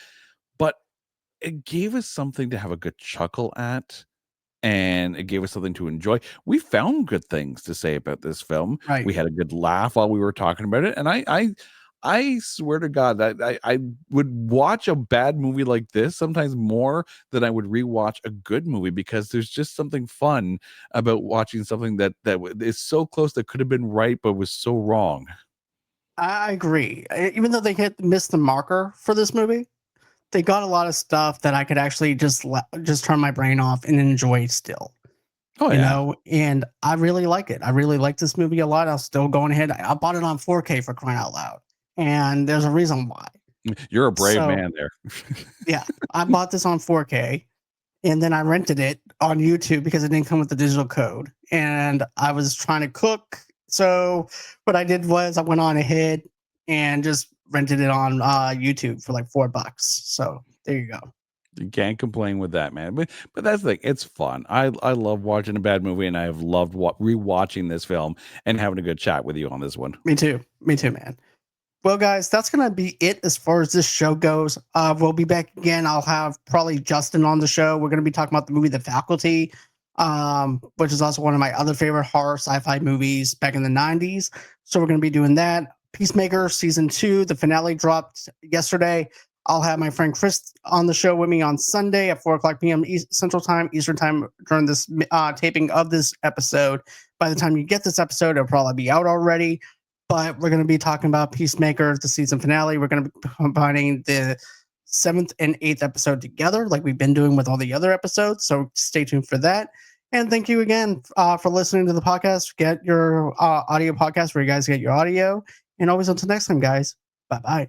[SPEAKER 2] But it gave us something to have a good chuckle at, and it gave us something to enjoy. We found good things to say about this film.
[SPEAKER 1] Right.
[SPEAKER 2] We had a good laugh while we were talking about it, and I swear to God that I would watch a bad movie like this sometimes more than I would rewatch a good movie because there's just something fun about watching something that is so close that could have been right but was so wrong.
[SPEAKER 1] I agree. Even though they missed the marker for this movie, they got a lot of stuff that I could actually just turn my brain off and enjoy still.
[SPEAKER 2] Oh yeah,
[SPEAKER 1] And I really like it. I really like this movie a lot. I'll still going ahead. I bought it on 4K for crying out loud, and there's a reason why.
[SPEAKER 2] you're a brave
[SPEAKER 1] So
[SPEAKER 2] man there.
[SPEAKER 1] yeah, I bought this on 4K, and then I rented it on YouTube because it didn't come with the digital code. And I was trying to cook, so what I did was I went on ahead and just rented it on YouTube for like $4. So there you go.
[SPEAKER 2] You can't complain with that, man. But that's the thing. It's fun. I love watching a bad movie, and I have loved rewatching this film and having a good chat with you on this one.
[SPEAKER 1] Me too, man. Well, guys, that's going to be it as far as this show goes. We'll be back again. I'll have probably Justin on the show. We're going to be talking about the movie The Faculty, which is also one of my other favorite horror sci-fi movies back in the 90s. So we're going to be doing that. Peacemaker Season 2, the finale dropped yesterday. I'll have my friend Chris on the show with me on Sunday at 4 o'clock p.m. Central Time, Eastern Time during this taping of this episode. By the time you get this episode, it'll probably be out already. But we're going to be talking about Peacemaker, the season finale. We're going to be combining the 7th and 8th episode together, like we've been doing with all the other episodes. So stay tuned for that. And thank you again for listening to the podcast. Get your audio podcast where you guys get your audio. And always until next time, guys. Bye-bye.